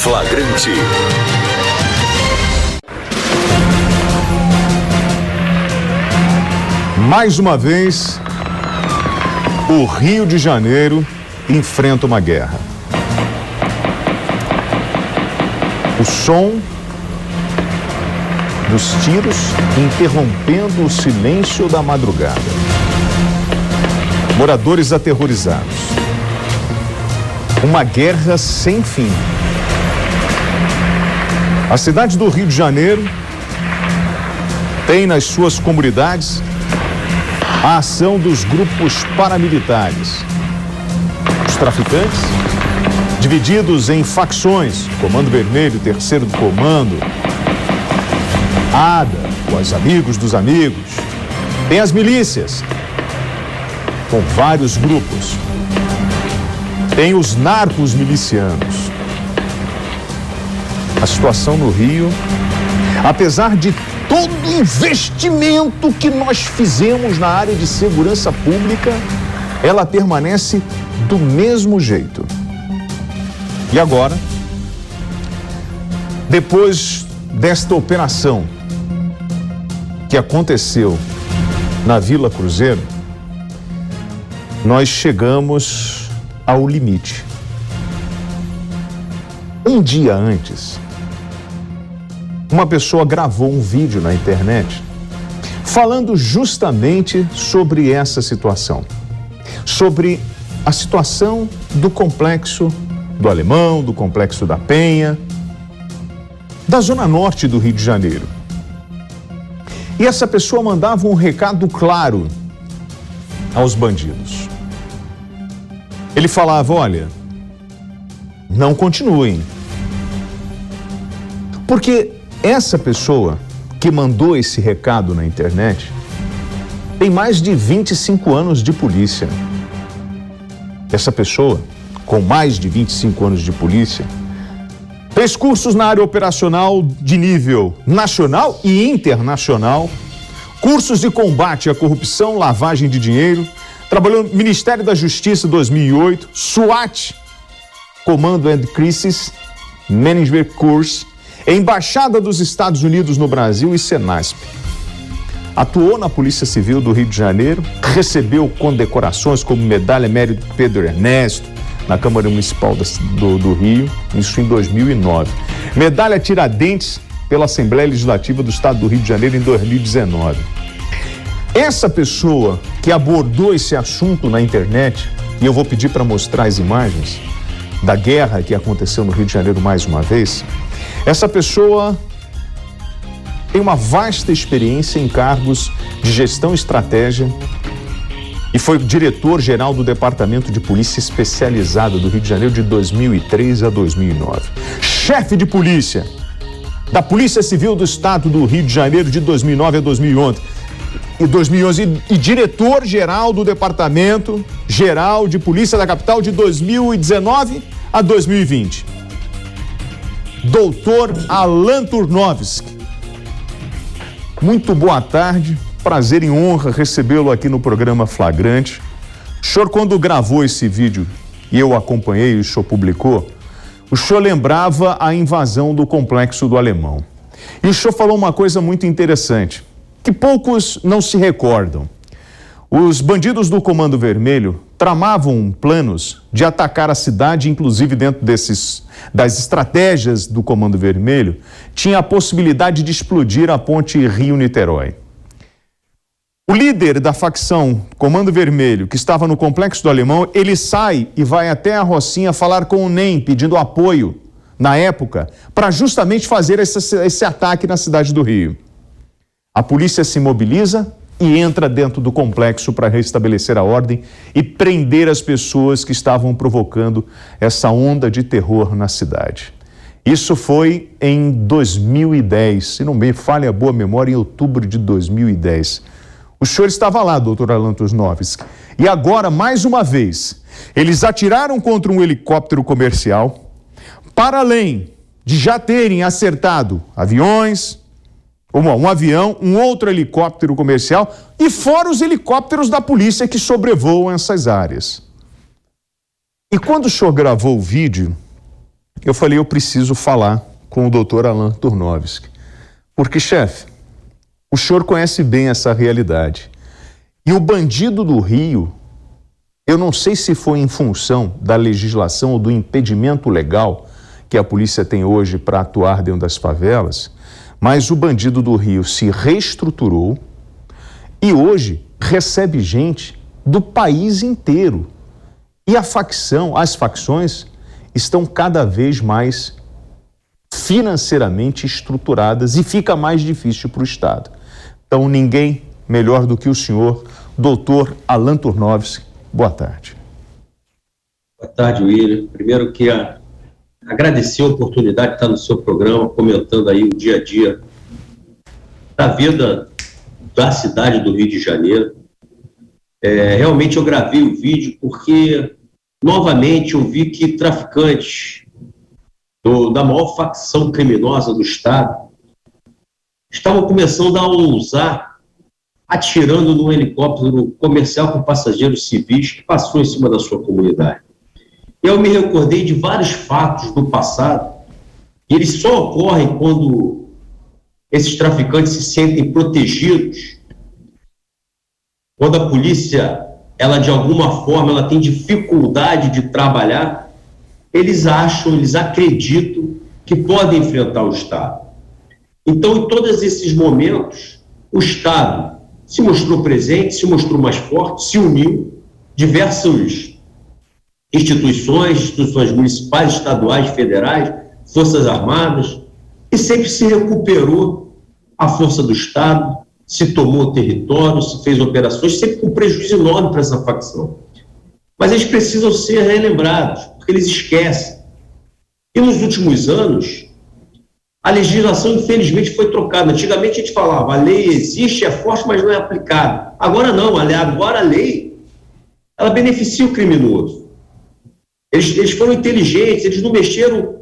Flagrante. Mais uma vez, o Rio de Janeiro enfrenta uma guerra. O som dos tiros interrompendo o silêncio da madrugada. Moradores aterrorizados. Uma guerra sem fim. A cidade do Rio de Janeiro tem nas suas comunidades a ação dos grupos paramilitares. Os traficantes, divididos em facções, Comando Vermelho, Terceiro do Comando, ADA, os amigos dos amigos. Tem as milícias, com vários grupos. Tem os narcos milicianos. A situação no Rio, apesar de todo o investimento que nós fizemos na área de segurança pública, ela permanece do mesmo jeito. E agora, depois desta operação que aconteceu na Vila Cruzeiro, nós chegamos ao limite. Um dia antes, uma pessoa gravou um vídeo na internet falando justamente sobre essa situação, sobre a situação do Complexo do Alemão, do Complexo da Penha, da zona norte do Rio de Janeiro. E essa pessoa mandava um recado claro aos bandidos. Ele falava: olha, não continuem. Porque essa pessoa que mandou esse recado na internet tem mais de 25 anos de polícia. Essa pessoa, com mais de 25 anos de polícia, fez cursos na área operacional de nível nacional e internacional, cursos de combate à corrupção, lavagem de dinheiro, trabalhou no Ministério da Justiça 2008, SWAT, Command and Crisis Management Course, Embaixada dos Estados Unidos no Brasil e Senasp. Atuou na Polícia Civil do Rio de Janeiro, recebeu condecorações como Medalha Mérito Pedro Ernesto, na Câmara Municipal do Rio, isso em 2009. Medalha Tiradentes pela Assembleia Legislativa do Estado do Rio de Janeiro em 2019. Essa pessoa que abordou esse assunto na internet, e eu vou pedir para mostrar as imagens da guerra que aconteceu no Rio de Janeiro mais uma vez, essa pessoa tem uma vasta experiência em cargos de gestão e estratégia e foi diretor-geral do Departamento de Polícia Especializada do Rio de Janeiro de 2003 a 2009. Chefe de polícia da Polícia Civil do Estado do Rio de Janeiro de 2009 a 2011 e diretor-geral do Departamento Geral de Polícia da Capital de 2019 a 2020. Doutor Alan Turnovski. Muito boa tarde, prazer e honra recebê-lo aqui no programa Flagrante. O senhor, quando gravou esse vídeo e eu acompanhei e o senhor publicou, o senhor lembrava a invasão do Complexo do Alemão. E o senhor falou uma coisa muito interessante, que poucos não se recordam. Os bandidos do Comando Vermelho tramavam planos de atacar a cidade, inclusive dentro das estratégias do Comando Vermelho, tinha a possibilidade de explodir a ponte Rio-Niterói. O líder da facção Comando Vermelho, que estava no Complexo do Alemão, ele sai e vai até a Rocinha falar com o NEM, pedindo apoio, na época, para justamente fazer esse ataque na cidade do Rio. A polícia se mobiliza e entra dentro do complexo para restabelecer a ordem e prender as pessoas que estavam provocando essa onda de terror na cidade. Isso foi em 2010, se não me falha a boa memória, em outubro de 2010. O senhor estava lá, doutor Alan Turnovski. E agora, mais uma vez, eles atiraram contra um helicóptero comercial, para além de já terem acertado aviões, um avião, um outro helicóptero comercial e fora os helicópteros da polícia que sobrevoam essas áreas. E quando o senhor gravou o vídeo, eu falei, eu preciso falar com o doutor Alan Turnovski. Porque, chefe, o senhor conhece bem essa realidade. E o bandido do Rio, eu não sei se foi em função da legislação ou do impedimento legal que a polícia tem hoje para atuar dentro das favelas, mas o bandido do Rio se reestruturou e hoje recebe gente do país inteiro. E as facções estão cada vez mais financeiramente estruturadas e fica mais difícil para o Estado. Então, ninguém melhor do que o senhor, doutor Alan Turnovski. Boa tarde. Boa tarde, William. Primeiro, queria agradecer a oportunidade de estar no seu programa, comentando aí o dia a dia da vida da cidade do Rio de Janeiro. Realmente eu gravei o vídeo porque, novamente, eu vi que traficantes da maior facção criminosa do Estado estavam começando a ousar, atirando num helicóptero comercial com passageiros civis que passou em cima da sua comunidade. Eu me recordei de vários fatos do passado, e eles só ocorrem quando esses traficantes se sentem protegidos, quando a polícia, ela de alguma forma, ela tem dificuldade de trabalhar, eles acreditam que podem enfrentar o Estado. Então, em todos esses momentos, o Estado se mostrou presente, se mostrou mais forte, se uniu, diversas instituições municipais, estaduais, federais, Forças Armadas, e sempre se recuperou a força do Estado, se tomou território, se fez operações, sempre com prejuízo enorme para essa facção. Mas eles precisam ser relembrados, porque eles esquecem. E nos últimos anos, a legislação, infelizmente, foi trocada. Antigamente a gente falava, a lei existe, é forte, mas não é aplicada. Agora não, agora a lei, ela beneficia o criminoso. Eles foram inteligentes, eles não mexeram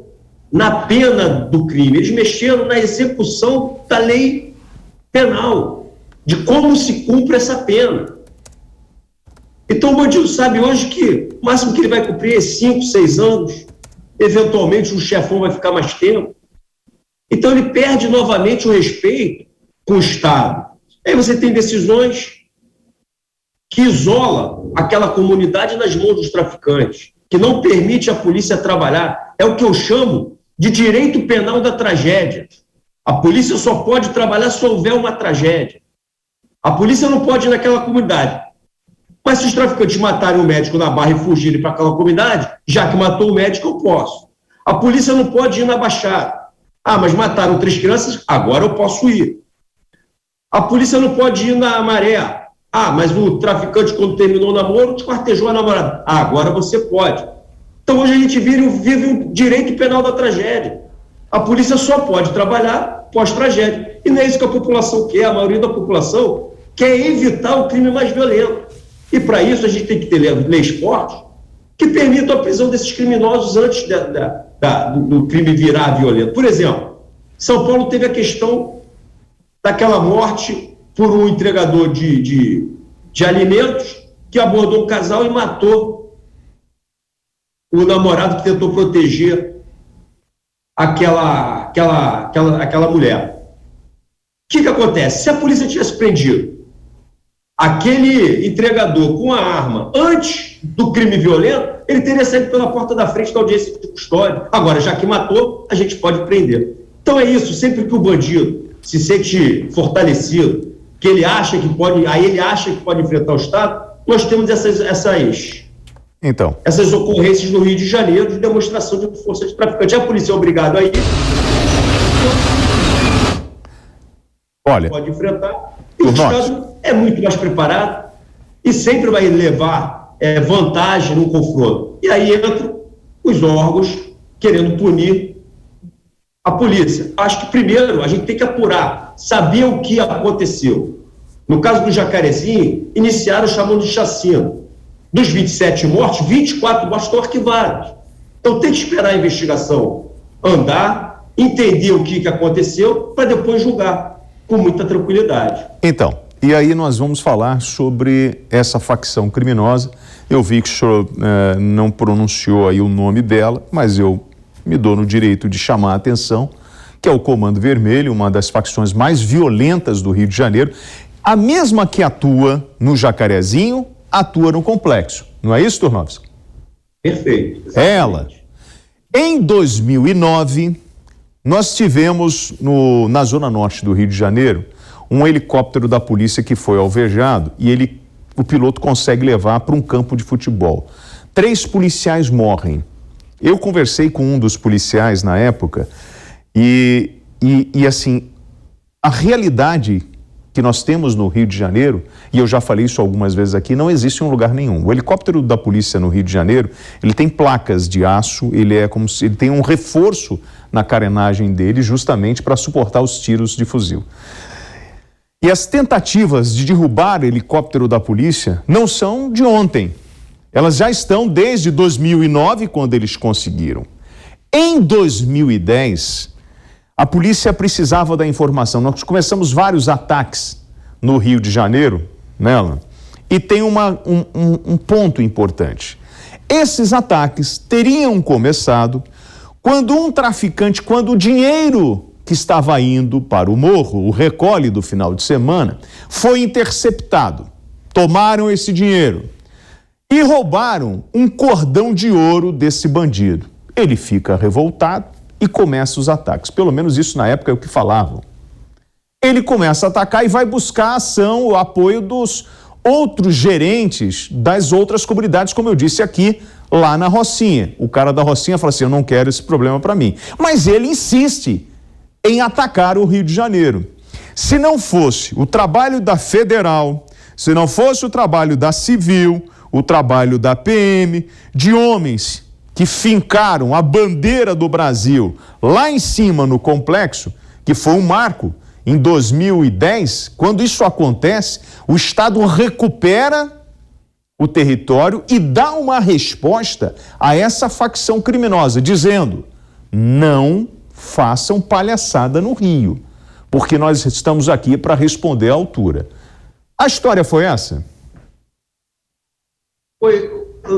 na pena do crime, eles mexeram na execução da lei penal, de como se cumpre essa pena. Então o bandido sabe hoje que o máximo que ele vai cumprir é 5, 6 anos, eventualmente o chefão vai ficar mais tempo. Então ele perde novamente o respeito com o Estado. Aí você tem decisões que isolam aquela comunidade nas mãos dos traficantes, que não permite a polícia trabalhar. É o que eu chamo de direito penal da tragédia. A polícia só pode trabalhar se houver uma tragédia. A polícia não pode ir naquela comunidade. Mas se os traficantes matarem o médico na Barra e fugirem para aquela comunidade, já que matou o médico, eu posso. A polícia não pode ir na Baixada. Ah, mas mataram 3 crianças, agora eu posso ir. A polícia não pode ir na Maré. Ah, mas o traficante, quando terminou o namoro, esquartejou a namorada. Ah, agora você pode. Então hoje a gente vive um direito penal da tragédia. A polícia só pode trabalhar pós-tragédia. E não é isso que a população quer. A maioria da população quer evitar o crime mais violento. E para isso a gente tem que ter leis fortes que permitam a prisão desses criminosos antes do crime virar violento. Por exemplo, São Paulo teve a questão daquela morte por um entregador de alimentos que abordou um casal e matou o namorado que tentou proteger aquela mulher. O que acontece? Se a polícia tivesse prendido aquele entregador com a arma antes do crime violento, ele teria saído pela porta da frente da audiência de custódia. Agora, já que matou, a gente pode prender. Então é isso, sempre que o bandido se sente fortalecido, que ele acha que pode enfrentar o Estado, nós temos essas ocorrências no Rio de Janeiro de demonstração de força de traficante. A polícia é obrigada a ir. Olha, pode enfrentar. E o Estado é muito mais preparado e sempre vai levar vantagem no confronto. E aí entram os órgãos querendo punir a polícia. Acho que primeiro a gente tem que apurar, saber o que aconteceu. No caso do Jacarezinho, iniciaram chamando de chacina. Dos 27 mortos, 24 mortos estão arquivados. Então tem que esperar a investigação andar, entender o que aconteceu, para depois julgar com muita tranquilidade. Então, e aí nós vamos falar sobre essa facção criminosa. Eu vi que o senhor não pronunciou aí o nome dela, mas eu me dou no direito de chamar a atenção, que é o Comando Vermelho, uma das facções mais violentas do Rio de Janeiro, a mesma que atua no Jacarezinho, atua no Complexo. Não é isso, Turnovski? Perfeito. É ela. Em 2009, nós tivemos na zona norte do Rio de Janeiro um helicóptero da polícia que foi alvejado e o piloto consegue levar para um campo de futebol. 3 policiais morrem. Eu conversei com um dos policiais na época e assim, a realidade que nós temos no Rio de Janeiro, e eu já falei isso algumas vezes aqui, não existe em lugar nenhum. O helicóptero da polícia no Rio de Janeiro, ele tem placas de aço, ele tem um reforço na carenagem dele justamente para suportar os tiros de fuzil. E as tentativas de derrubar o helicóptero da polícia não são de ontem. Elas já estão desde 2009, quando eles conseguiram. Em 2010, a polícia precisava da informação. Nós começamos vários ataques no Rio de Janeiro, nela, e tem um ponto importante. Esses ataques teriam começado quando um traficante, quando o dinheiro que estava indo para o morro, o recolhe do final de semana, foi interceptado. Tomaram esse dinheiro e roubaram um cordão de ouro desse bandido. Ele fica revoltado e começa os ataques. Pelo menos isso na época é o que falavam. Ele começa a atacar e vai buscar a ação, o apoio dos outros gerentes das outras comunidades, como eu disse aqui, lá na Rocinha. O cara da Rocinha fala assim, eu não quero esse problema para mim. Mas ele insiste em atacar o Rio de Janeiro. Se não fosse o trabalho da Federal, se não fosse o trabalho da Civil, o trabalho da PM, de homens que fincaram a bandeira do Brasil lá em cima no Complexo, que foi um marco em 2010, quando isso acontece, o Estado recupera o território e dá uma resposta a essa facção criminosa, dizendo, não façam palhaçada no Rio, porque nós estamos aqui para responder à altura. A história foi essa?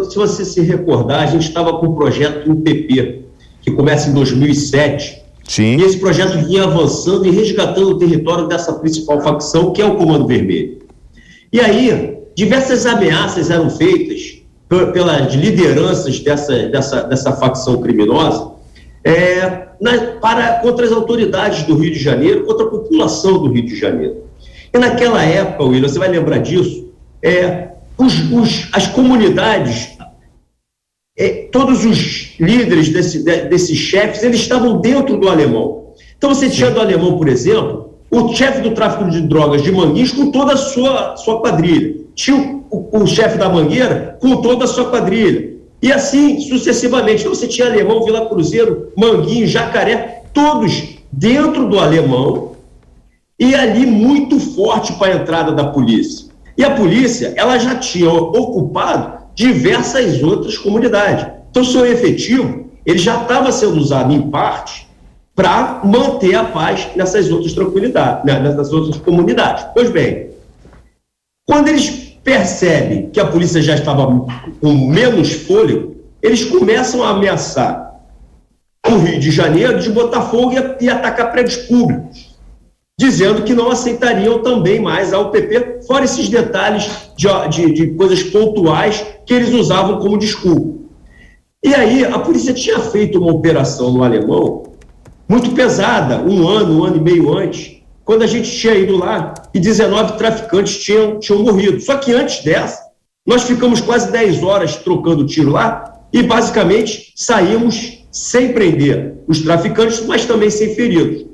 Se você se recordar, a gente estava com o projeto UPP, que começa em 2007. Sim. E esse projeto vinha avançando e resgatando o território dessa principal facção, que é o Comando Vermelho. E aí, diversas ameaças eram feitas pelas lideranças dessa facção criminosa contra as autoridades do Rio de Janeiro, contra a população do Rio de Janeiro. E naquela época, William, você vai lembrar disso, as comunidades, todos os líderes desses chefes, eles estavam dentro do Alemão. Então você tinha do Alemão, por exemplo, o chefe do tráfico de drogas de Manguinhos com toda a sua quadrilha. Tinha o chefe da Mangueira com toda a sua quadrilha. E assim sucessivamente. Então você tinha Alemão, Vila Cruzeiro, Manguinhos, Jacaré, todos dentro do Alemão e ali muito forte para a entrada da polícia. E a polícia, ela já tinha ocupado diversas outras comunidades. Então, o seu efetivo, ele já estava sendo usado, em parte, para manter a paz nessas outras tranquilidades, nessas outras comunidades. Pois bem, quando eles percebem que a polícia já estava com menos fôlego, eles começam a ameaçar o Rio de Janeiro de botar fogo e atacar prédios públicos, dizendo que não aceitariam também mais a UPP, fora esses detalhes de coisas pontuais que eles usavam como desculpa. E aí a polícia tinha feito uma operação no Alemão muito pesada, um ano e meio antes, quando a gente tinha ido lá e 19 traficantes tinham morrido. Só que antes dessa, nós ficamos quase 10 horas trocando tiro lá e basicamente saímos sem prender os traficantes, mas também sem feridos.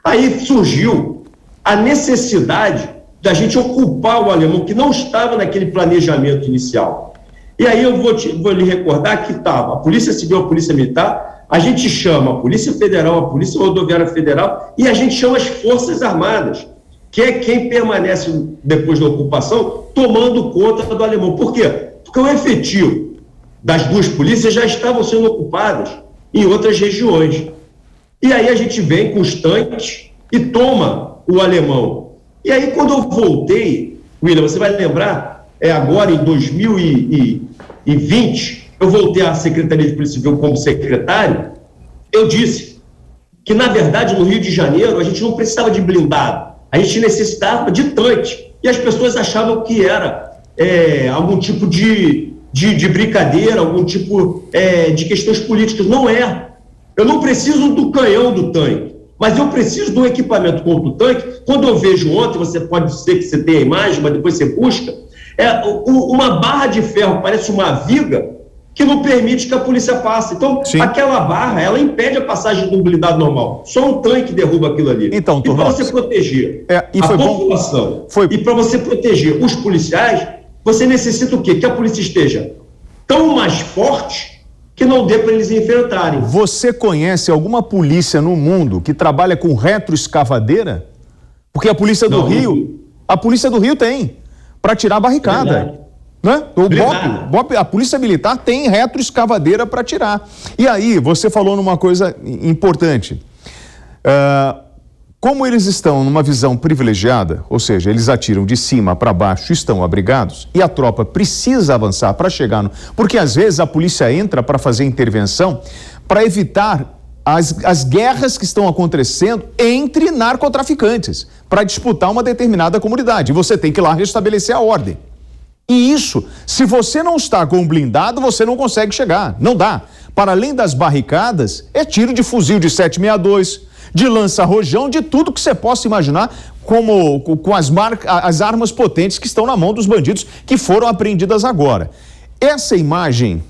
Aí surgiu a necessidade da gente ocupar o Alemão, que não estava naquele planejamento inicial. E aí eu vou lhe recordar que estava a Polícia Civil, a Polícia Militar, a gente chama a Polícia Federal, a Polícia Rodoviária Federal e a gente chama as Forças Armadas, que é quem permanece depois da ocupação tomando conta do Alemão. Por quê? Porque o efetivo das duas polícias já estavam sendo ocupadas em outras regiões. E aí a gente vem com os tanques e toma o Alemão. E aí quando eu voltei, William, você vai lembrar, agora em 2020, eu voltei à Secretaria de Polícia Civil como secretário, Eu disse que, na verdade, no Rio de Janeiro, a gente não precisava de blindado, a gente necessitava de tanque. E as pessoas achavam que era algum tipo de brincadeira, algum tipo de questões políticas. Não é. Eu não preciso do canhão do tanque, mas eu preciso do equipamento contra o tanque. Quando eu vejo ontem, você pode dizer que você tem a imagem, mas depois você busca, uma barra de ferro, parece uma viga, que não permite que a polícia passe. Então, sim, aquela barra, ela impede a passagem de um blindado normal. Só um tanque derruba aquilo ali. Então, e para você proteger a população e para você proteger os policiais, você necessita o quê? Que a polícia esteja tão mais forte que não dê para eles enfrentarem. Você conhece alguma polícia no mundo que trabalha com retroescavadeira? Porque a polícia do Rio tem, para tirar a barricada. Né? O BOP, a Polícia Militar tem retroescavadeira para tirar. E aí, você falou numa coisa importante. Como eles estão numa visão privilegiada, ou seja, eles atiram de cima para baixo, estão abrigados, e a tropa precisa avançar para chegar no... Porque às vezes a polícia entra para fazer intervenção para evitar as guerras que estão acontecendo entre narcotraficantes, para disputar uma determinada comunidade. E você tem que ir lá restabelecer a ordem. E isso, se você não está com um blindado, você não consegue chegar. Não dá. Para além das barricadas, é tiro de fuzil de 762, de lança-rojão, de tudo que você possa imaginar, com as armas potentes que estão na mão dos bandidos, que foram apreendidas agora. Essa imagem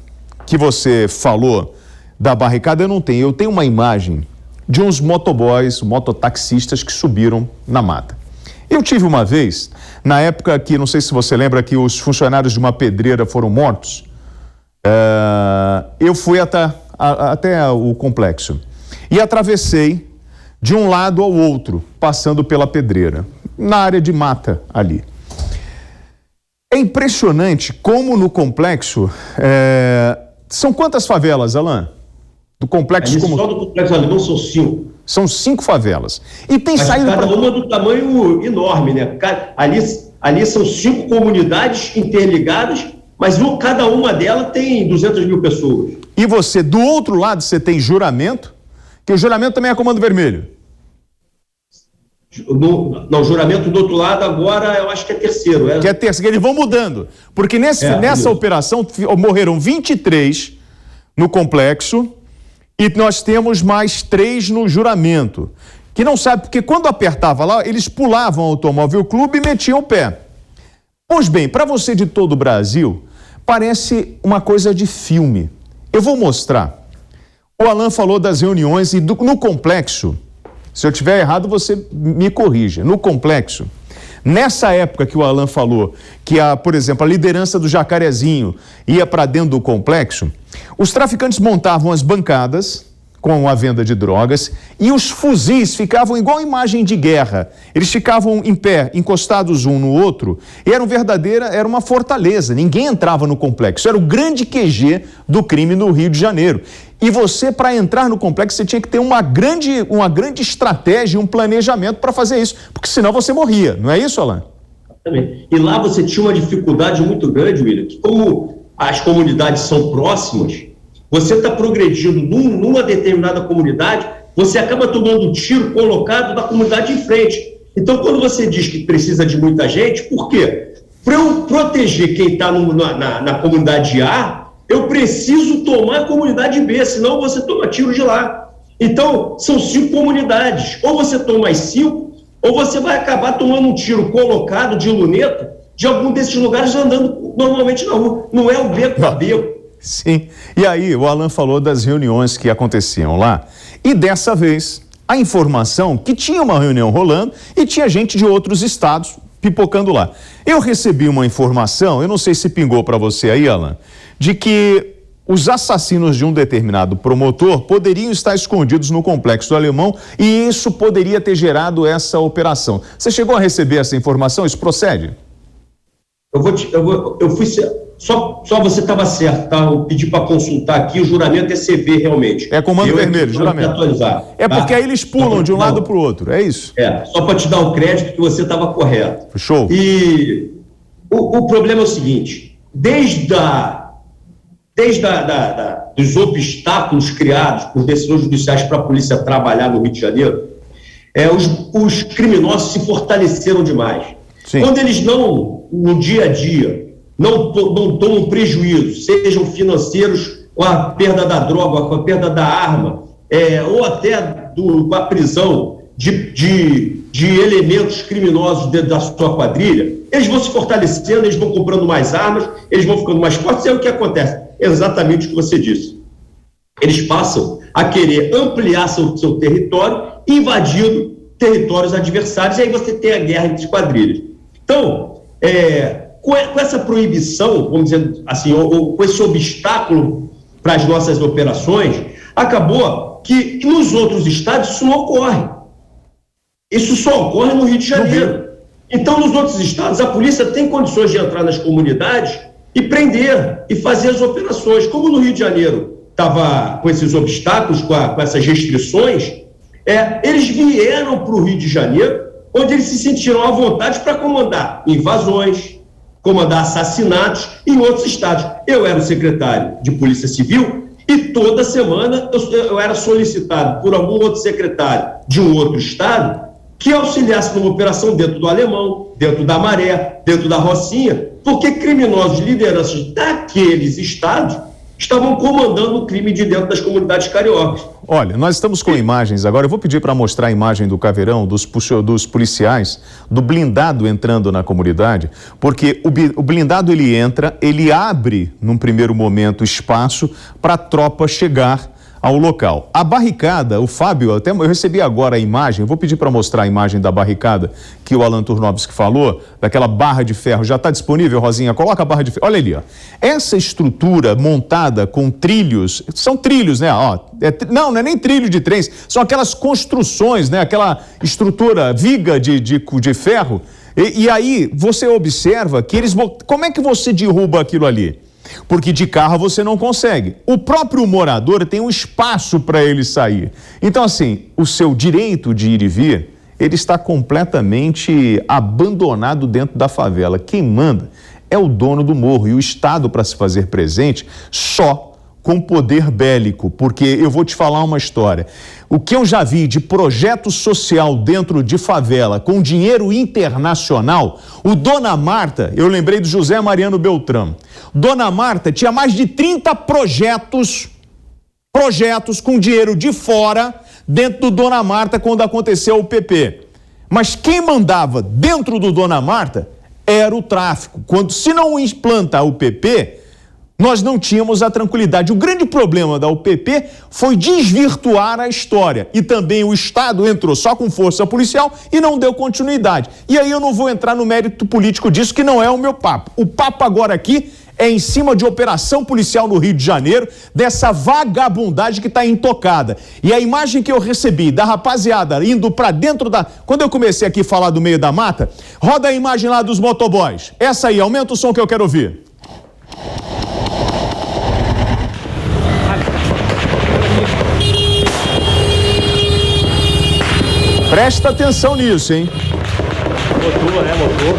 que você falou da barricada eu não tenho. Eu tenho uma imagem de uns motoboys, mototaxistas que subiram na mata. Eu tive uma vez, na época que, não sei se você lembra, que os funcionários de uma pedreira foram mortos, eu fui até o complexo e atravessei de um lado ao outro, passando pela pedreira, na área de mata ali. É impressionante como no complexo, são quantas favelas, Alain? Do complexo como... Só do complexo ali, não são 5. São 5 favelas. E tem saído... Cada uma do tamanho enorme, né? Ali são 5 comunidades interligadas, mas cada uma delas tem 200 mil pessoas. E você, do outro lado, você tem Juramento, que o Juramento também é Comando Vermelho. Não, Juramento do outro lado agora eu acho que é terceiro. Que é terceiro, eles vão mudando. Porque nessa operação morreram 23 no complexo e nós temos mais 3 no Juramento. Que não sabe, porque quando apertava lá, eles pulavam o Automóvel Clube e metiam o pé. Pois bem, para você de todo o Brasil, parece uma coisa de filme. Eu vou mostrar. O Alain falou das reuniões e no complexo, se eu estiver errado, você me corrija. No complexo, nessa época que o Alain falou que, por exemplo, a liderança do Jacarezinho ia para dentro do complexo, os traficantes montavam as bancadas com a venda de drogas e os fuzis ficavam igual imagem de guerra. Eles ficavam em pé, encostados um no outro, e era uma fortaleza. Ninguém entrava no complexo. Era o grande QG do crime no Rio de Janeiro. E você, para entrar no complexo, você tinha que ter uma grande estratégia, um planejamento para fazer isso, porque senão você morria. Não é isso, Alain? Exatamente. E lá você tinha uma dificuldade muito grande, William, que como as comunidades são próximas, você está progredindo numa determinada comunidade, você acaba tomando um tiro colocado da comunidade em frente. Então, quando você diz que precisa de muita gente, por quê? Para eu proteger quem está na comunidade A, eu preciso tomar a comunidade B, senão você toma tiro de lá. Então, são 5 comunidades. Ou você toma as 5, ou você vai acabar tomando um tiro colocado de luneta de algum desses lugares andando normalmente na rua. Não é o beco a beco. Sim. E aí, o Alain falou das reuniões que aconteciam lá. E dessa vez, a informação que tinha uma reunião rolando e tinha gente de outros estados pipocando lá. Eu recebi uma informação, eu não sei se pingou para você aí, Alain, de que os assassinos de um determinado promotor poderiam estar escondidos no Complexo do Alemão e isso poderia ter gerado essa operação. Você chegou a receber essa informação? Isso procede? Eu fui... Só você estava certo, tá? Eu pedi para consultar aqui, o Juramento é CV realmente. É Comando Vermelho, Juramento. Atualizar, é tá? Porque aí eles pulam de um lado para o outro, é isso? Só para te dar o crédito que você estava correto. Show. E o problema é o seguinte, desde desde dos obstáculos criados por decisões judiciais para a polícia trabalhar no Rio de Janeiro, os criminosos se fortaleceram demais. Sim. Quando eles não, no dia a dia, não tomam prejuízo, sejam financeiros, com a perda da droga, com a perda da arma, ou até com a prisão de elementos criminosos dentro da sua quadrilha, eles vão se fortalecendo, eles vão comprando mais armas, eles vão ficando mais fortes, e é o que acontece. Exatamente o que você disse. Eles passam a querer ampliar seu território, invadindo territórios adversários, e aí você tem a guerra entre quadrilhas. Então, com essa proibição, vamos dizer assim, ou com esse obstáculo para as nossas operações, acabou que nos outros estados isso não ocorre. Isso só ocorre no Rio de Janeiro. Então, nos outros estados, a polícia tem condições de entrar nas comunidades e prender e fazer as operações. Como no Rio de Janeiro estava com esses obstáculos, com essas restrições, eles vieram para o Rio de Janeiro, onde eles se sentiram à vontade para comandar invasões, comandar assassinatos em outros estados. Eu era o secretário de Polícia Civil e toda semana eu era solicitado por algum outro secretário de um outro estado que auxiliasse numa operação dentro do Alemão, dentro da Maré, dentro da Rocinha, porque criminosos, lideranças daqueles estados estavam comandando o crime de dentro das comunidades cariocas. Olha, nós estamos com imagens agora, eu vou pedir para mostrar a imagem do Caveirão, dos policiais, do blindado entrando na comunidade, porque o blindado ele entra, ele abre num primeiro momento espaço para a tropa chegar ao local. A barricada, o Fábio, eu recebi agora a imagem, vou pedir para mostrar a imagem da barricada que o Alan Turnovski falou, daquela barra de ferro, já está disponível, Rosinha? Coloca a barra de ferro, olha ali, ó. Essa estrutura montada com trilhos, são trilhos, né? Ó, não é nem trilho de trens, são aquelas construções, né? Aquela estrutura, viga de ferro, e aí você observa que eles, como é que você derruba aquilo ali? Porque de carro você não consegue. O próprio morador tem um espaço para ele sair. Então, assim, o seu direito de ir e vir, ele está completamente abandonado dentro da favela. Quem manda é o dono do morro e o Estado, para se fazer presente, só com poder bélico, porque eu vou te falar uma história. O que eu já vi de projeto social dentro de favela com dinheiro internacional, o Dona Marta, eu lembrei do José Mariano Beltrão. Dona Marta tinha mais de 30 projetos com dinheiro de fora dentro do Dona Marta quando aconteceu o PP. Mas quem mandava dentro do Dona Marta era o tráfico. Se não implanta o PP, nós não tínhamos a tranquilidade. O grande problema da UPP foi desvirtuar a história. E também o Estado entrou só com força policial e não deu continuidade. E aí eu não vou entrar no mérito político disso, que não é o meu papo. O papo agora aqui é em cima de operação policial no Rio de Janeiro, dessa vagabundagem que está intocada. E a imagem que eu recebi da rapaziada indo para dentro da... Quando eu comecei aqui a falar do meio da mata, roda a imagem lá dos motoboys. Essa aí, aumenta o som que eu quero ouvir. Presta atenção nisso, hein? Motor, né? Motor.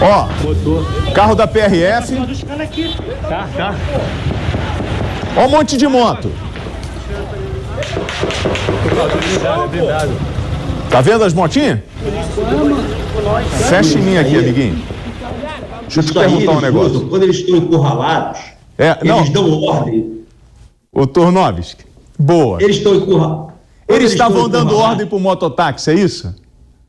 Ó, motor. Carro da PRF. Tá. Ó um monte de moto. Blindado. Tá vendo as motinhas? Fecha em mim aqui, amiguinho. Deixa eu te perguntar um negócio. Quando eles estão encurralados, eles dão ordem. Ô, Turnovski, boa. Eles estão encurralados. Eles estavam dando ordem para o mototáxi, é isso?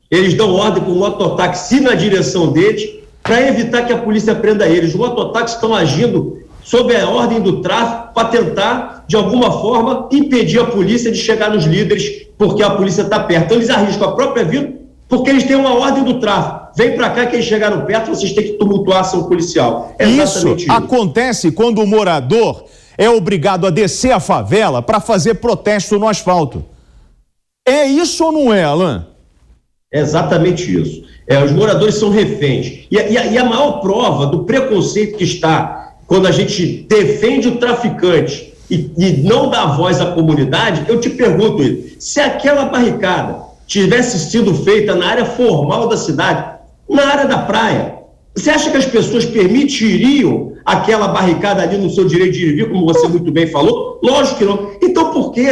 Eles dão ordem para o mototáxi na direção deles para evitar que a polícia prenda eles. Os mototáxis estão agindo sob a ordem do tráfico para tentar, de alguma forma, impedir a polícia de chegar nos líderes, porque a polícia está perto. Então eles arriscam a própria vida porque eles têm uma ordem do tráfico. Vem para cá que eles chegaram perto, vocês têm que tumultuar a ação policial. É exatamente isso. Acontece quando o morador é obrigado a descer a favela para fazer protesto no asfalto. É isso ou não é, Alan? É exatamente isso. Os moradores são reféns. E a maior prova do preconceito que está quando a gente defende o traficante e não dá voz à comunidade, eu te pergunto, se aquela barricada tivesse sido feita na área formal da cidade, na área da praia, Você acha que as pessoas permitiriam aquela barricada ali no seu direito de ir e vir, como você muito bem falou? Lógico que não. Então por que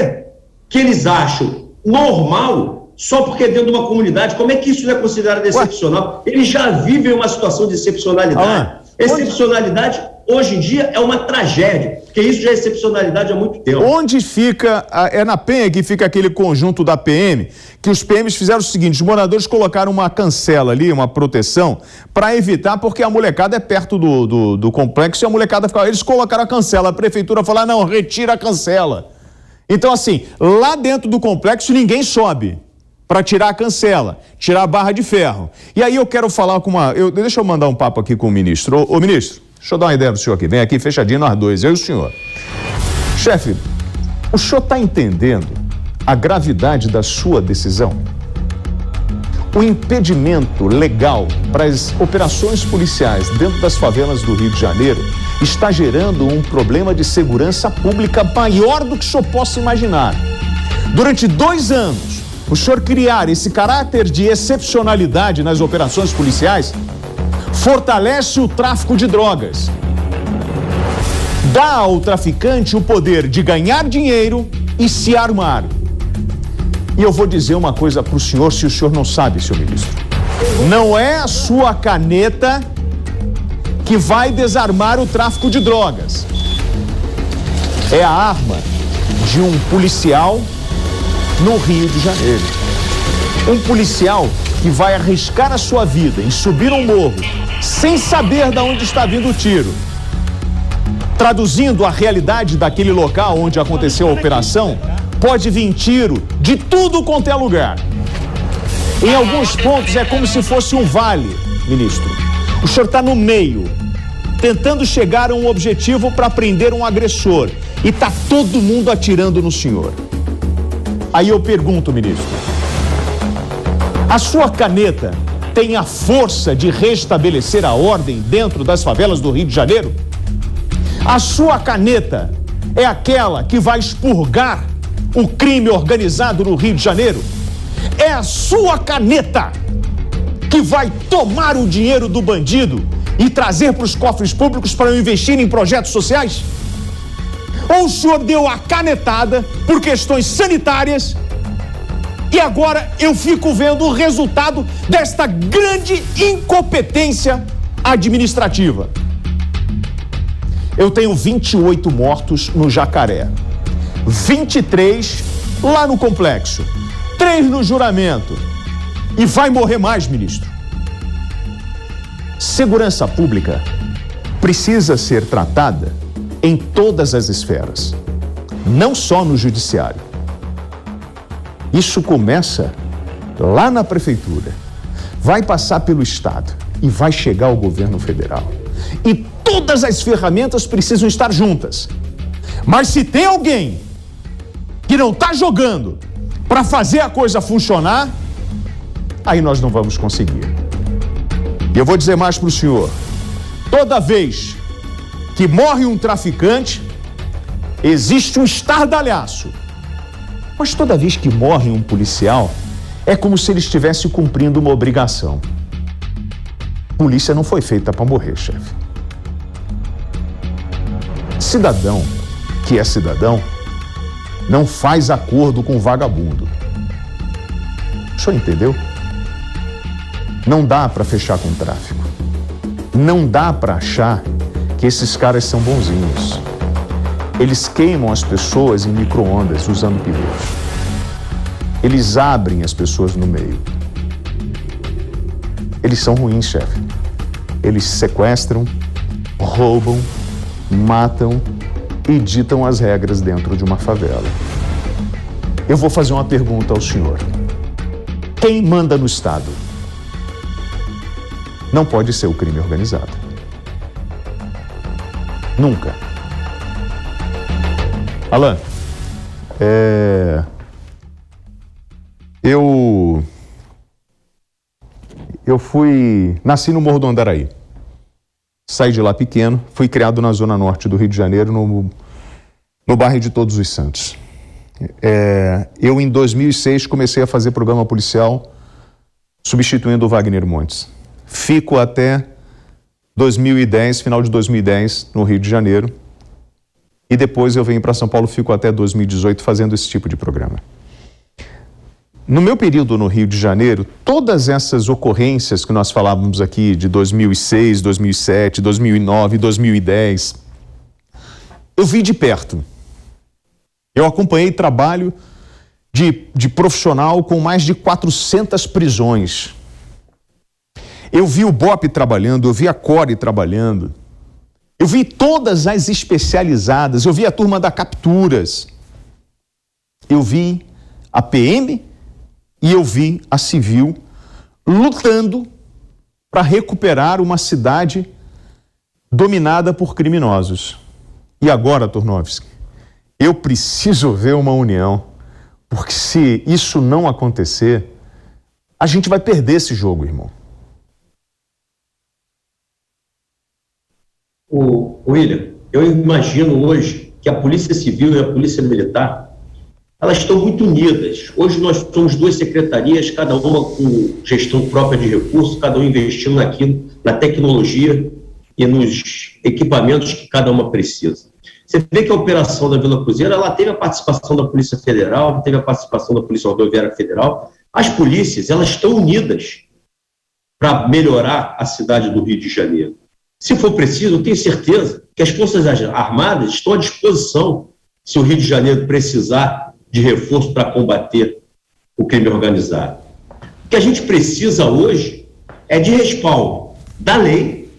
eles acham normal só porque é dentro de uma comunidade? Como é que isso não é considerado excepcional? Eles já vivem uma situação de excepcionalidade. Excepcionalidade, hoje em dia, é uma tragédia, porque isso já é excepcionalidade há muito tempo. Onde fica, é na Penha que fica aquele conjunto da PM, que os PMs fizeram o seguinte: os moradores colocaram uma cancela ali, uma proteção, para evitar, porque a molecada é perto do complexo e a molecada ficava. Eles colocaram a cancela, a prefeitura falou: não, retira a cancela. Então, assim, lá dentro do complexo ninguém sobe para tirar a cancela, tirar a barra de ferro. E aí eu quero falar com deixa eu mandar um papo aqui com o ministro. Ô ministro, deixa eu dar uma ideia do senhor aqui. Vem aqui fechadinho nós dois, eu e o senhor. Chefe, o senhor está entendendo a gravidade da sua decisão? O impedimento legal para as operações policiais dentro das favelas do Rio de Janeiro está gerando um problema de segurança pública maior do que o senhor possa imaginar. Durante 2 anos, o senhor criar esse caráter de excepcionalidade nas operações policiais fortalece o tráfico de drogas. Dá ao traficante o poder de ganhar dinheiro e se armar. E eu vou dizer uma coisa para o senhor, se o senhor não sabe, senhor ministro. Não é a sua caneta que vai desarmar o tráfico de drogas. É a arma de um policial no Rio de Janeiro. Um policial que vai arriscar a sua vida em subir um morro sem saber de onde está vindo o tiro. Traduzindo a realidade daquele local onde aconteceu a operação, pode vir tiro de tudo quanto é lugar. Em alguns pontos é como se fosse um vale, ministro. O senhor está no meio, tentando chegar a um objetivo para prender um agressor, e está todo mundo atirando no senhor. Aí eu pergunto, ministro, a sua caneta tem a força de restabelecer a ordem dentro das favelas do Rio de Janeiro? A sua caneta é aquela que vai expurgar o crime organizado no Rio de Janeiro? É a sua caneta que vai tomar o dinheiro do bandido e trazer para os cofres públicos para investir em projetos sociais? Ou o senhor deu a canetada por questões sanitárias e agora eu fico vendo o resultado desta grande incompetência administrativa? Eu tenho 28 mortos no Jacaré, 23 lá no complexo, 3 no juramento, e vai morrer mais, ministro. Segurança pública precisa ser tratada em todas as esferas, não só no judiciário. Isso começa lá na prefeitura, vai passar pelo Estado e vai chegar ao governo federal. E todas as ferramentas precisam estar juntas. Mas se tem alguém que não está jogando para fazer a coisa funcionar, aí nós não vamos conseguir. E eu vou dizer mais para o senhor: toda vez que morre um traficante, existe um estardalhaço. Mas toda vez que morre um policial, é como se ele estivesse cumprindo uma obrigação. Polícia não foi feita para morrer, chefe. Cidadão que é cidadão não faz acordo com vagabundo. O senhor entendeu? Não dá para fechar com o tráfico. Não dá para achar que esses caras são bonzinhos. Eles queimam as pessoas em micro-ondas usando pneus. Eles abrem as pessoas no meio. Eles são ruins, chefe. Eles sequestram, roubam, matam e ditam as regras dentro de uma favela. Eu vou fazer uma pergunta ao senhor. Quem manda no Estado? Não pode ser o crime organizado. Nunca. Alan, nasci no Morro do Andaraí. Saí de lá pequeno, fui criado na zona norte do Rio de Janeiro, no bairro de Todos os Santos. Eu, em 2006, comecei a fazer programa policial substituindo o Wagner Montes. Fico até 2010, final de 2010, no Rio de Janeiro. E depois eu venho para São Paulo, fico até 2018 fazendo esse tipo de programa. No meu período no Rio de Janeiro, todas essas ocorrências que nós falávamos aqui de 2006, 2007, 2009, 2010, eu vi de perto. Eu acompanhei trabalho de profissional com mais de 400 prisões. Eu vi o BOPE trabalhando, eu vi a CORE trabalhando, eu vi todas as especializadas, eu vi a turma da Capturas, eu vi a PM e eu vi a Civil lutando para recuperar uma cidade dominada por criminosos. E agora, Turnovski, eu preciso ver uma união, porque se isso não acontecer, a gente vai perder esse jogo, irmão. William, eu imagino hoje que a Polícia Civil e a Polícia Militar, elas estão muito unidas. Hoje nós somos duas secretarias, cada uma com gestão própria de recursos, cada um investindo naquilo, na tecnologia e nos equipamentos que cada uma precisa. Você vê que a operação da Vila Cruzeiro, ela teve a participação da Polícia Federal, teve a participação da Polícia Rodoviária Federal. As polícias, elas estão unidas para melhorar a cidade do Rio de Janeiro. Se for preciso, eu tenho certeza que as Forças Armadas estão à disposição, se o Rio de Janeiro precisar de reforço para combater o crime organizado. O que a gente precisa hoje é de respaldo da lei,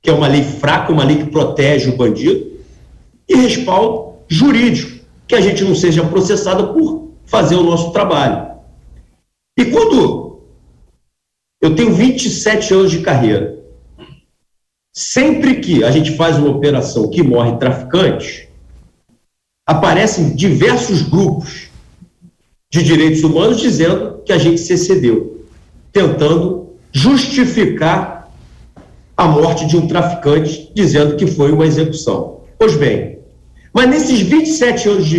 que é uma lei fraca, uma lei que protege o bandido, e respaldo jurídico, que a gente não seja processado por fazer o nosso trabalho. E quando eu tenho 27 anos de carreira, sempre que a gente faz uma operação que morre traficantes, aparecem diversos grupos de direitos humanos dizendo que a gente se excedeu, tentando justificar a morte de um traficante, dizendo que foi uma execução. Pois bem, mas nesses 27 anos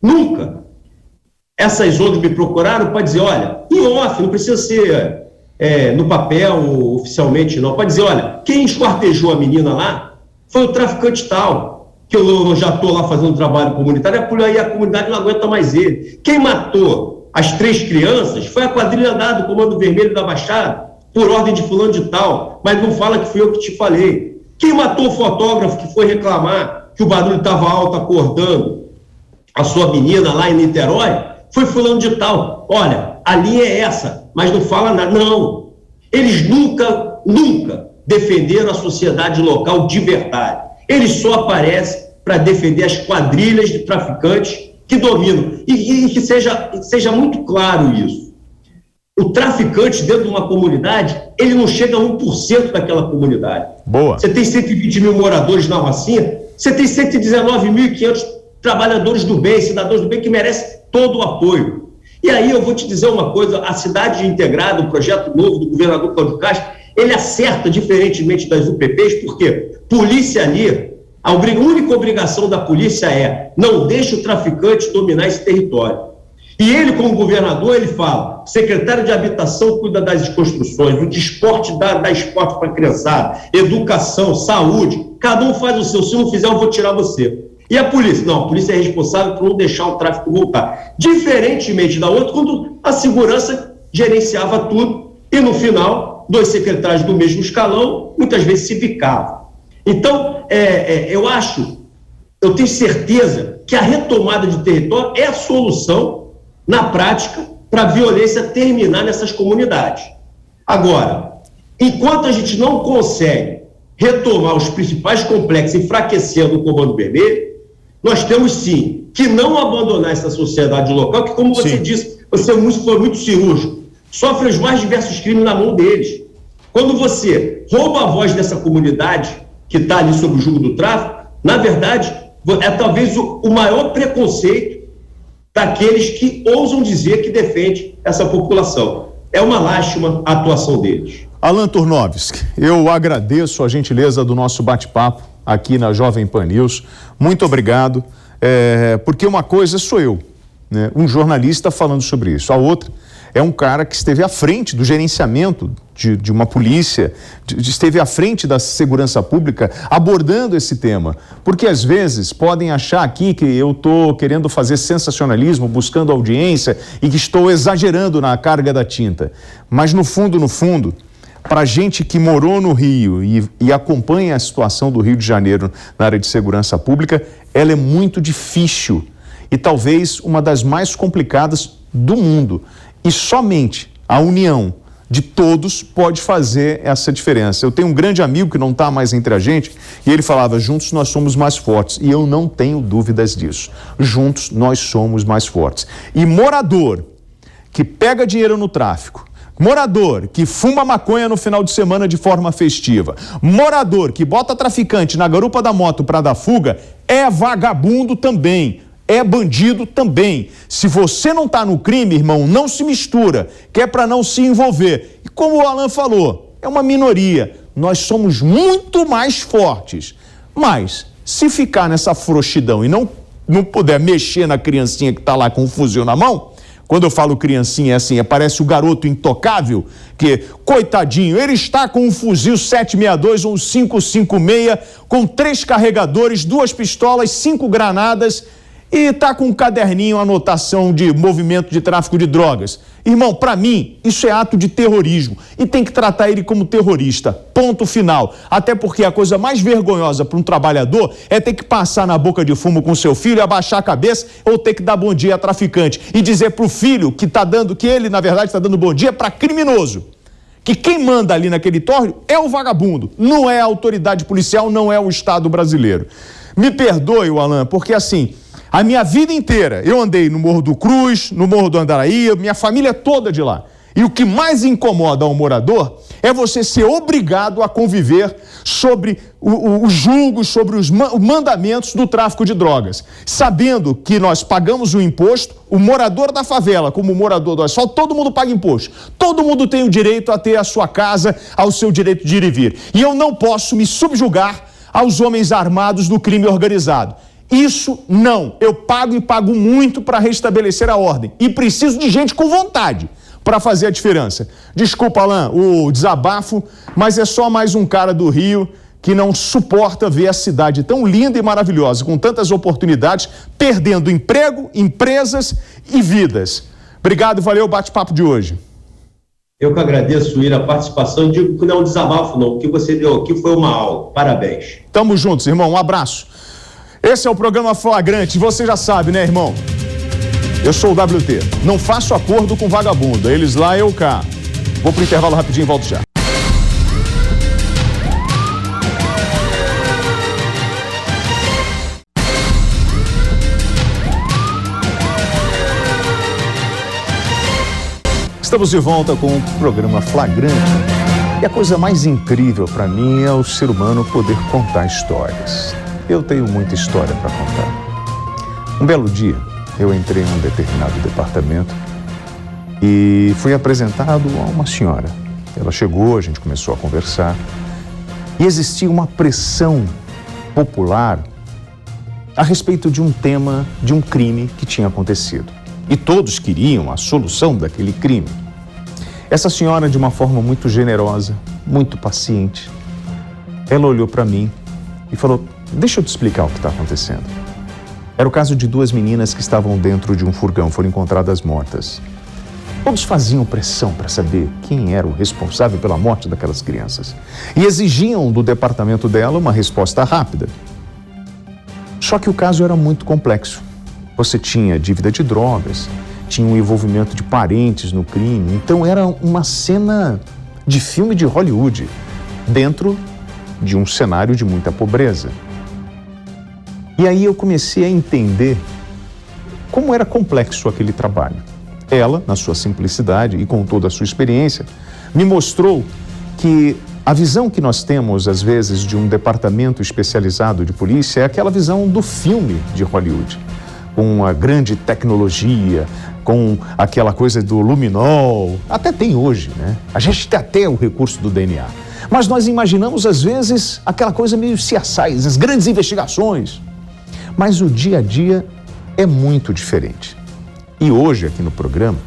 nunca essas ONGs me procuraram para dizer, olha, em off, não precisa ser no papel oficialmente não, para dizer, olha, quem esquartejou a menina lá foi o traficante tal, que eu já estou lá fazendo trabalho comunitário, e a comunidade não aguenta mais ele. Quem matou as 3 crianças foi a quadrilha do Comando Vermelho da Baixada, por ordem de fulano de tal, mas não fala que fui eu que te falei. Quem matou o fotógrafo que foi reclamar que o barulho estava alto acordando a sua menina lá em Niterói, foi fulano de tal. Olha, a linha é essa, mas não fala nada. Não, eles nunca defenderam a sociedade local de verdade. Eles só aparecem para defender as quadrilhas de traficantes que dominam. E que seja muito claro isso. O traficante dentro de uma comunidade, ele não chega a 1% daquela comunidade. Boa. Você tem 120 mil moradores na Rocinha, você tem 119.500 trabalhadores do bem, cidadãos do bem que merecem todo o apoio. E aí eu vou te dizer uma coisa, a cidade integrada, o projeto novo do governador Cláudio Castro, ele acerta diferentemente das UPPs, porque polícia ali, a única obrigação da polícia é não deixe o traficante dominar esse território. E ele, como governador, ele fala, secretário de habitação cuida das construções, o de esporte dá esporte para a criançada, educação, saúde, cada um faz o seu, se não fizer eu vou tirar você. E a polícia? Não, a polícia é responsável por não deixar o tráfico voltar. Diferentemente da outra, quando a segurança gerenciava tudo e no final, 2 secretários do mesmo escalão, muitas vezes se bicavam. Então, eu tenho certeza que a retomada de território é a solução, na prática, para a violência terminar nessas comunidades. Agora, enquanto a gente não consegue retomar os principais complexos, enfraquecendo o Comando Vermelho, nós temos sim que não abandonar essa sociedade local, que, como você disse, você foi muito cirúrgico, sofre os mais diversos crimes na mão deles. Quando você rouba a voz dessa comunidade que está ali sob o jugo do tráfico, na verdade, é talvez o maior preconceito daqueles que ousam dizer que defende essa população. É uma lástima a atuação deles. Alan Turnovski, eu agradeço a gentileza do nosso bate-papo aqui na Jovem Pan News. Muito obrigado, porque uma coisa sou eu, né, um jornalista falando sobre isso. A outra é um cara que esteve à frente do gerenciamento de uma polícia, esteve à frente da segurança pública abordando esse tema. Porque às vezes podem achar aqui que eu estou querendo fazer sensacionalismo, buscando audiência e que estou exagerando na carga da tinta. Mas no fundo, para gente que morou no Rio e acompanha a situação do Rio de Janeiro na área de segurança pública, ela é muito difícil e talvez uma das mais complicadas do mundo. E somente a união de todos pode fazer essa diferença. Eu tenho um grande amigo que não está mais entre a gente e ele falava, juntos nós somos mais fortes. E eu não tenho dúvidas disso. Juntos nós somos mais fortes. E morador que pega dinheiro no tráfico, morador que fuma maconha no final de semana de forma festiva, morador que bota traficante na garupa da moto para dar fuga, é vagabundo também. É bandido também. Se você não está no crime, irmão, não se mistura, que é para não se envolver. E como o Alan falou, é uma minoria. Nós somos muito mais fortes. Mas, se ficar nessa frouxidão e não puder mexer na criancinha que está lá com um fuzil na mão, quando eu falo criancinha é assim, parece o garoto intocável, que, coitadinho, ele está com um fuzil 762 ou um 556, com 3 carregadores, 2 pistolas, 5 granadas, e tá com um caderninho, anotação de movimento de tráfico de drogas. Irmão, para mim, isso é ato de terrorismo e tem que tratar ele como terrorista. Ponto final. Até porque a coisa mais vergonhosa para um trabalhador é ter que passar na boca de fumo com seu filho, abaixar a cabeça ou ter que dar bom dia a traficante e dizer pro filho que ele, na verdade, está dando bom dia para criminoso. Que quem manda ali naquele tórreo é o vagabundo, não é a autoridade policial, não é o Estado brasileiro. Me perdoe, Alan, porque assim, a minha vida inteira, eu andei no Morro do Cruz, no Morro do Andaraí, minha família toda de lá. E o que mais incomoda ao morador é você ser obrigado a conviver sobre os julgos, sobre os mandamentos do tráfico de drogas. Sabendo que nós pagamos o imposto, o morador da favela, como o morador do asfalto, todo mundo paga imposto. Todo mundo tem o direito a ter a sua casa, ao seu direito de ir e vir. E eu não posso me subjugar aos homens armados do crime organizado. Isso não. Eu pago e pago muito para restabelecer a ordem. E preciso de gente com vontade para fazer a diferença. Desculpa, Alan, o desabafo, mas é só mais um cara do Rio que não suporta ver a cidade tão linda e maravilhosa, com tantas oportunidades, perdendo emprego, empresas e vidas. Obrigado, valeu o bate-papo de hoje. Eu que agradeço, Ira, a participação. Digo que não é um desabafo, não. O que você deu aqui foi uma aula. Parabéns. Tamo juntos, irmão. Um abraço. Esse é o programa Flagrante. Você já sabe, né, irmão? Eu sou o WT. Não faço acordo com vagabundo. Eles lá, eu cá. Vou pro intervalo rapidinho e volto já. Estamos de volta com o programa Flagrante. E a coisa mais incrível para mim é o ser humano poder contar histórias. Eu tenho muita história para contar. Um belo dia, eu entrei em um determinado departamento e fui apresentado a uma senhora. Ela chegou, a gente começou a conversar e existia uma pressão popular a respeito de um tema, de um crime que tinha acontecido. E todos queriam a solução daquele crime. Essa senhora, de uma forma muito generosa, muito paciente, ela olhou para mim e falou: deixa eu te explicar o que está acontecendo. Era o caso de 2 meninas que estavam dentro de um furgão, foram encontradas mortas. Todos faziam pressão para saber quem era o responsável pela morte daquelas crianças. E exigiam do departamento dela uma resposta rápida. Só que o caso era muito complexo. Você tinha dívida de drogas, tinha um envolvimento de parentes no crime. Então era uma cena de filme de Hollywood, dentro de um cenário de muita pobreza. E aí eu comecei a entender como era complexo aquele trabalho. Ela, na sua simplicidade e com toda a sua experiência, me mostrou que a visão que nós temos, às vezes, de um departamento especializado de polícia é aquela visão do filme de Hollywood, com a grande tecnologia, com aquela coisa do luminol, até tem hoje, né? A gente tem até o recurso do DNA. Mas nós imaginamos, às vezes, aquela coisa meio CSI, as grandes investigações. Mas o dia a dia é muito diferente. E hoje, aqui no programa,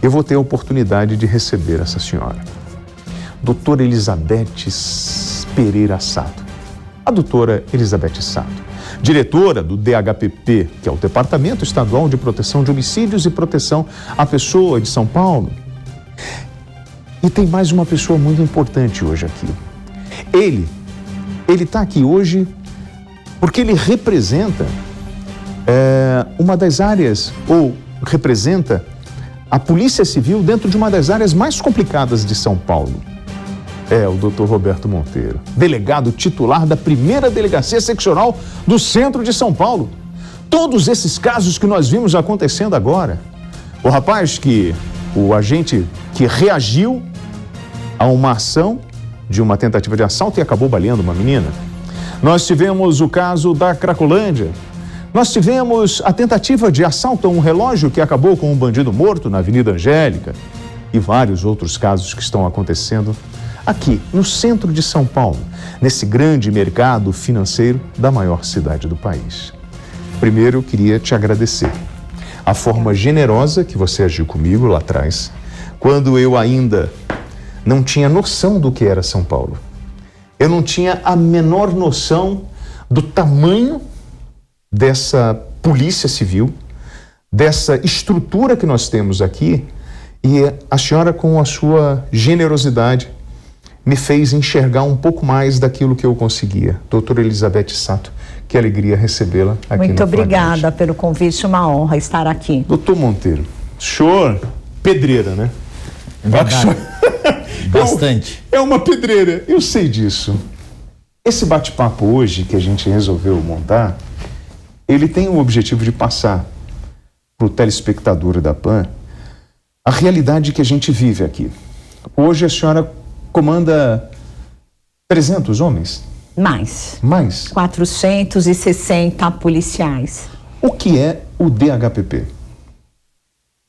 eu vou ter a oportunidade de receber essa senhora, doutora Elizabeth Pereira Sato. A doutora Elizabeth Sato, diretora do DHPP, que é o Departamento Estadual de Proteção de Homicídios e Proteção à Pessoa de São Paulo. E tem mais uma pessoa muito importante hoje aqui. Ele está aqui hoje porque ele representa uma das áreas, ou representa a Polícia Civil dentro de uma das áreas mais complicadas de São Paulo. É o Dr. Roberto Monteiro, delegado titular da primeira delegacia seccional do centro de São Paulo. Todos esses casos que nós vimos acontecendo agora. O rapaz o agente que reagiu a uma ação de uma tentativa de assalto e acabou baleando uma menina. Nós tivemos o caso da Cracolândia. Nós tivemos a tentativa de assalto a um relógio que acabou com um bandido morto na Avenida Angélica. E vários outros casos que estão acontecendo aqui no centro de São Paulo, nesse grande mercado financeiro da maior cidade do país. Primeiro, eu queria te agradecer a forma generosa que você agiu comigo lá atrás, quando eu ainda não tinha noção do que era São Paulo. Eu não tinha a menor noção do tamanho dessa polícia civil, dessa estrutura que nós temos aqui, e a senhora, com a sua generosidade, me fez enxergar um pouco mais daquilo que eu conseguia. Doutora Elizabeth Sato, que alegria recebê-la aqui. Muito obrigada pelo convite, uma honra estar aqui. Doutor Monteiro, senhor pedreira, né? Bastante. É uma pedreira, eu sei disso. Esse bate-papo hoje que a gente resolveu montar, ele tem o objetivo de passar para o telespectador da PAN a realidade que a gente vive aqui. Hoje a senhora comanda 300 homens? Mais. 460 policiais. O que é o DHPP?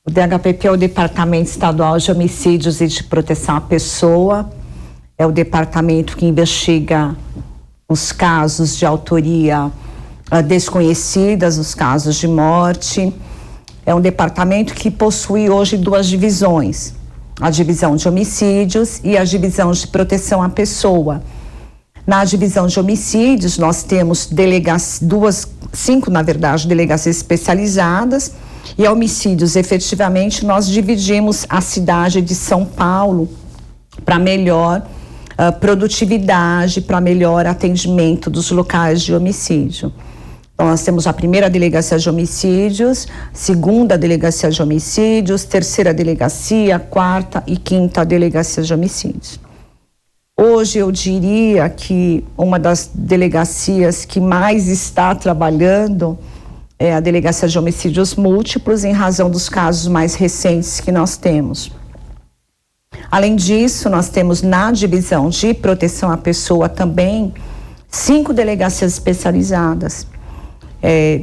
O DHPP é o Departamento Estadual de Homicídios e de Proteção à Pessoa. É o departamento que investiga os casos de autoria desconhecidas, os casos de morte. É um departamento que possui hoje 2 divisões. A divisão de homicídios e a divisão de proteção à pessoa. Na divisão de homicídios, nós temos 5 delegacias especializadas, e a homicídios, efetivamente, nós dividimos a cidade de São Paulo para melhor produtividade, para melhor atendimento dos locais de homicídio. Então, nós temos a primeira delegacia de homicídios, segunda delegacia de homicídios, terceira delegacia, quarta e quinta delegacia de homicídios. Hoje eu diria que uma das delegacias que mais está trabalhando é a delegacia de homicídios múltiplos, em razão dos casos mais recentes que nós temos. Além disso, nós temos na divisão de proteção à pessoa também 5 delegacias especializadas.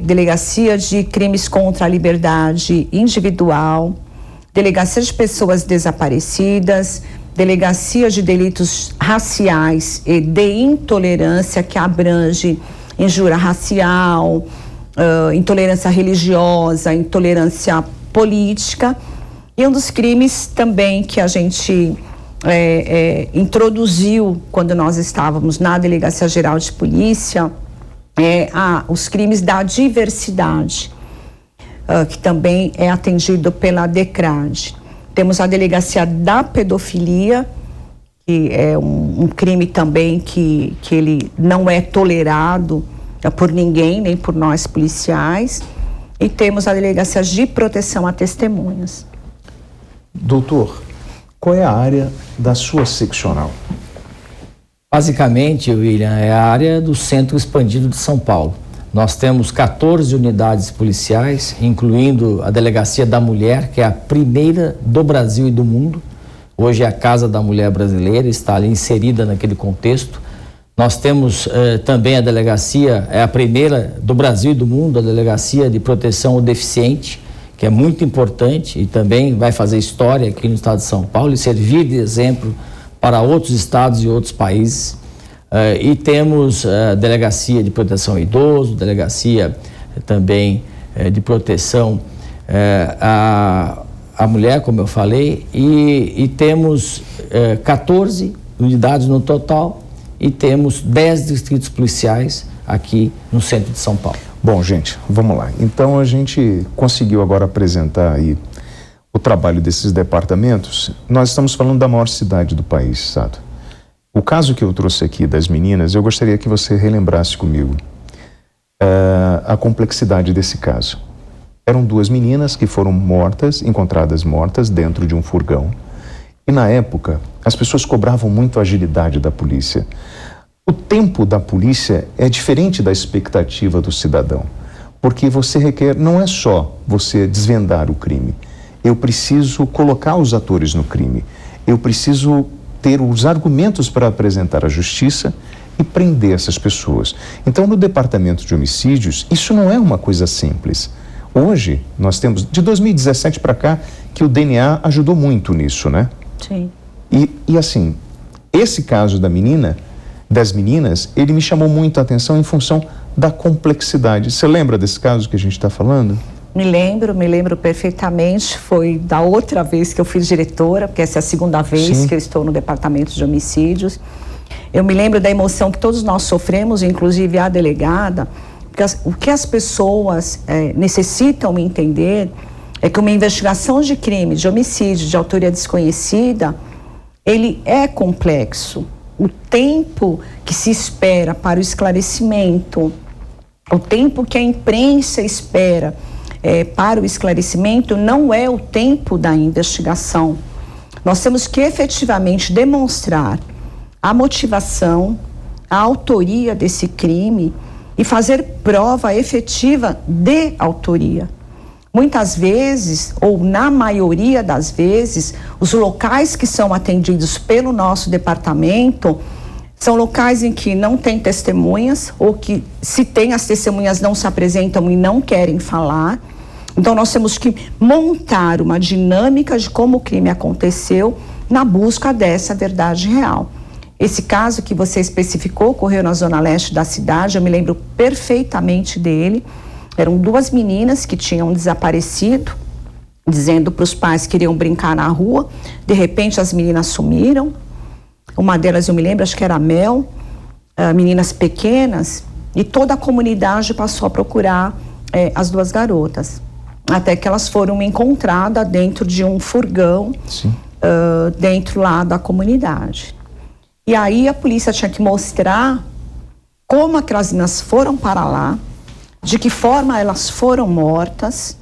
Delegacia de crimes contra a liberdade individual, delegacia de pessoas desaparecidas, delegacia de delitos raciais e de intolerância, que abrange injúria racial, intolerância religiosa, intolerância política, e um dos crimes também que a gente introduziu quando nós estávamos na Delegacia Geral de Polícia os crimes da diversidade, que também é atendido pela DECRAD. Temos a Delegacia da Pedofilia, que é um crime também que ele não é tolerado por ninguém, nem por nós policiais. E temos a Delegacia de Proteção a Testemunhas. Doutor, qual é a área da sua seccional? Basicamente, William, é a área do Centro Expandido de São Paulo. Nós temos 14 unidades policiais, incluindo a Delegacia da Mulher, que é a primeira do Brasil e do mundo. Hoje é a Casa da Mulher Brasileira, está ali inserida naquele contexto. Nós temos também a delegacia, é a primeira do Brasil e do mundo, a Delegacia de Proteção ao Deficiente, que é muito importante e também vai fazer história aqui no estado de São Paulo e servir de exemplo para outros estados e outros países. E temos a Delegacia de Proteção ao Idoso, Delegacia também de Proteção a mulher, como eu falei, e temos 14 unidades no total e temos 10 distritos policiais aqui no centro de São Paulo. Bom, gente, vamos lá. Então a gente conseguiu agora apresentar aí o trabalho desses departamentos. Nós estamos falando da maior cidade do país, Sato. O caso que eu trouxe aqui das meninas, eu gostaria que você relembrasse comigo a complexidade desse caso. Eram 2 meninas que foram encontradas mortas dentro de um furgão. E na época, as pessoas cobravam muito a agilidade da polícia. O tempo da polícia é diferente da expectativa do cidadão, porque você requer, não é só você desvendar o crime. Eu preciso colocar os atores no crime. Eu preciso ter os argumentos para apresentar à justiça e prender essas pessoas. Então, no departamento de homicídios, isso não é uma coisa simples. Hoje, nós temos, de 2017 para cá, que o DNA ajudou muito nisso, né? Sim. E assim, esse caso das meninas, ele me chamou muito a atenção em função da complexidade. Você lembra desse caso que a gente está falando? Me lembro perfeitamente. Foi da outra vez que eu fui diretora, porque essa é a segunda vez Sim. que eu estou no departamento de homicídios. Eu me lembro da emoção que todos nós sofremos, inclusive a delegada, porque o que as pessoas necessitam entender é que uma investigação de crime, de homicídio, de autoria desconhecida, ele é complexo. O tempo que se espera para o esclarecimento, o tempo que a imprensa espera para o esclarecimento não é o tempo da investigação. Nós temos que efetivamente demonstrar a motivação, a autoria desse crime e fazer prova efetiva de autoria. Muitas vezes, ou na maioria das vezes, os locais que são atendidos pelo nosso departamento são locais em que não tem testemunhas, ou que, se tem, as testemunhas não se apresentam e não querem falar. Então, nós temos que montar uma dinâmica de como o crime aconteceu na busca dessa verdade real. Esse caso que você especificou ocorreu na zona leste da cidade, eu me lembro perfeitamente dele. Eram 2 meninas que tinham desaparecido, dizendo para os pais que iriam brincar na rua. De repente, as meninas sumiram. Uma delas, eu me lembro, acho que era a Mel, meninas pequenas, e toda a comunidade passou a procurar as 2 garotas. Até que elas foram encontradas dentro de um furgão, dentro lá da comunidade. E aí a polícia tinha que mostrar como aquelas meninas foram para lá, de que forma elas foram mortas,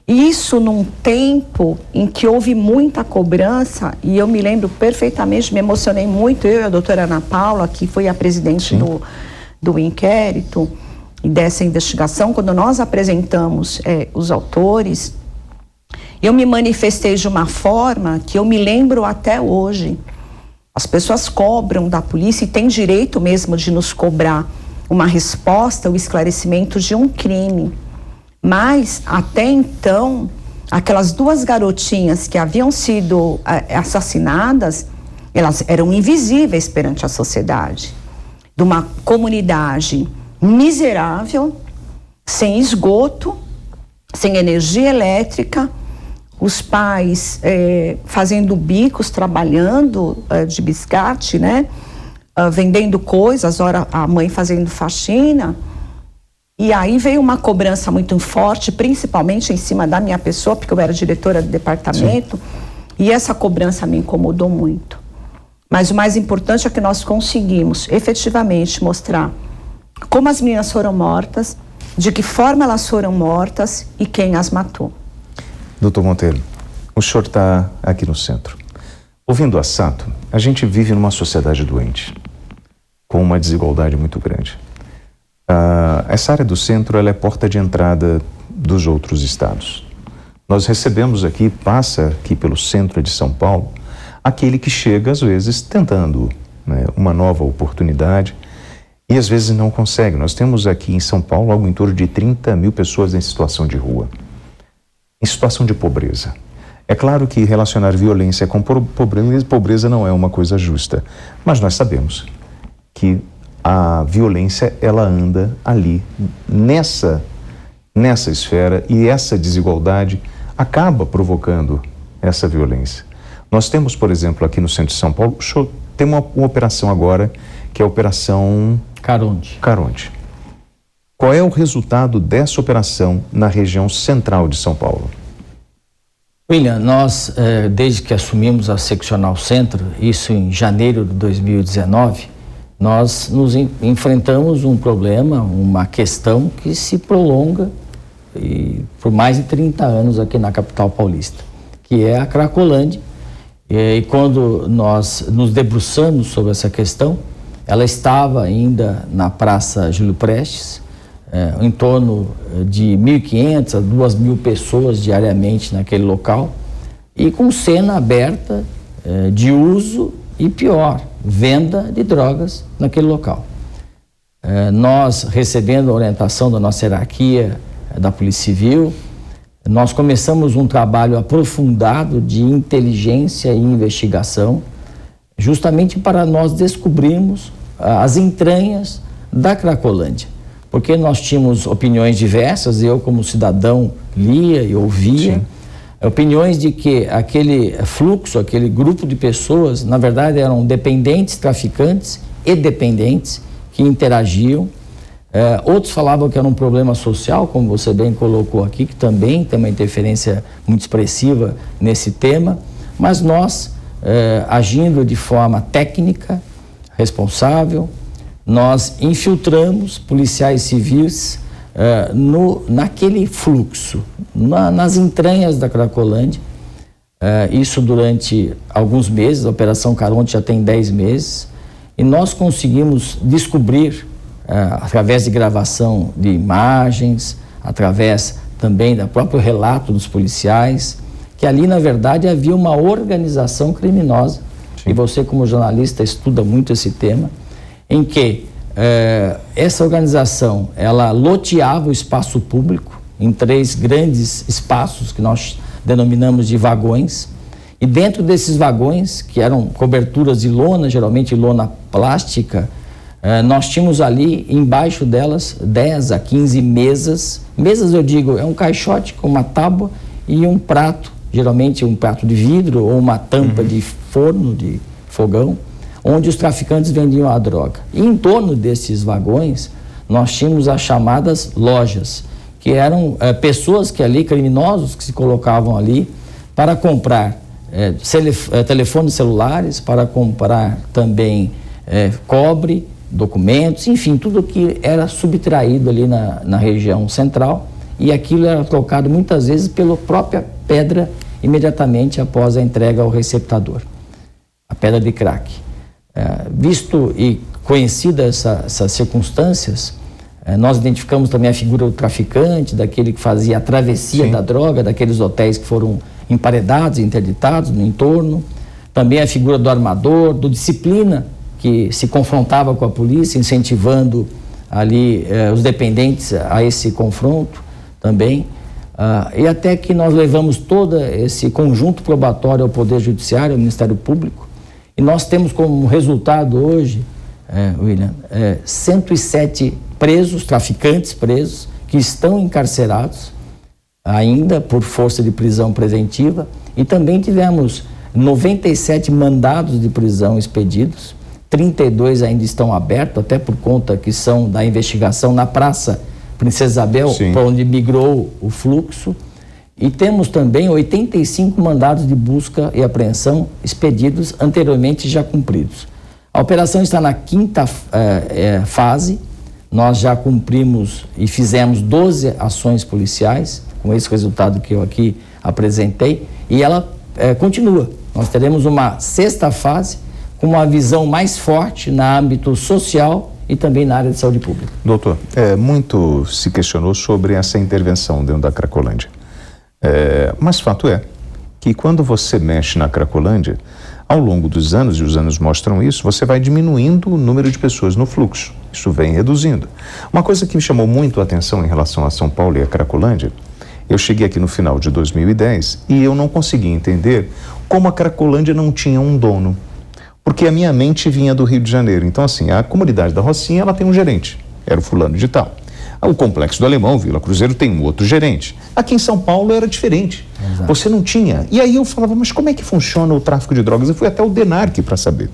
e isso num tempo em que houve muita cobrança, e eu me lembro perfeitamente, me emocionei muito, eu e a doutora Ana Paula, que foi a presidente do inquérito e dessa investigação, quando nós apresentamos os autores, eu me manifestei de uma forma que eu me lembro até hoje. As pessoas cobram da polícia e têm direito mesmo de nos cobrar uma resposta, o esclarecimento de um crime. Mas, até então, aquelas 2 garotinhas que haviam sido assassinadas, elas eram invisíveis perante a sociedade. De uma comunidade miserável, sem esgoto, sem energia elétrica, os pais fazendo bicos, trabalhando de biscate, né? Vendendo coisas, ora a mãe fazendo faxina. E aí veio uma cobrança muito forte, principalmente em cima da minha pessoa, porque eu era diretora do departamento. Sim. E essa cobrança me incomodou muito. Mas o mais importante é que nós conseguimos efetivamente mostrar como as meninas foram mortas, de que forma elas foram mortas e quem as matou. Doutor Monteiro, o senhor está aqui no centro. Ouvindo a Sato, a gente vive numa sociedade doente, com uma desigualdade muito grande. Essa área do centro, ela é porta de entrada dos outros estados. Nós recebemos aqui, passa aqui pelo centro de São Paulo, aquele que chega, às vezes, tentando, né, uma nova oportunidade e, às vezes, não consegue. Nós temos aqui em São Paulo algo em torno de 30 mil pessoas em situação de rua, em situação de pobreza. É claro que relacionar violência com pobreza não é uma coisa justa, mas nós sabemos que a violência, ela anda ali, nessa esfera, e essa desigualdade acaba provocando essa violência. Nós temos, por exemplo, aqui no centro de São Paulo, tem uma operação agora, que é a Operação Caronte. Qual é o resultado dessa operação na região central de São Paulo? William, nós, desde que assumimos a Seccional Centro, isso em janeiro de 2019, nós nos enfrentamos um problema, uma questão que se prolonga por mais de 30 anos aqui na capital paulista, que é a Cracolândia. E quando nós nos debruçamos sobre essa questão, ela estava ainda na Praça Júlio Prestes, em torno de 1.500 a 2.000 pessoas diariamente naquele local, e com cena aberta de uso e, pior, venda de drogas naquele local. Nós, recebendo a orientação da nossa hierarquia da Polícia Civil, nós começamos um trabalho aprofundado de inteligência e investigação, justamente para nós descobrirmos as entranhas da Cracolândia. Porque nós tínhamos opiniões diversas, eu como cidadão lia e ouvia, opiniões de que aquele fluxo, aquele grupo de pessoas, na verdade eram dependentes, traficantes e dependentes que interagiam. Outros falavam que era um problema social, como você bem colocou aqui, que também tem uma interferência muito expressiva nesse tema, mas nós, agindo de forma técnica, responsável, nós infiltramos policiais civis naquele fluxo, nas entranhas da Cracolândia, isso durante alguns meses. A Operação Caronte já tem 10 meses, e nós conseguimos descobrir, através de gravação de imagens, através também do próprio relato dos policiais, que ali, na verdade, havia uma organização criminosa. Sim. E você, como jornalista, estuda muito esse tema, em que essa organização, ela loteava o espaço público em 3 grandes espaços que nós denominamos de vagões, e dentro desses vagões, que eram coberturas de lona, geralmente lona plástica, nós tínhamos ali, embaixo delas, 10 a 15 mesas. Mesas, eu digo, é um caixote com uma tábua e um prato, geralmente um prato de vidro ou uma tampa de forno, de fogão, onde os traficantes vendiam a droga. E em torno desses vagões, nós tínhamos as chamadas lojas, que eram pessoas que ali, criminosos, que se colocavam ali para comprar telefones celulares, para comprar também cobre, documentos, enfim, tudo que era subtraído ali na região central, e aquilo era trocado muitas vezes pela própria pedra imediatamente após a entrega ao receptador, a pedra de crack. Visto e conhecida essas circunstâncias, nós identificamos também a figura do traficante, daquele que fazia a travessia Sim. da droga, daqueles hotéis que foram emparedados, interditados no entorno, também a figura do armador, do disciplina, que se confrontava com a polícia, incentivando ali os dependentes a esse confronto também, e até que nós levamos todo esse conjunto probatório ao Poder Judiciário, ao Ministério Público, e nós temos como resultado hoje, William, 107 presos, traficantes presos, que estão encarcerados ainda por força de prisão preventiva, e também tivemos 97 mandados de prisão expedidos, 32 ainda estão abertos, até por conta que são da investigação na Praça Princesa Isabel, para onde migrou o fluxo, e temos também 85 mandados de busca e apreensão expedidos, anteriormente já cumpridos. A operação está na 5ª fase. Nós já cumprimos e fizemos 12 ações policiais, com esse resultado que eu aqui apresentei, e ela continua. Nós teremos uma 6ª fase, com uma visão mais forte no âmbito social e também na área de saúde pública. Doutor, muito se questionou sobre essa intervenção dentro da Cracolândia. Mas fato é que quando você mexe na Cracolândia, ao longo dos anos, e os anos mostram isso, você vai diminuindo o número de pessoas no fluxo. Isso vem reduzindo. Uma coisa que me chamou muito a atenção em relação a São Paulo e a Cracolândia, eu cheguei aqui no final de 2010 e eu não consegui entender como a Cracolândia não tinha um dono. Porque a minha mente vinha do Rio de Janeiro. Então, assim, a comunidade da Rocinha, ela tem um gerente, era o fulano de tal. O Complexo do Alemão, Vila Cruzeiro, tem um outro gerente. Aqui em São Paulo era diferente. Exato. Você não tinha. E aí eu falava, mas como é que funciona o tráfico de drogas? Eu fui até o DENARC para saber.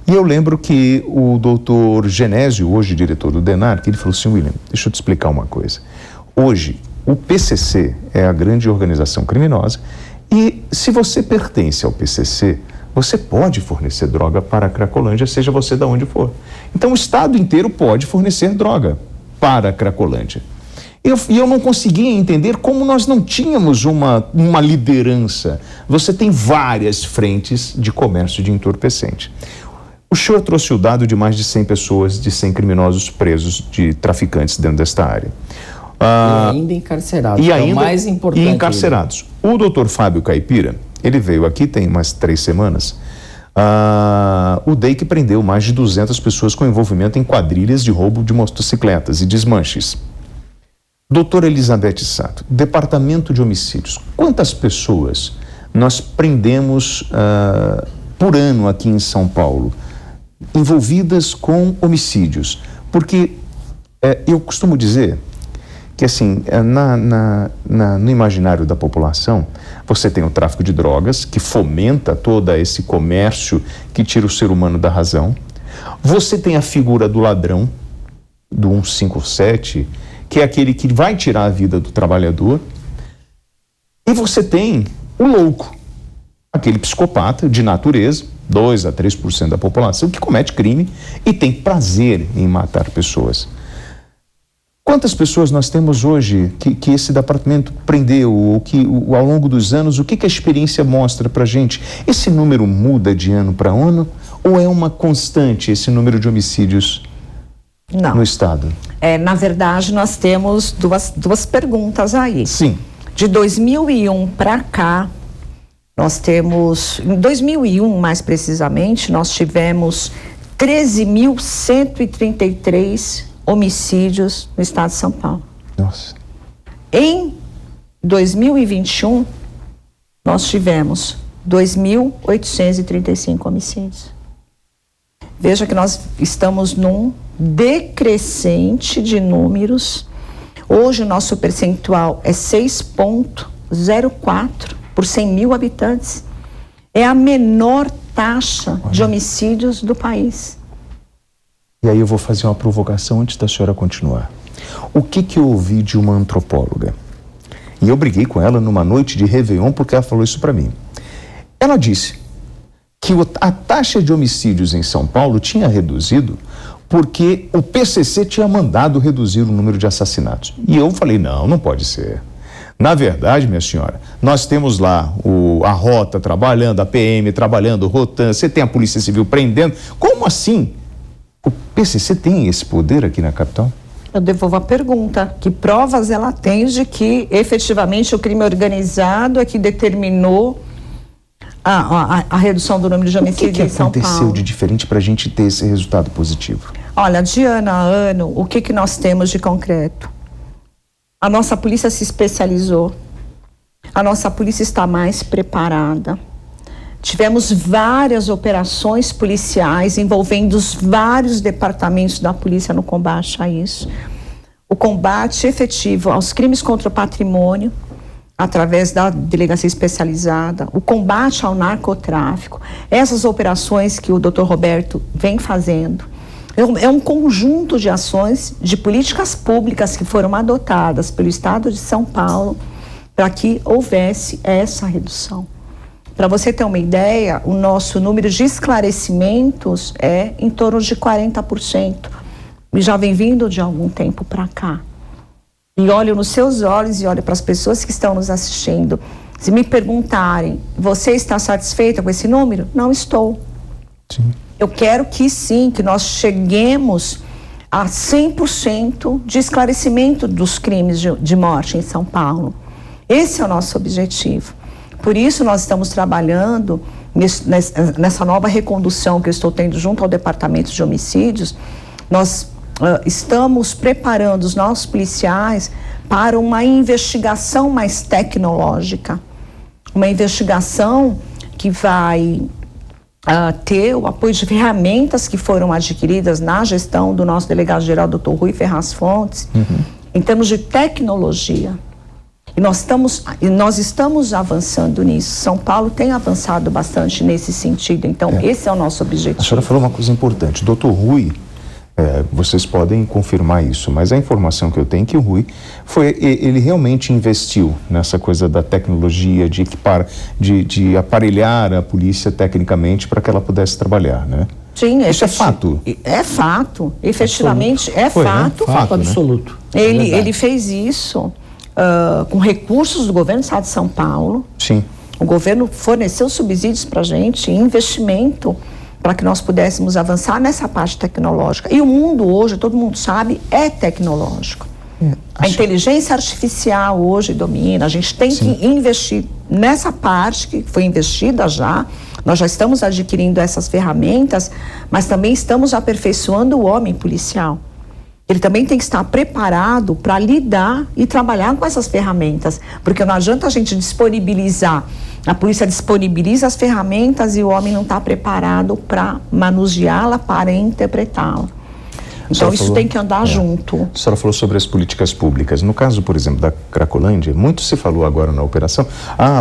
E eu lembro que o doutor Genésio, hoje diretor do DENARC, ele falou assim, William, deixa eu te explicar uma coisa. Hoje, o PCC é a grande organização criminosa e se você pertence ao PCC, você pode fornecer droga para a Cracolândia, seja você de onde for. Então o Estado inteiro pode fornecer droga para a Cracolândia. E eu não conseguia entender como nós não tínhamos uma liderança. Você tem várias frentes de comércio de entorpecente. O senhor trouxe o dado de mais de 100 pessoas, de 100 criminosos presos, de traficantes dentro desta área. E ainda encarcerados, que é o mais importante. E encarcerados. O doutor Fábio Caipira, ele veio aqui tem umas 3 semanas. O DEIC prendeu mais de 200 pessoas com envolvimento em quadrilhas de roubo de motocicletas e desmanches. Doutora Elizabeth Sato, Departamento de Homicídios, quantas pessoas nós prendemos por ano aqui em São Paulo envolvidas com homicídios? Porque eu costumo dizer que assim, no imaginário da população, você tem o tráfico de drogas, que fomenta todo esse comércio que tira o ser humano da razão. Você tem a figura do ladrão, do 157, que é aquele que vai tirar a vida do trabalhador. E você tem o louco, aquele psicopata de natureza, 2 a 3% da população, que comete crime e tem prazer em matar pessoas. Quantas pessoas nós temos hoje que esse departamento prendeu, ou que ao longo dos anos, o que a experiência mostra pra gente? Esse número muda de ano para ano ou é uma constante esse número de homicídios no Estado? Na verdade, nós temos duas perguntas aí. Sim. De 2001 para cá, nós temos, em 2001 mais precisamente, nós tivemos 13.133 homicídios no estado de São Paulo. Nossa. Em 2021, nós tivemos 2.835 homicídios. Veja que nós estamos num decrescente de números. Hoje o nosso percentual é 6,04 por 100 mil habitantes. É a menor taxa de homicídios do país. E aí eu vou fazer uma provocação antes da senhora continuar. O que eu ouvi de uma antropóloga? E eu briguei com ela numa noite de Réveillon porque ela falou isso para mim. Ela disse que a taxa de homicídios em São Paulo tinha reduzido porque o PCC tinha mandado reduzir o número de assassinatos. E eu falei, não pode ser. Na verdade, minha senhora, nós temos lá a Rota trabalhando, a PM trabalhando, o Rotan, você tem a Polícia Civil prendendo. Como assim? O PCC tem esse poder aqui na capital? Eu devolvo a pergunta. Que provas ela tem de que efetivamente o crime organizado é que determinou a redução do número de homicídios em São Paulo? O que aconteceu de diferente para a gente ter esse resultado positivo? Olha, de ano a ano, o que nós temos de concreto? A nossa polícia se especializou. A nossa polícia está mais preparada. Tivemos várias operações policiais envolvendo os vários departamentos da polícia no combate a isso. O combate efetivo aos crimes contra o patrimônio, através da delegacia especializada, o combate ao narcotráfico, essas operações que o Dr. Roberto vem fazendo. É um conjunto de ações, de políticas públicas que foram adotadas pelo Estado de São Paulo para que houvesse essa redução. Para você ter uma ideia, o nosso número de esclarecimentos é em torno de 40%. E já vem vindo de algum tempo para cá. E olho nos seus olhos e olho para as pessoas que estão nos assistindo. Se me perguntarem, você está satisfeita com esse número? Não estou. Sim. Eu quero que sim, que nós cheguemos a 100% de esclarecimento dos crimes de morte em São Paulo. Esse é o nosso objetivo. Por isso nós estamos trabalhando nessa nova recondução que eu estou tendo junto ao Departamento de Homicídios. Nós estamos preparando os nossos policiais para uma investigação mais tecnológica. Uma investigação que vai ter o apoio de ferramentas que foram adquiridas na gestão do nosso delegado-geral, Dr. Rui Ferraz Fontes, em termos de tecnologia. E nós estamos avançando nisso. São Paulo tem avançado bastante nesse sentido. Então, esse é o nosso objetivo. A senhora falou uma coisa importante. Doutor Rui, vocês podem confirmar isso, mas a informação que eu tenho é que o Rui ele realmente investiu nessa coisa da tecnologia, de equipar, de aparelhar a polícia tecnicamente para que ela pudesse trabalhar, né? Sim, isso é fato? É fato, efetivamente é fato. Fato absoluto. Né? Ele fez isso com recursos do governo do estado de São Paulo. Sim. O governo forneceu subsídios para a gente, investimento para que nós pudéssemos avançar nessa parte tecnológica. E o mundo hoje, todo mundo sabe, é tecnológico. A inteligência artificial hoje domina, a gente tem que investir nessa parte que foi investida já. Nós já estamos adquirindo essas ferramentas, mas também estamos aperfeiçoando o homem policial. Ele também tem que estar preparado para lidar e trabalhar com essas ferramentas, porque não adianta a gente disponibilizar, a polícia disponibiliza as ferramentas e o homem não está preparado para manuseá-la, para interpretá-la. Então isso tem que andar junto. A senhora falou sobre as políticas públicas. No caso, por exemplo, da Cracolândia, muito se falou agora na operação,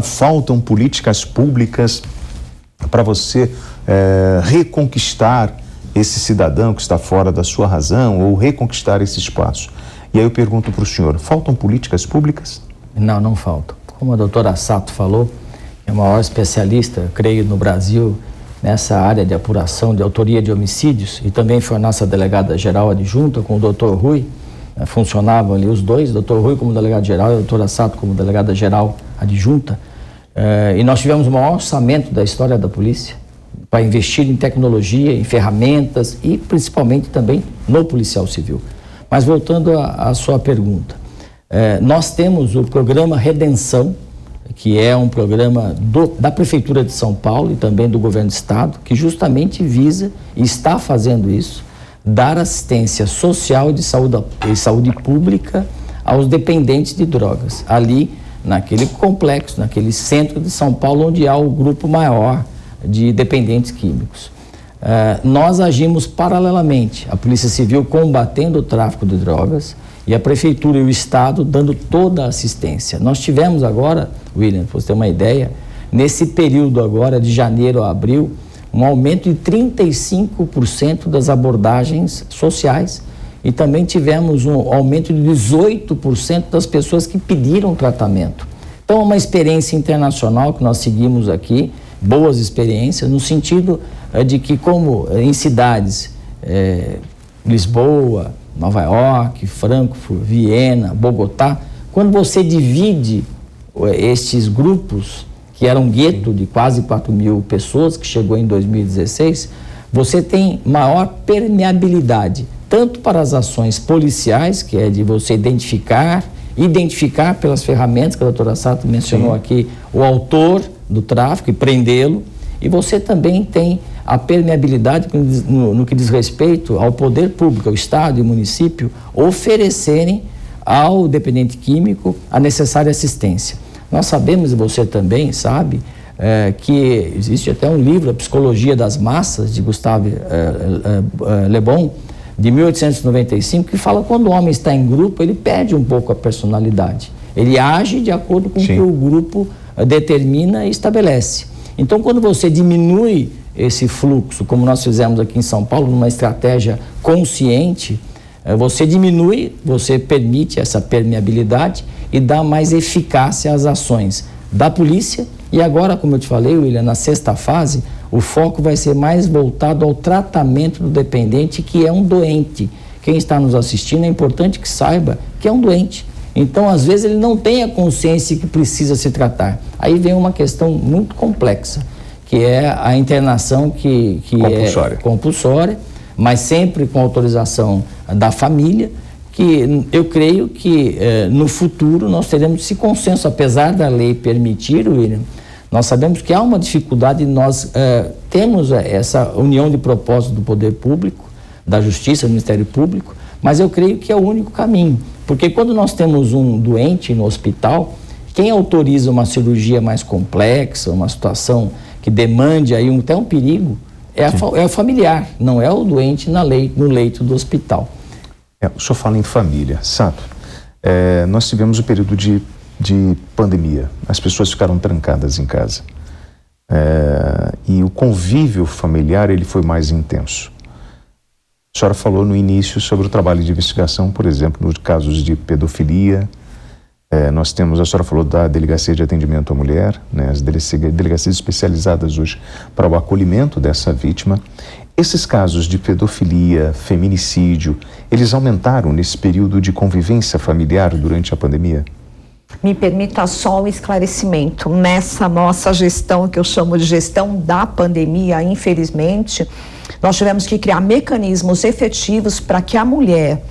faltam políticas públicas para você reconquistar esse cidadão que está fora da sua razão ou reconquistar esse espaço. E aí eu pergunto para o senhor, faltam políticas públicas? Não, não faltam. Como a doutora Sato falou, é a maior especialista, creio, no Brasil, nessa área de apuração de autoria de homicídios, e também foi a nossa delegada-geral adjunta com o doutor Rui, funcionavam ali os dois, o doutor Rui como delegado-geral e a doutora Sato como delegada-geral adjunta, e nós tivemos o maior orçamento da história da polícia para investir em tecnologia, em ferramentas e principalmente também no policial civil. Mas voltando à sua pergunta, nós temos o programa Redenção, que é um programa da Prefeitura de São Paulo e também do Governo do Estado, que justamente visa, e está fazendo isso, dar assistência social e de saúde pública aos dependentes de drogas, ali naquele complexo, naquele centro de São Paulo, onde há o grupo maior de dependentes químicos. Nós agimos paralelamente, a Polícia Civil combatendo o tráfico de drogas e a Prefeitura e o Estado dando toda a assistência. Nós tivemos agora, William, para você ter uma ideia, nesse período agora de janeiro a abril, um aumento de 35% das abordagens sociais e também tivemos um aumento de 18% das pessoas que pediram tratamento. Então, é uma experiência internacional que nós seguimos aqui, boas experiências, no sentido de que, como em cidades, Lisboa, Nova York, Frankfurt, Viena, Bogotá, quando você divide estes grupos, que era um gueto de quase 4.000 pessoas, que chegou em 2016, você tem maior permeabilidade, tanto para as ações policiais, que é de você identificar pelas ferramentas que a doutora Sato mencionou aqui, o autor do tráfico e prendê-lo, e você também tem a permeabilidade no que diz respeito ao poder público, ao Estado e ao município, oferecerem ao dependente químico a necessária assistência. Nós sabemos, e você também sabe, que existe até um livro, A Psicologia das Massas, de Gustave Le Bon, de 1895, que fala que quando o homem está em grupo, ele perde um pouco a personalidade. Ele age de acordo com o que o grupo determina e estabelece. Então, quando você diminui esse fluxo, como nós fizemos aqui em São Paulo, numa estratégia consciente, você diminui, você permite essa permeabilidade e dá mais eficácia às ações da polícia. E agora, como eu te falei, William, na sexta fase, o foco vai ser mais voltado ao tratamento do dependente, que é um doente. Quem está nos assistindo é importante que saiba que é um doente. Então, às vezes, ele não tem a consciência que precisa se tratar. Aí vem uma questão muito complexa, que é a internação que é compulsória, mas sempre com autorização da família, que eu creio que no futuro nós teremos esse consenso, apesar da lei permitir, William. Nós sabemos que há uma dificuldade, nós temos essa união de propósitos do poder público, da justiça, do Ministério Público, mas eu creio que é o único caminho, porque quando nós temos um doente no hospital, quem autoriza uma cirurgia mais complexa, uma situação que demande aí até um perigo, é o familiar, não é o doente no leito do hospital. O senhor fala em família. Sato, nós tivemos o período de de pandemia. As pessoas ficaram trancadas em casa. E o convívio familiar ele foi mais intenso. A senhora falou no início sobre o trabalho de investigação, por exemplo, nos casos de pedofilia. Nós temos, a senhora falou da Delegacia de Atendimento à Mulher, né, as delegacias especializadas hoje para o acolhimento dessa vítima. Esses casos de pedofilia, feminicídio, eles aumentaram nesse período de convivência familiar durante a pandemia? Me permita só um esclarecimento. Nessa nossa gestão, que eu chamo de gestão da pandemia, infelizmente, nós tivemos que criar mecanismos efetivos para que a mulher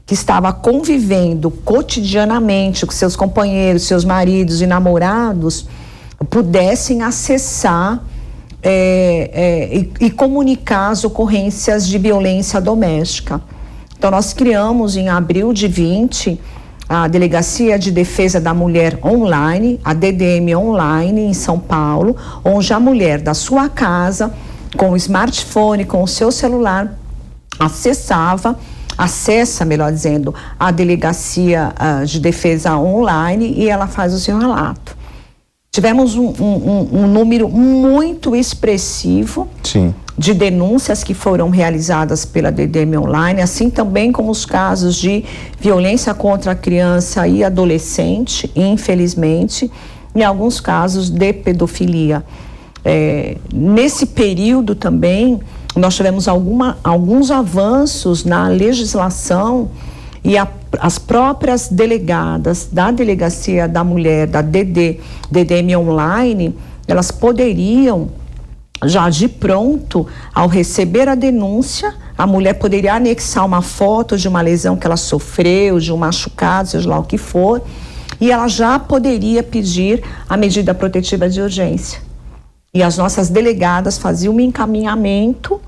que estava convivendo cotidianamente com seus companheiros, seus maridos e namorados, pudessem acessar e comunicar as ocorrências de violência doméstica. Então, nós criamos em abril de 20 a Delegacia de Defesa da Mulher Online, a DDM Online em São Paulo, onde a mulher da sua casa, com o smartphone, com o seu celular, acessa, melhor dizendo, a Delegacia de Defesa Online e ela faz o seu relato. Tivemos um número muito expressivo Sim. de denúncias que foram realizadas pela DDM Online, assim também como os casos de violência contra a criança e adolescente, infelizmente, e alguns casos de pedofilia. Nesse período também, nós tivemos alguns avanços na legislação e as próprias delegadas da Delegacia da Mulher, da DDM Online, elas poderiam, já de pronto, ao receber a denúncia, a mulher poderia anexar uma foto de uma lesão que ela sofreu, de um machucado, seja lá o que for, e ela já poderia pedir a medida protetiva de urgência. E as nossas delegadas faziam um encaminhamento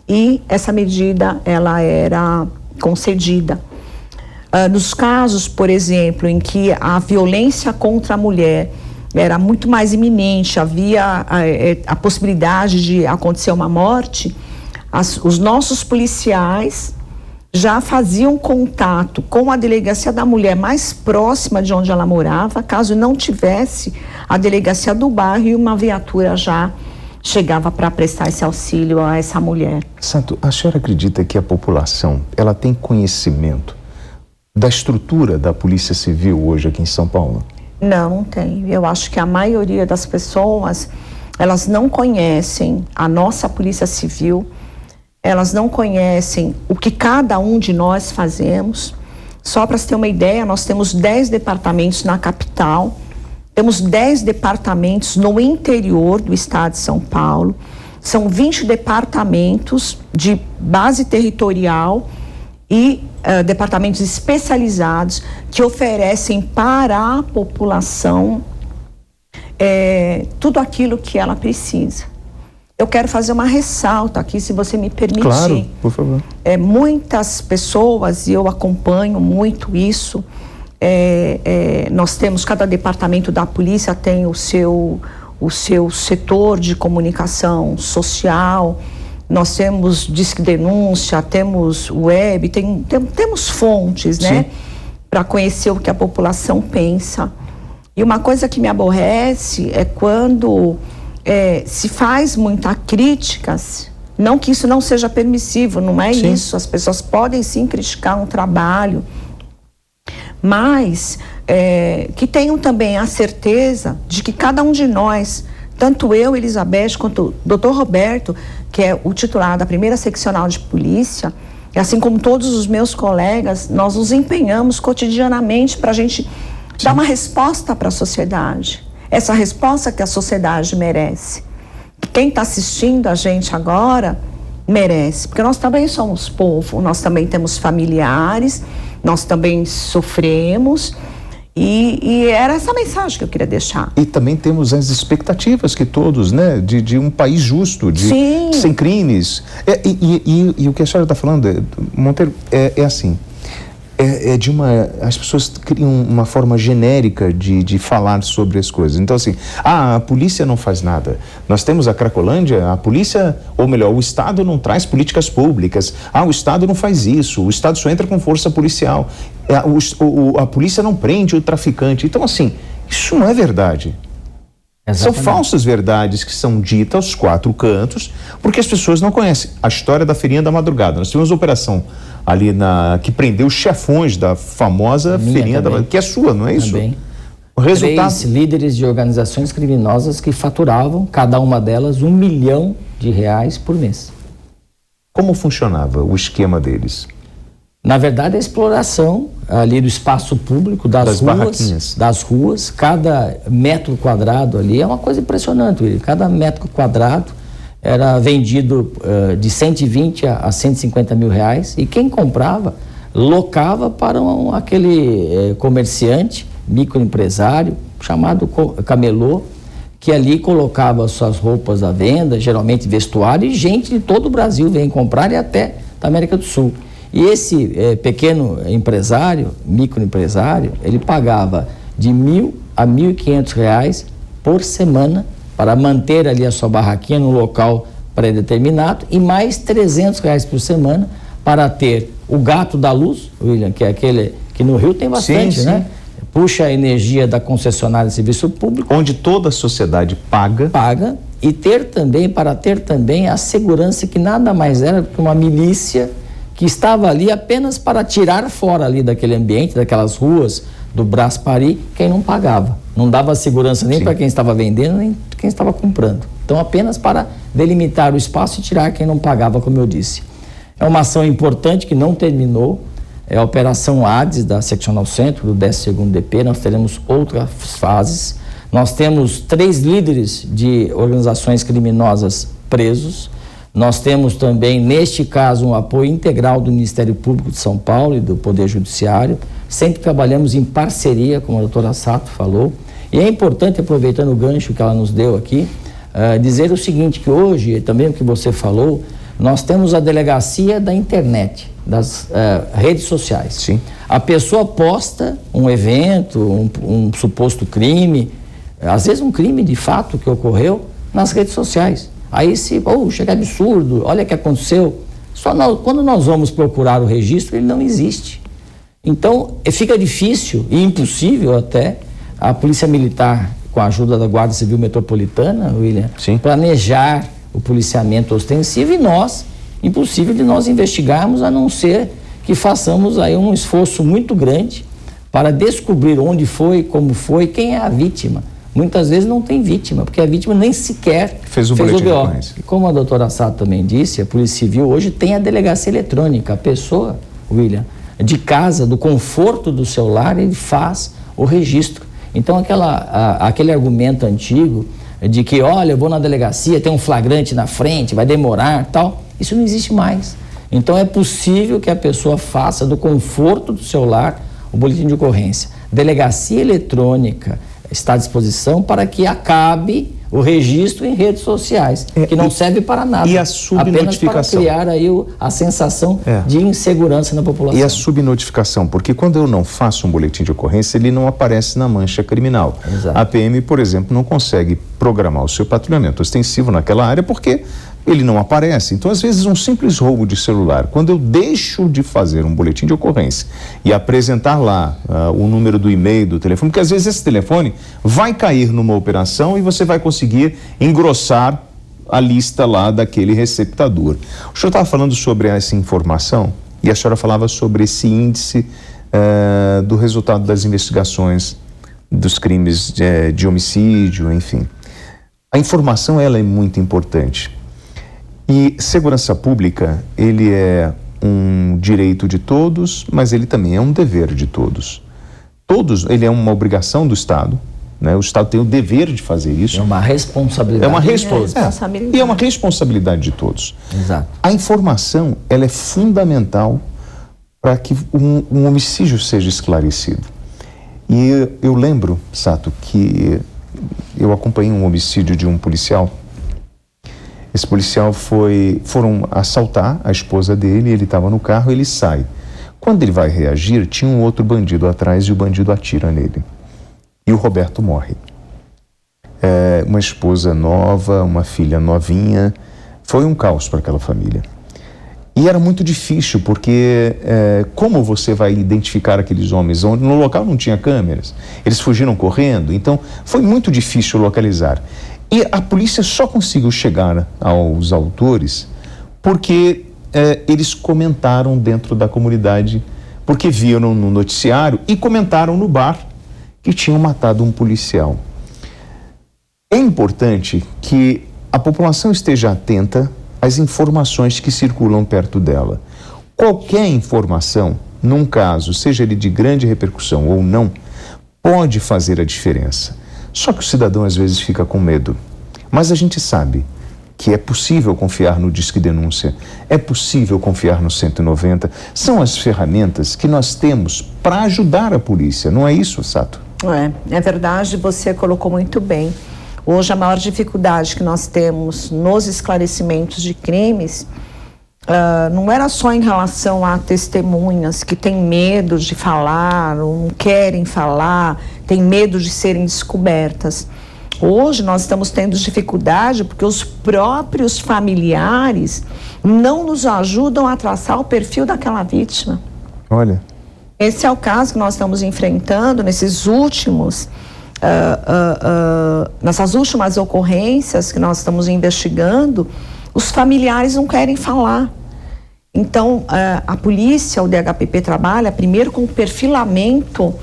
e essa medida ela era concedida. Nos casos, por exemplo, em que a violência contra a mulher era muito mais iminente, havia a possibilidade de acontecer uma morte, os nossos policiais já faziam contato com a Delegacia da Mulher mais próxima de onde ela morava, caso não tivesse a Delegacia do Bairro, e uma viatura já chegava para prestar esse auxílio a essa mulher. Santo, a senhora acredita que a população ela tem conhecimento da estrutura da Polícia Civil hoje aqui em São Paulo? Não tem. Eu acho que a maioria das pessoas, elas não conhecem a nossa Polícia Civil, elas não conhecem o que cada um de nós fazemos. Só para se ter uma ideia, nós temos 10 departamentos na capital, temos 10 departamentos no interior do estado de São Paulo, são 20 departamentos de base territorial e departamentos especializados que oferecem para a população tudo aquilo que ela precisa. Eu quero fazer uma ressalta aqui, se você me permitir. Claro, por favor. Muitas pessoas, e eu acompanho muito isso, nós temos, cada departamento da polícia tem o seu setor de comunicação social, nós temos Disque Denúncia, temos web, temos fontes, né, para conhecer o que a população pensa. E uma coisa que me aborrece é quando se faz muita críticas, não que isso não seja permissivo, não é isso, as pessoas podem sim criticar um trabalho, mas que tenham também a certeza de que cada um de nós, tanto eu, Elizabeth, quanto o Dr. Roberto, que é o titular da 1ª Seccional de Polícia, e assim como todos os meus colegas, nós nos empenhamos cotidianamente para a gente dar uma resposta para a sociedade. Essa resposta que a sociedade merece. Quem está assistindo a gente agora merece, porque nós também somos povo, nós também temos familiares, nós também sofremos, e era essa mensagem que eu queria deixar. E também temos as expectativas que todos, né, de um país justo, sem crimes. E o que a senhora está falando, Monteiro, é assim, as pessoas criam uma forma genérica de falar sobre as coisas. Então, assim, a polícia não faz nada. Nós temos a Cracolândia, a polícia, ou melhor, o Estado não traz políticas públicas. O Estado não faz isso, o Estado só entra com força policial. A polícia não prende o traficante. Então, assim, Isso não é verdade. São Exatamente. falsas verdades que são ditas aos quatro cantos, porque as pessoas não conhecem a história da Feirinha da Madrugada. Nós tivemos uma operação ali que prendeu os chefões da famosa Feirinha da Madrugada, que é sua, não é isso? Também. O resultado... 3 líderes de organizações criminosas que faturavam, cada uma delas, R$1 milhão por mês. Como funcionava o esquema deles? Na verdade, a exploração ali do espaço público, das ruas, cada metro quadrado ali é uma coisa impressionante. Cada metro quadrado era vendido de 120 a 150 mil reais, e quem comprava locava para aquele comerciante, microempresário, chamado camelô, que ali colocava suas roupas à venda, geralmente vestuário, e gente de todo o Brasil vem comprar, e até da América do Sul. E esse pequeno empresário, microempresário, ele pagava de R$1.000 a R$1.500 por semana para manter ali a sua barraquinha no local pré-determinado, e mais R$300 por semana para ter o gato da luz, William, que é aquele que no Rio tem bastante, sim, né? Puxa a energia da concessionária de serviço público. Onde toda a sociedade paga, e para ter também a segurança, que nada mais era que uma milícia que estava ali apenas para tirar fora ali daquele ambiente, daquelas ruas do Brás Paris, quem não pagava. Não dava segurança nem para quem estava vendendo, nem quem estava comprando. Então, apenas para delimitar o espaço e tirar quem não pagava, como eu disse. É uma ação importante que não terminou. É a Operação Hades da Seccional Centro, do 12º DP. Nós teremos outras fases. Nós temos 3 líderes de organizações criminosas presos. Nós temos também, neste caso, um apoio integral do Ministério Público de São Paulo e do Poder Judiciário. Sempre trabalhamos em parceria, como a doutora Sato falou. E é importante, aproveitando o gancho que ela nos deu aqui, dizer o seguinte, que hoje, também o que você falou, nós temos a delegacia da internet, das redes sociais. Sim. A pessoa posta um evento, um suposto crime, às vezes um crime de fato que ocorreu, nas redes sociais. Aí chega absurdo, olha o que aconteceu. Quando nós vamos procurar o registro, ele não existe. Então, fica difícil e impossível até a Polícia Militar, com a ajuda da Guarda Civil Metropolitana, William, planejar o policiamento ostensivo, e impossível de nós investigarmos, a não ser que façamos aí um esforço muito grande para descobrir onde foi, como foi, quem é a vítima. Muitas vezes não tem vítima, porque a vítima nem sequer fez o BO. E como a doutora Sato também disse, a Polícia Civil hoje tem a delegacia eletrônica. A pessoa, William, de casa, do conforto do seu lar, ele faz o registro. Então, aquele argumento antigo de que, olha, eu vou na delegacia, tem um flagrante na frente, vai demorar, tal, isso não existe mais. Então, é possível que a pessoa faça do conforto do seu lar o boletim de ocorrência. Delegacia eletrônica está à disposição para que acabe o registro em redes sociais, que não serve para nada. E a subnotificação? Apenas para criar aí a sensação de insegurança na população. E a subnotificação? Porque quando eu não faço um boletim de ocorrência, ele não aparece na mancha criminal. Exato. A PM, por exemplo, não consegue programar o seu patrulhamento ostensivo naquela área porque ele não aparece. Então, às vezes, um simples roubo de celular, quando eu deixo de fazer um boletim de ocorrência e apresentar lá o número do e-mail, do telefone, porque às vezes esse telefone vai cair numa operação e você vai conseguir engrossar a lista lá daquele receptador. O senhor estava falando sobre essa informação e a senhora falava sobre esse índice do resultado das investigações dos crimes de homicídio, enfim. A informação, ela é muito importante. E segurança pública, ele é um direito de todos, mas ele também é um dever de todos. Ele é uma obrigação do Estado, né? O Estado tem o dever de fazer isso. É uma responsabilidade. É uma responsabilidade. E é uma responsabilidade de todos. Exato. A informação, ela é fundamental para que um homicídio seja esclarecido. E eu lembro, Sato, que eu acompanhei um homicídio de um policial. Esse policial foram assaltar a esposa dele, ele estava no carro, ele sai. Quando ele vai reagir, tinha um outro bandido atrás e o bandido atira nele. E o Roberto morre. Uma esposa nova, uma filha novinha, foi um caos para aquela família. E era muito difícil, porque como você vai identificar aqueles homens? Onde no local não tinha câmeras, eles fugiram correndo, então foi muito difícil localizar. E a polícia só conseguiu chegar aos autores porque eles comentaram dentro da comunidade, porque viram no noticiário e comentaram no bar que tinham matado um policial. É importante que a população esteja atenta às informações que circulam perto dela. Qualquer informação, num caso, seja ele de grande repercussão ou não, pode fazer a diferença. Só que o cidadão às vezes fica com medo. Mas a gente sabe que é possível confiar no Disque Denúncia, é possível confiar no 190. São as ferramentas que nós temos para ajudar a polícia, não é isso, Sato? É verdade, você colocou muito bem. Hoje a maior dificuldade que nós temos nos esclarecimentos de crimes não era só em relação a testemunhas que têm medo de falar, ou não querem falar, têm medo de serem descobertas. Hoje nós estamos tendo dificuldade porque os próprios familiares não nos ajudam a traçar o perfil daquela vítima. Olha. Esse é o caso que nós estamos enfrentando nessas últimas ocorrências que nós estamos investigando. Os familiares não querem falar. Então, a polícia, o DHPP, trabalha primeiro com o perfilamento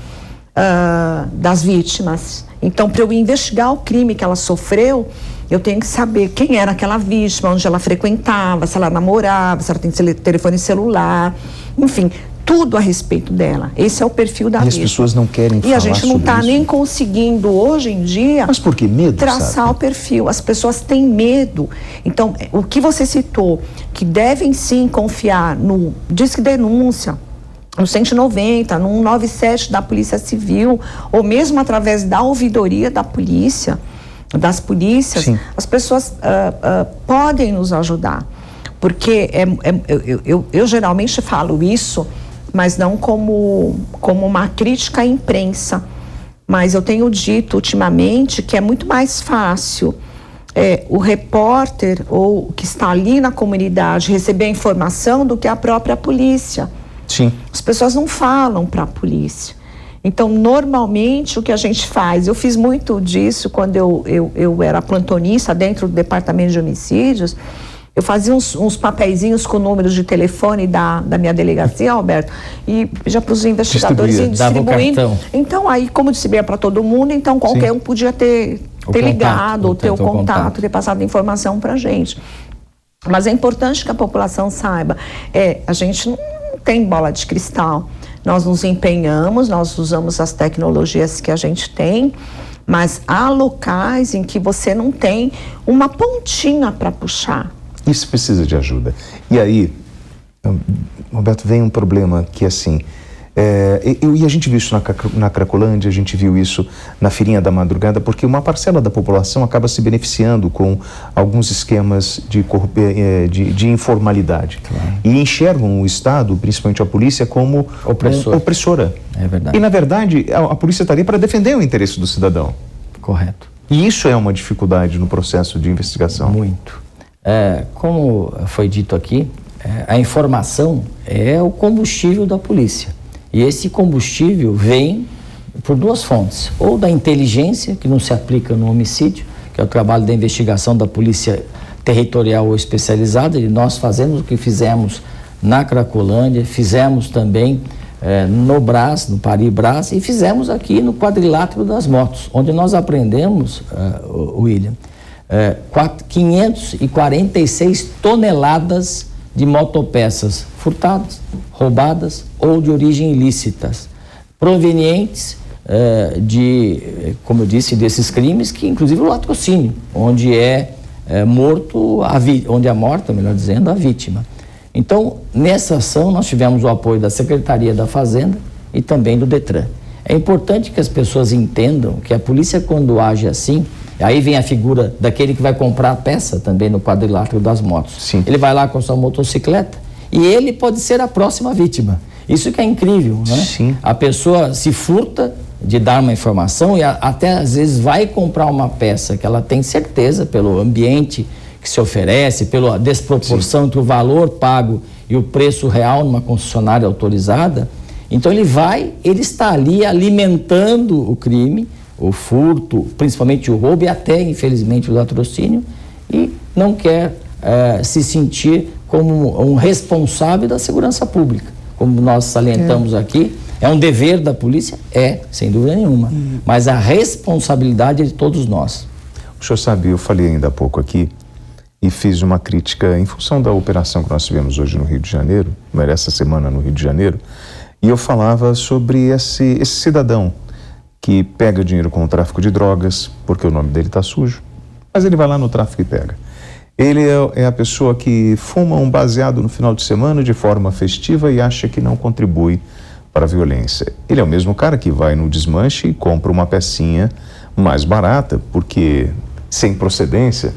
das vítimas. Então, para eu investigar o crime que ela sofreu, eu tenho que saber quem era aquela vítima, onde ela frequentava, se ela namorava, se ela tem telefone celular, enfim, tudo a respeito dela. Esse é o perfil da vítima. E as pessoas não querem falar. E a gente não está nem conseguindo hoje em dia. Mas por que medo? Traçar o perfil. As pessoas têm medo. Então, o que você citou, que devem sim confiar no Disque Denúncia, no 190, no 197 da Polícia Civil, ou mesmo através da ouvidoria da polícia, das polícias, sim, as pessoas podem nos ajudar. Porque eu geralmente falo isso, mas não como uma crítica à imprensa. Mas eu tenho dito ultimamente que é muito mais fácil o repórter ou que está ali na comunidade receber a informação do que a própria polícia. Sim. As pessoas não falam para a polícia. Então, normalmente, o que a gente faz, eu fiz muito disso quando eu era plantonista dentro do departamento de homicídios. Eu fazia uns papeizinhos com números de telefone da minha delegacia, Alberto, e pedia para os investigadores irem distribuindo. Então, aí, como distribuía para todo mundo, então qualquer um podia ter ligado, ou ter o contato, ter passado informação para a gente. Mas é importante que a população saiba, a gente não tem bola de cristal. Nós nos empenhamos, nós usamos as tecnologias que a gente tem, mas há locais em que você não tem uma pontinha para puxar. Isso precisa de ajuda. E aí, Roberto, vem um problema que assim, e a gente viu isso na Cracolândia, a gente viu isso na Feirinha da Madrugada, porque uma parcela da população acaba se beneficiando com alguns esquemas de informalidade. Claro. E enxergam o Estado, principalmente a polícia, como opressora. É verdade. E, na verdade, a polícia está ali para defender o interesse do cidadão. Correto. E isso é uma dificuldade no processo de investigação. Muito. Como foi dito aqui, a informação é o combustível da polícia. E esse combustível vem por duas fontes. Ou da inteligência, que não se aplica no homicídio, que é o trabalho da investigação da polícia territorial ou especializada, e nós fazemos o que fizemos na Cracolândia, fizemos também no Brás, no Pari-Brás, e fizemos aqui no Quadrilátero das Motos, onde nós aprendemos, William, 546 toneladas de motopeças furtadas, roubadas ou de origem ilícitas, provenientes como eu disse, desses crimes, que inclusive o latrocínio, onde onde é morta, melhor dizendo, a vítima. Então, nessa ação nós tivemos o apoio da Secretaria da Fazenda e também do Detran. É importante que as pessoas entendam que a polícia, quando age assim, aí vem a figura daquele que vai comprar a peça também no Quadrilátero das Motos. Sim. Ele vai lá com sua motocicleta e ele pode ser a próxima vítima. Isso que é incrível, né? Sim. A pessoa se furta de dar uma informação e até às vezes vai comprar uma peça que ela tem certeza, pelo ambiente que se oferece, pela desproporção entre o valor pago e o preço real numa concessionária autorizada. Então ele está ali alimentando o crime, o furto, principalmente o roubo e até, infelizmente, o latrocínio, e não quer se sentir como um responsável da segurança pública. Como nós salientamos aqui, é um dever da polícia? Sem dúvida nenhuma. Mas a responsabilidade é de todos nós. O senhor sabe, eu falei ainda há pouco aqui e fiz uma crítica em função da operação que nós tivemos hoje no Rio de Janeiro, essa semana no Rio de Janeiro, e eu falava sobre esse cidadão que pega dinheiro com o tráfico de drogas, porque o nome dele está sujo, mas ele vai lá no tráfico e pega. Ele é a pessoa que fuma um baseado no final de semana de forma festiva e acha que não contribui para a violência. Ele é o mesmo cara que vai no desmanche e compra uma pecinha mais barata, porque sem procedência,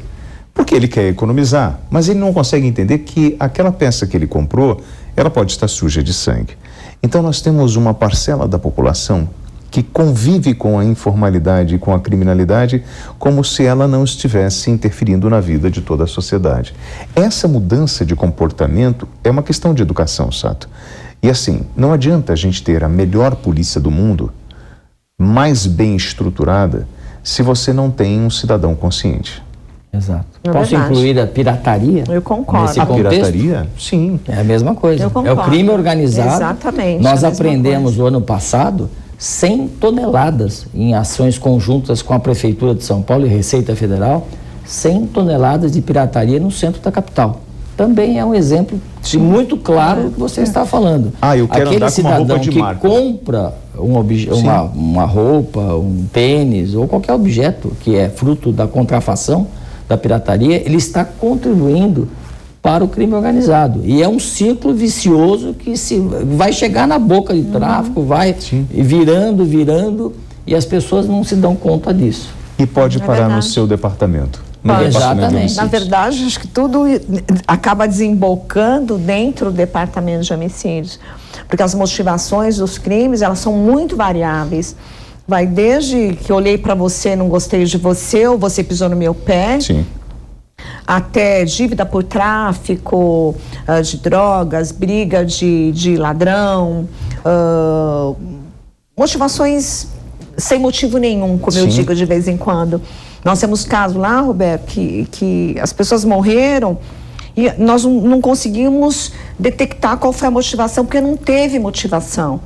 porque ele quer economizar, mas ele não consegue entender que aquela peça que ele comprou, ela pode estar suja de sangue. Então nós temos uma parcela da população que convive com a informalidade e com a criminalidade como se ela não estivesse interferindo na vida de toda a sociedade. Essa mudança de comportamento é uma questão de educação, Sato. E assim, não adianta a gente ter a melhor polícia do mundo, mais bem estruturada, se você não tem um cidadão consciente. Exato. Posso incluir a pirataria? Eu concordo. Nesse A contexto? Pirataria? Sim. É a mesma coisa. Eu concordo. É o crime organizado. Exatamente. Nós aprendemos no ano passado 100 toneladas em ações conjuntas com a Prefeitura de São Paulo e Receita Federal, 100 toneladas de pirataria no centro da capital. Também é um exemplo muito claro do que você está falando. Eu quero Aquele andar com uma roupa cidadão de que marca. compra uma roupa, um tênis ou qualquer objeto que é fruto da contrafação, da pirataria, ele está contribuindo para o crime organizado. E é um ciclo vicioso que vai chegar na boca de tráfico, vai virando, e as pessoas não se dão conta disso. E pode parar no seu departamento. Exatamente. Na verdade, acho que tudo acaba desembocando dentro do departamento de homicídios, porque as motivações dos crimes, elas são muito variáveis. Vai desde que eu olhei para você, não gostei de você, ou você pisou no meu pé, Sim. até dívida por tráfico de drogas, briga de ladrão, motivações sem motivo nenhum, como eu digo de vez em quando. Nós temos casos lá, Roberto, que as pessoas morreram e nós não conseguimos detectar qual foi a motivação, porque não teve motivação.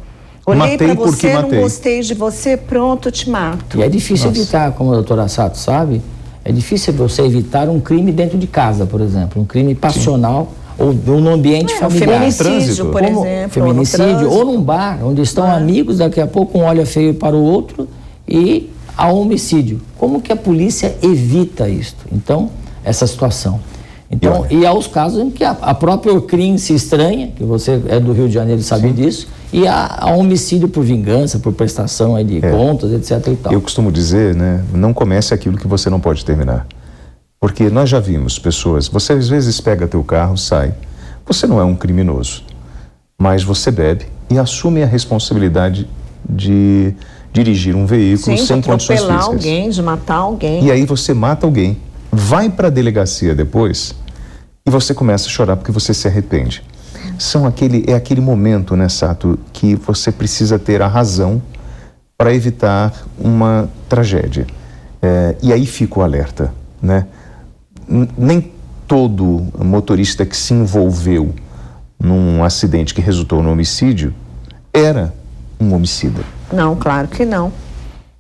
Olhei para você, não gostei de você, pronto, eu te mato. E é difícil evitar, como a doutora Sato sabe, é difícil você evitar um crime dentro de casa, por exemplo, um crime passional ou no ambiente familiar. Feminicídio, por exemplo. Feminicídio, ou num bar, onde estão amigos, daqui a pouco um olha feio para o outro e há um homicídio. Como que a polícia evita isso? Então, essa situação. Então, e há os casos em que a própria Orcrim se estranha, que você é do Rio de Janeiro e sabe disso, e há homicídio por vingança, por prestação de contas, etc. e tal. Eu costumo dizer, né, não comece aquilo que você não pode terminar. Porque nós já vimos pessoas, você às vezes pega teu carro, sai, você não é um criminoso, mas você bebe e assume a responsabilidade de dirigir um veículo sem condições físicas. De atropelar alguém, de matar alguém. E aí você mata alguém, vai para a delegacia depois e você começa a chorar porque você se arrepende. É aquele momento, né, Sato, que você precisa ter a razão para evitar uma tragédia. E aí fica o alerta, né? Nem todo motorista que se envolveu num acidente que resultou no homicídio era um homicida. Não, claro que não.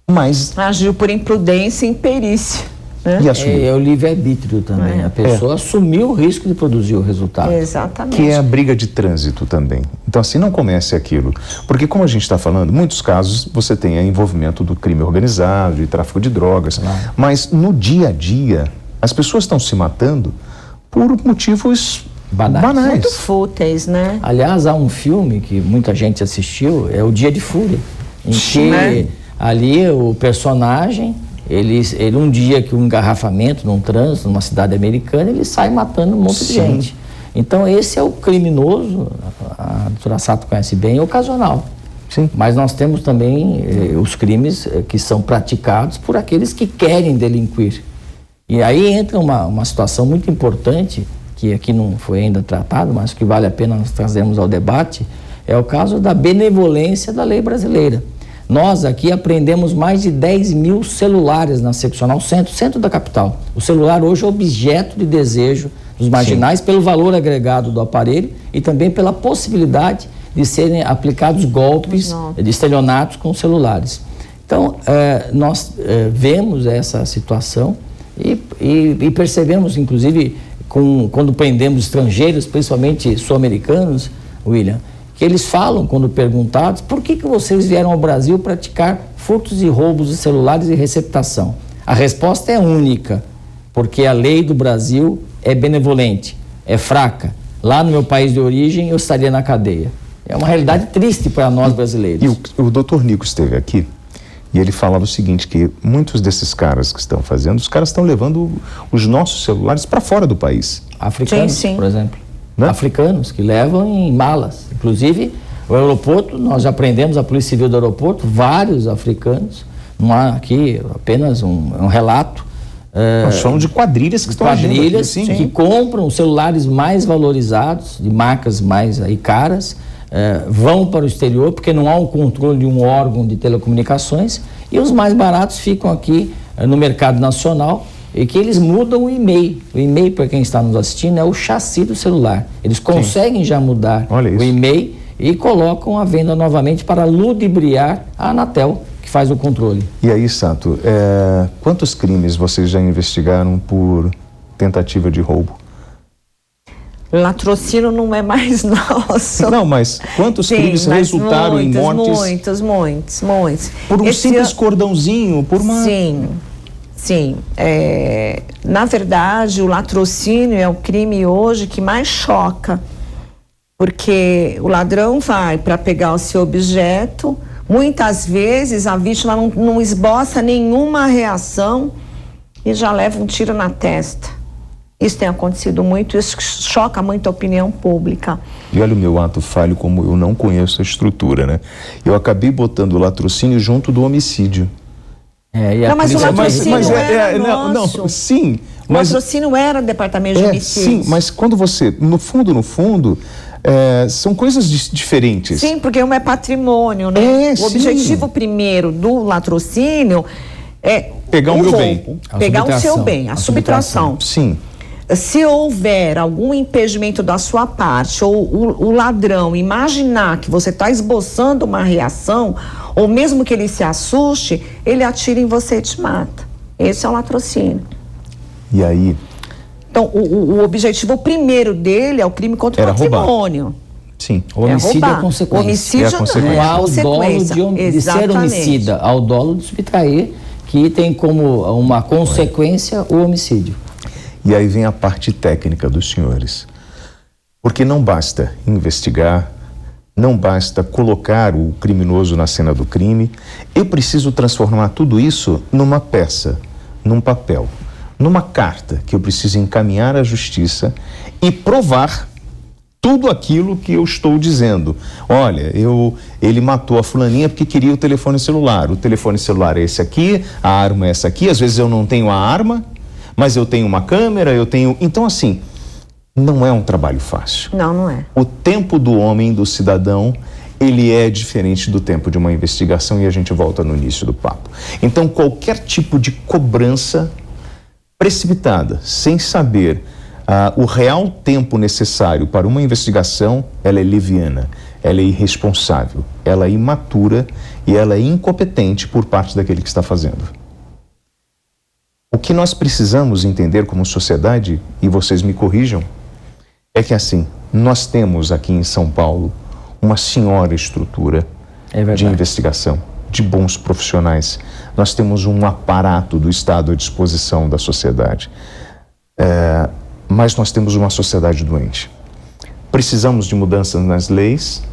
Mas agiu por imprudência e imperícia. Né? É o livre-arbítrio também. A pessoa assumiu o risco de produzir o resultado. Exatamente. Que é a briga de trânsito também. Então, assim, não comece aquilo. Porque, como a gente está falando, em muitos casos você tem envolvimento do crime organizado, de tráfico de drogas. Mas no dia a dia, as pessoas estão se matando por motivos banais. Muito fúteis, né? Aliás, há um filme que muita gente assistiu, é O Dia de Fúria, em que ali o personagem, ele um dia que um engarrafamento num trânsito, numa cidade americana, ele sai matando um monte de gente. Então esse é o criminoso, a doutora Sato conhece bem, ocasional. Sim. Mas nós temos também os crimes que são praticados por aqueles que querem delinquir. E aí entra uma situação muito importante, que aqui não foi ainda tratado, mas que vale a pena nós trazermos ao debate, é o caso da benevolência da lei brasileira. Nós aqui apreendemos mais de 10 mil celulares na seccional centro da capital. O celular hoje é objeto de desejo dos marginais pelo valor agregado do aparelho e também pela possibilidade de serem aplicados golpes de estelionatos com celulares. Então, nós vemos essa situação e percebemos, inclusive, quando prendemos estrangeiros, principalmente sul-americanos, William, que eles falam, quando perguntados, por que vocês vieram ao Brasil praticar furtos e roubos de celulares e receptação? A resposta é única, porque a lei do Brasil é benevolente, é fraca. Lá no meu país de origem, eu estaria na cadeia. É uma realidade triste para nós brasileiros. E o doutor Nico esteve aqui e ele falava o seguinte, que muitos desses caras que estão fazendo, os caras estão levando os nossos celulares para fora do país. Africanos, sim. Por exemplo. Né? Africanos que levam em malas. Inclusive, o aeroporto, nós já prendemos, a Polícia Civil do aeroporto, vários africanos. Não há aqui apenas um relato. Nós falamos de quadrilhas que estão agindo aqui, quadrilhas sim. que compram celulares mais valorizados, de marcas mais aí caras, vão para o exterior porque não há um controle de um órgão de telecomunicações, e os mais baratos ficam aqui no mercado nacional, e que eles mudam o e-mail. O e-mail, para quem está nos assistindo, é o chassi do celular. Eles conseguem já mudar o e-mail e colocam a venda novamente para ludibriar a Anatel, que faz o controle. E aí, Sato, quantos crimes vocês já investigaram por tentativa de roubo? Latrocínio não é mais nosso. Não, mas quantos crimes resultaram em mortes? Muitos. Por um simples cordãozinho, por uma... Sim. Na verdade, o latrocínio é o crime hoje que mais choca, porque o ladrão vai para pegar o seu objeto, muitas vezes a vítima não esboça nenhuma reação e já leva um tiro na testa. Isso tem acontecido muito, isso choca muito a opinião pública. E olha o meu ato falho, como eu não conheço a estrutura, né? Eu acabei botando o latrocínio junto do homicídio. Mas o latrocínio era nosso. Sim. O latrocínio era departamento de homicídios. Sim, mas quando você, no fundo, são coisas diferentes. Sim, porque um é patrimônio, né? O objetivo primeiro do latrocínio é pegar o meu bem. Pegar o seu bem, a subtração. Sim. Se houver algum impedimento da sua parte, ou o ladrão imaginar que você está esboçando uma reação, ou mesmo que ele se assuste, ele atira em você e te mata. Esse é o latrocínio. E aí? Então, o objetivo primeiro dele é o crime contra o patrimônio. Roubar. Sim. O homicídio é a consequência. O homicídio não há o dolo de ser homicida, há o dolo de subtrair, que tem como uma consequência o homicídio. E aí vem a parte técnica dos senhores. Porque não basta investigar, não basta colocar o criminoso na cena do crime. Eu preciso transformar tudo isso numa peça, num papel, numa carta que eu preciso encaminhar à justiça e provar tudo aquilo que eu estou dizendo. Olha, ele matou a fulaninha porque queria o telefone celular. O telefone celular é esse aqui, a arma é essa aqui. Às vezes eu não tenho a arma, mas eu tenho uma câmera, Então, assim, não é um trabalho fácil. Não é. O tempo do homem, do cidadão, ele é diferente do tempo de uma investigação, e a gente volta no início do papo. Então, qualquer tipo de cobrança precipitada, sem saber o real tempo necessário para uma investigação, ela é leviana, ela é irresponsável, ela é imatura e ela é incompetente por parte daquele que está fazendo. O que nós precisamos entender como sociedade, e vocês me corrijam, é que assim, nós temos aqui em São Paulo uma senhora estrutura de investigação, de bons profissionais. Nós temos um aparato do Estado à disposição da sociedade. Mas nós temos uma sociedade doente. Precisamos de mudanças nas leis,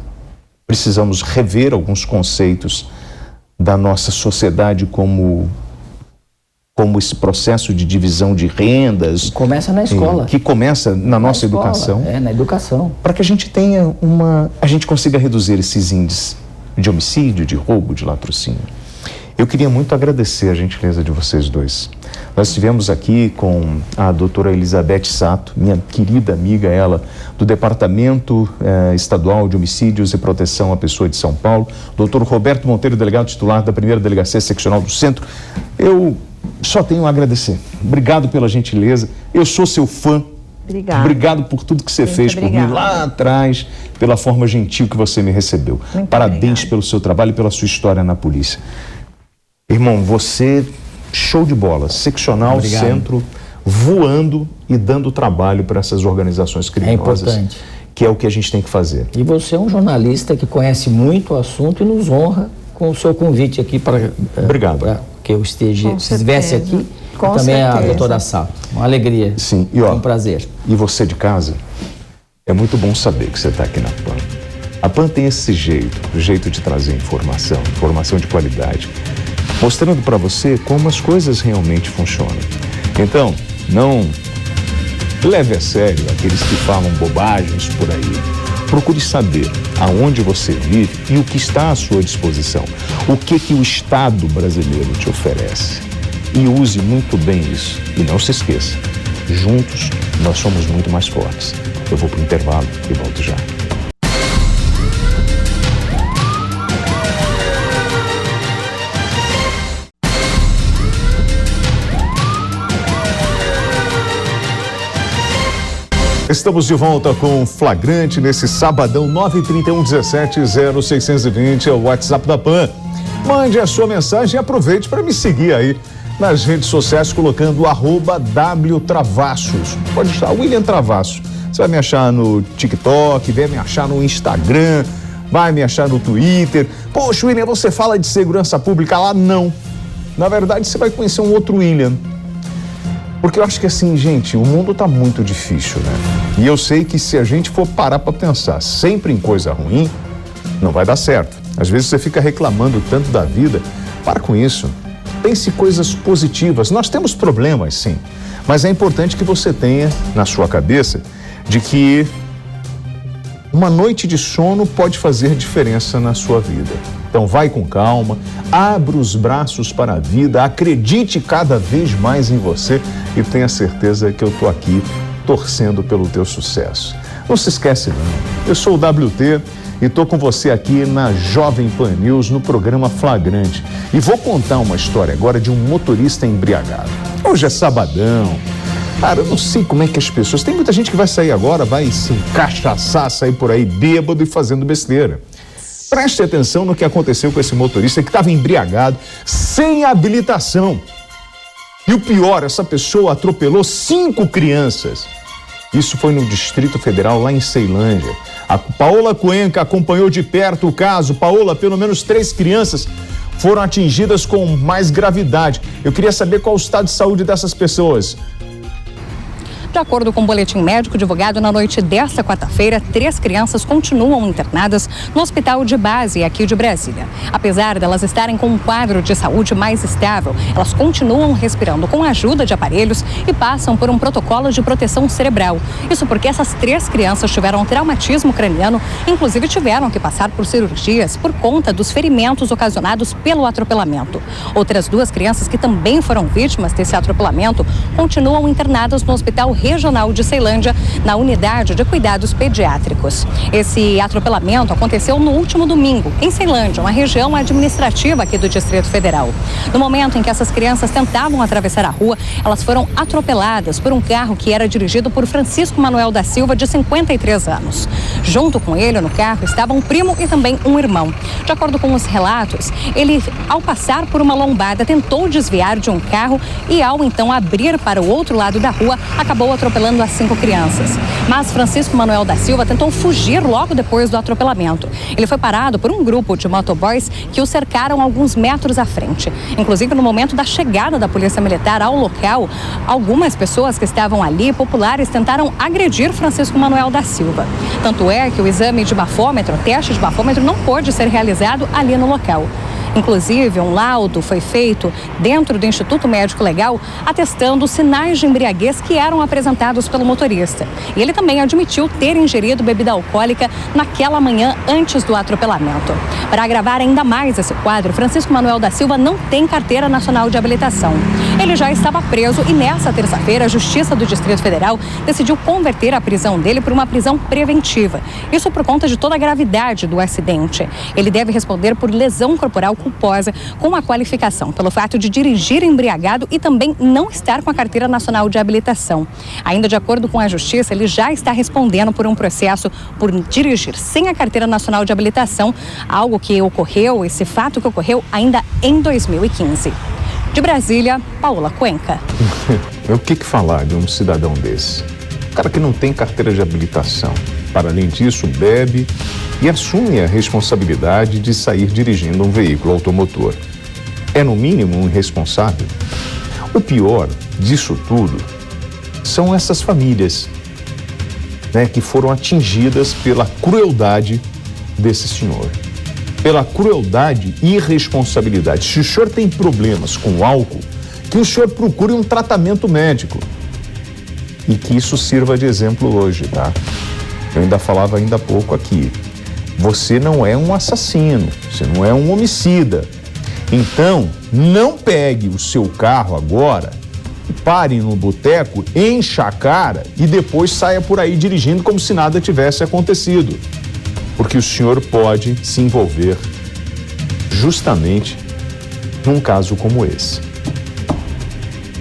precisamos rever alguns conceitos da nossa sociedade como esse processo de divisão de rendas. Começa na escola. Que começa na nossa educação. Na educação. Para que a gente tenha a gente consiga reduzir esses índices de homicídio, de roubo, de latrocínio. Eu queria muito agradecer a gentileza de vocês dois. Nós estivemos aqui com a doutora Elizabeth Sato, minha querida amiga, ela, do Departamento Estadual de Homicídios e Proteção à Pessoa de São Paulo, doutor Roberto Monteiro, delegado titular da 1ª Delegacia Seccional do Centro. Eu só tenho a agradecer. Obrigado pela gentileza. Eu sou seu fã. Obrigada. Obrigado por tudo que você fez por mim lá atrás, pela forma gentil que você me recebeu. Muito Parabéns obrigada. pelo seu trabalho e pela sua história na polícia. Irmão, você, show de bola, seccional, Obrigado. Centro, voando e dando trabalho para essas organizações criminosas. É importante. Que é o que a gente tem que fazer. E você é um jornalista que conhece muito o assunto e nos honra com o seu convite aqui para Obrigado. para que eu Com estivesse certeza. aqui. Com e também a certeza. doutora Sato. Uma alegria. Sim, e ó, um prazer. E você de casa, é muito bom saber que você está aqui na PAN. A PAN tem esse jeito de trazer informação de qualidade, mostrando para você como as coisas realmente funcionam. Então, não leve a sério aqueles que falam bobagens por aí. Procure saber aonde você vive e o que está à sua disposição. O que o Estado brasileiro te oferece. E use muito bem isso. E não se esqueça, juntos nós somos muito mais fortes. Eu vou para o intervalo e volto já. Estamos de volta com Flagrante nesse sabadão, 931-17-0620, é o WhatsApp da PAN. Mande a sua mensagem e aproveite para me seguir aí nas redes sociais colocando @WTravassos. Pode estar William Travassos. Você vai me achar no TikTok, vai me achar no Instagram, vai me achar no Twitter. Poxa, William, você fala de segurança pública lá? Não. Na verdade, você vai conhecer um outro William. Porque eu acho que assim, gente, o mundo tá muito difícil, né? E eu sei que se a gente for parar para pensar sempre em coisa ruim, não vai dar certo. Às vezes você fica reclamando tanto da vida. Para com isso. Pense coisas positivas. Nós temos problemas, sim. Mas é importante que você tenha na sua cabeça de que uma noite de sono pode fazer diferença na sua vida. Então vai com calma, abra os braços para a vida, acredite cada vez mais em você e tenha certeza que eu estou aqui torcendo pelo teu sucesso. Não se esquece não, eu sou o WT e estou com você aqui na Jovem Pan News, no programa Flagrante. E vou contar uma história agora de um motorista embriagado. Hoje é sabadão. Cara, eu não sei como é que as pessoas... Tem muita gente que vai sair agora, vai se encachaçar, sair por aí bêbado e fazendo besteira. Preste atenção no que aconteceu com esse motorista que estava embriagado, sem habilitação. E o pior, essa pessoa atropelou 5 crianças. Isso foi no Distrito Federal, lá em Ceilândia. A Paola Cuenca acompanhou de perto o caso. Paola, pelo menos 3 crianças foram atingidas com mais gravidade. Eu queria saber qual o estado de saúde dessas pessoas. De acordo com o boletim médico divulgado na noite desta quarta-feira, 3 crianças continuam internadas no hospital de base aqui de Brasília. Apesar delas estarem com um quadro de saúde mais estável, elas continuam respirando com a ajuda de aparelhos e passam por um protocolo de proteção cerebral. Isso porque essas 3 crianças tiveram traumatismo craniano, inclusive tiveram que passar por cirurgias por conta dos ferimentos ocasionados pelo atropelamento. Outras 2 crianças que também foram vítimas desse atropelamento continuam internadas no Hospital Regional de Ceilândia, na unidade de cuidados pediátricos. Esse atropelamento aconteceu no último domingo, em Ceilândia, uma região administrativa aqui do Distrito Federal. No momento em que essas crianças tentavam atravessar a rua, elas foram atropeladas por um carro que era dirigido por Francisco Manuel da Silva, de 53 anos. Junto com ele, no carro, estava um primo e também um irmão. De acordo com os relatos, ele, ao passar por uma lombada, tentou desviar de um carro e, ao então abrir para o outro lado da rua, acabou atropelando as 5 crianças. Mas Francisco Manuel da Silva tentou fugir logo depois do atropelamento. Ele foi parado por um grupo de motoboys que o cercaram alguns metros à frente. Inclusive, no momento da chegada da Polícia Militar ao local, algumas pessoas que estavam ali, populares, tentaram agredir Francisco Manuel da Silva. Tanto é que o exame de bafômetro, o teste de bafômetro, não pôde ser realizado ali no local. Inclusive, um laudo foi feito dentro do Instituto Médico Legal atestando sinais de embriaguez que eram apresentados pelo motorista. E ele também admitiu ter ingerido bebida alcoólica naquela manhã antes do atropelamento. Para agravar ainda mais esse quadro, Francisco Manuel da Silva não tem carteira nacional de habilitação. Ele já estava preso e nessa terça-feira a Justiça do Distrito Federal decidiu converter a prisão dele por uma prisão preventiva. Isso por conta de toda a gravidade do acidente. Ele deve responder por lesão corporal culposa com a qualificação pelo fato de dirigir embriagado e também não estar com a carteira nacional de habilitação. Ainda de acordo com a Justiça, ele já está respondendo por um processo por dirigir sem a carteira nacional de habilitação, algo que ocorreu, esse fato que ocorreu ainda em 2015. De Brasília, Paola Cuenca. O que falar de um cidadão desse? O cara que não tem carteira de habilitação. Para além disso, bebe e assume a responsabilidade de sair dirigindo um veículo automotor. É, no mínimo, um irresponsável. O pior disso tudo são essas famílias, né, que foram atingidas pela crueldade desse senhor. Pela crueldade e irresponsabilidade. Se o senhor tem problemas com álcool, que o senhor procure um tratamento médico. E que isso sirva de exemplo hoje, tá? Eu ainda falava ainda há pouco aqui. Você não é um assassino, você não é um homicida. Então, não pegue o seu carro agora, pare no boteco, encha a cara e depois saia por aí dirigindo como se nada tivesse acontecido. Porque o senhor pode se envolver justamente num caso como esse.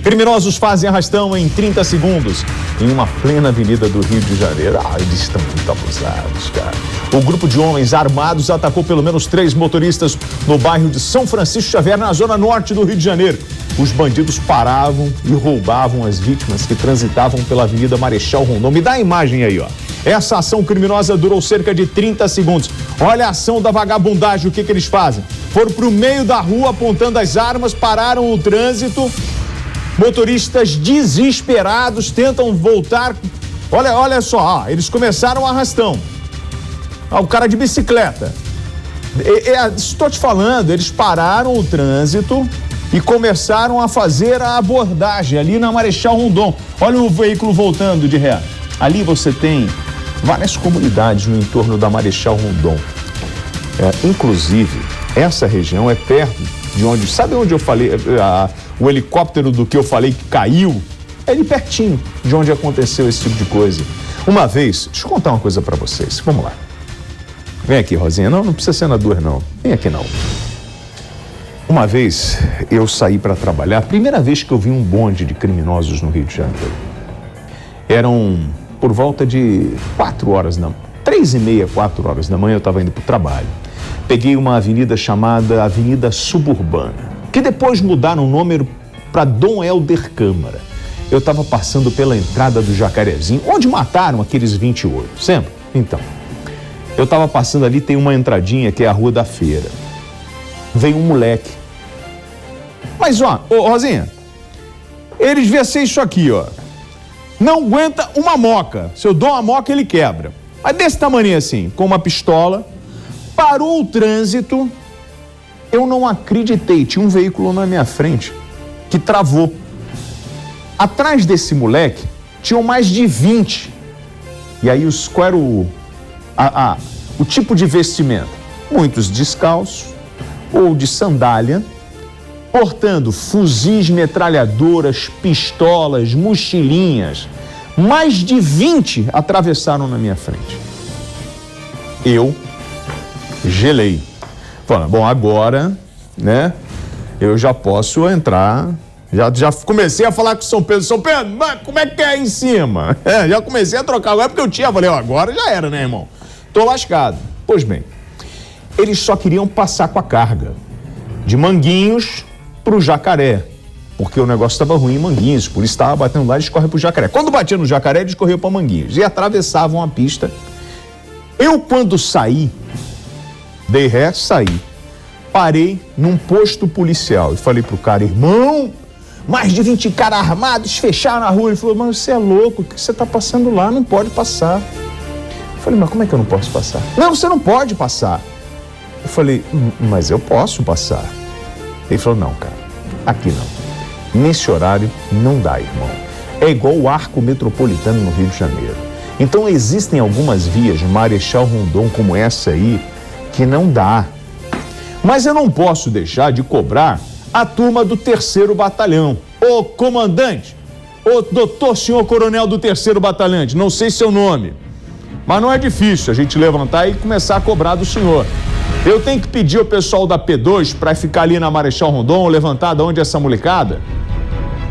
Criminosos fazem arrastão em 30 segundos em uma plena avenida do Rio de Janeiro. Eles estão muito abusados, cara. O grupo de homens armados atacou pelo menos 3 motoristas no bairro de São Francisco Xavier, na zona norte do Rio de Janeiro. Os bandidos paravam e roubavam as vítimas que transitavam pela Avenida Marechal Rondon. Me dá a imagem aí, ó. Essa ação criminosa durou cerca de 30 segundos. Olha a ação da vagabundagem, o que eles fazem? Foram pro meio da rua apontando as armas, pararam o trânsito. Motoristas desesperados tentam voltar. Olha só, eles começaram o arrastão. O cara de bicicleta. Estou te falando, eles pararam o trânsito e começaram a fazer a abordagem ali na Marechal Rondon. Olha o veículo voltando de ré. Ali você tem várias comunidades no entorno da Marechal Rondon. Inclusive, essa região é perto de onde... Sabe onde eu falei? O helicóptero do que eu falei que caiu? É ali pertinho de onde aconteceu esse tipo de coisa. Uma vez, deixa eu contar uma coisa pra vocês. Vamos lá. Vem aqui, Rosinha. Não precisa ser na dor, não. Vem aqui, não. Uma vez, eu saí pra trabalhar. A primeira vez que eu vi um bonde de criminosos no Rio de Janeiro. Eram por volta de 3h30, 4 horas da manhã, eu estava indo para o trabalho. Peguei uma avenida chamada Avenida Suburbana, que depois mudaram o nome para Dom Helder Câmara. Eu estava passando pela entrada do Jacarezinho, onde mataram aqueles 28, sempre? Então, eu estava passando ali, tem uma entradinha que é a Rua da Feira. Veio um moleque. Mas, Rosinha, ele devia ser isso aqui, ó. Não aguenta uma moca. Se eu dou uma moca, ele quebra. Mas desse tamanho assim, com uma pistola, parou o trânsito. Eu não acreditei. Tinha um veículo na minha frente que travou. Atrás desse moleque, tinham mais de 20. E aí, qual era o tipo de vestimenta? Muitos descalços ou de sandália, portando fuzis, metralhadoras, pistolas, mochilinhas. Mais de 20 atravessaram na minha frente. Eu gelei. Falando, bom, agora, né, eu já posso entrar. Já comecei a falar com o São Pedro. São Pedro, como é que é aí em cima? Já comecei a trocar. Agora porque eu tinha, falei, agora já era, né, irmão? Tô lascado. Pois bem, eles só queriam passar com a carga de Manguinhos pro Jacaré, porque o negócio estava ruim em Manguinhos, por isso estava batendo lá e eles correm pro Jacaré. Quando batia no Jacaré, eles corriam para Manguinhos e atravessavam a pista. Eu, quando saí, dei ré, saí, parei num posto policial e falei pro cara, irmão, mais de 20 caras armados fecharam a rua. Ele falou, mas você é louco, o que você tá passando lá? Não pode passar. Eu falei, mas como é que eu não posso passar? Não, você não pode passar. Eu falei, mas eu posso passar. Ele falou, não, cara, aqui não. Nesse horário não dá, irmão. É igual o arco metropolitano no Rio de Janeiro. Então existem algumas vias Marechal Rondon como essa aí que não dá. Mas eu não posso deixar de cobrar a turma do 3º Batalhão. Ô comandante, ô doutor senhor coronel do 3º Batalhão, não sei seu nome, mas não é difícil a gente levantar e começar a cobrar do senhor. Eu tenho que pedir ao pessoal da P2 para ficar ali na Marechal Rondon, levantar de onde é essa molecada?